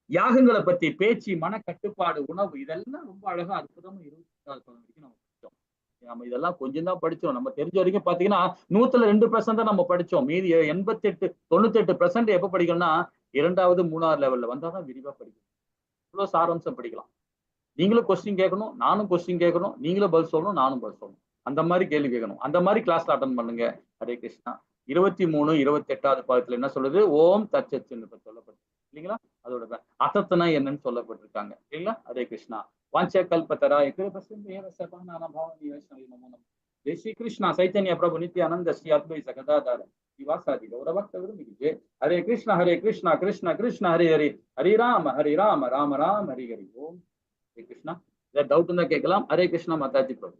[SPEAKER 3] யாகங்களை பத்தி, பேச்சு, மன கட்டுப்பாடு, உணவு, இதெல்லாம் ரொம்ப அழகா அற்புதமா 22வது பதம் வரைக்கும் நம்ம படிச்சோம். நம்ம இதெல்லாம் கொஞ்சம் தான் படிச்சோம். நம்ம தெரிஞ்ச வரைக்கும் பாத்தீங்கன்னா 100ல 2% தான் நம்ம படிச்சோம். மீதி 98% எப்ப படிக்கணும்னா 2வது 3வது லெவல்ல வந்தாதான் விரிவா படிக்கணும். இவ்வளவு சாராம்சம் படிக்கலாம். நீங்களும் கொஸ்டின் கேட்கணும், நானும் கொஸ்டின் கேட்கணும், நீங்களும் பதில் சொல்லணும், நானும் பதில் சொல்லணும். அந்த மாதிரி கேள்வி கேட்கணும். அந்த மாதிரி கிளாஸ்ல அட்டன் பண்ணுங்க. ஹரே கிருஷ்ணா. 23, 28வது பாதத்துல என்ன சொல்லுது? ஓம் தச்சத்துன்னு சொல்லப்பட்டு இல்லைங்களா? அதோட அசத்துனா என்னன்னு சொல்லப்பட்டிருக்காங்க இல்லைங்களா? ஹரே கிருஷ்ணா. வாஞ்ச கல்பத்தராய ஜெய் ஸ்ரீ கிருஷ்ணா சைத்தன்ய பிரபு நித்யானந்த ஸ்ரீ அத்வைத சகதாதார வாசாதி கௌரவக்தவரும் ஜெய். ஹரே கிருஷ்ணா கிருஷ்ண கிருஷ்ண ஹரே ஹரி, ஹரி ராம ராம ராம ஹரி ஹரி. ஓம் ஹரே கிருஷ்ணா. ஏதாவது டவுட் இருந்தா கேட்கலாம். ஹரே கிருஷ்ணா மாதாஜி பிரபு.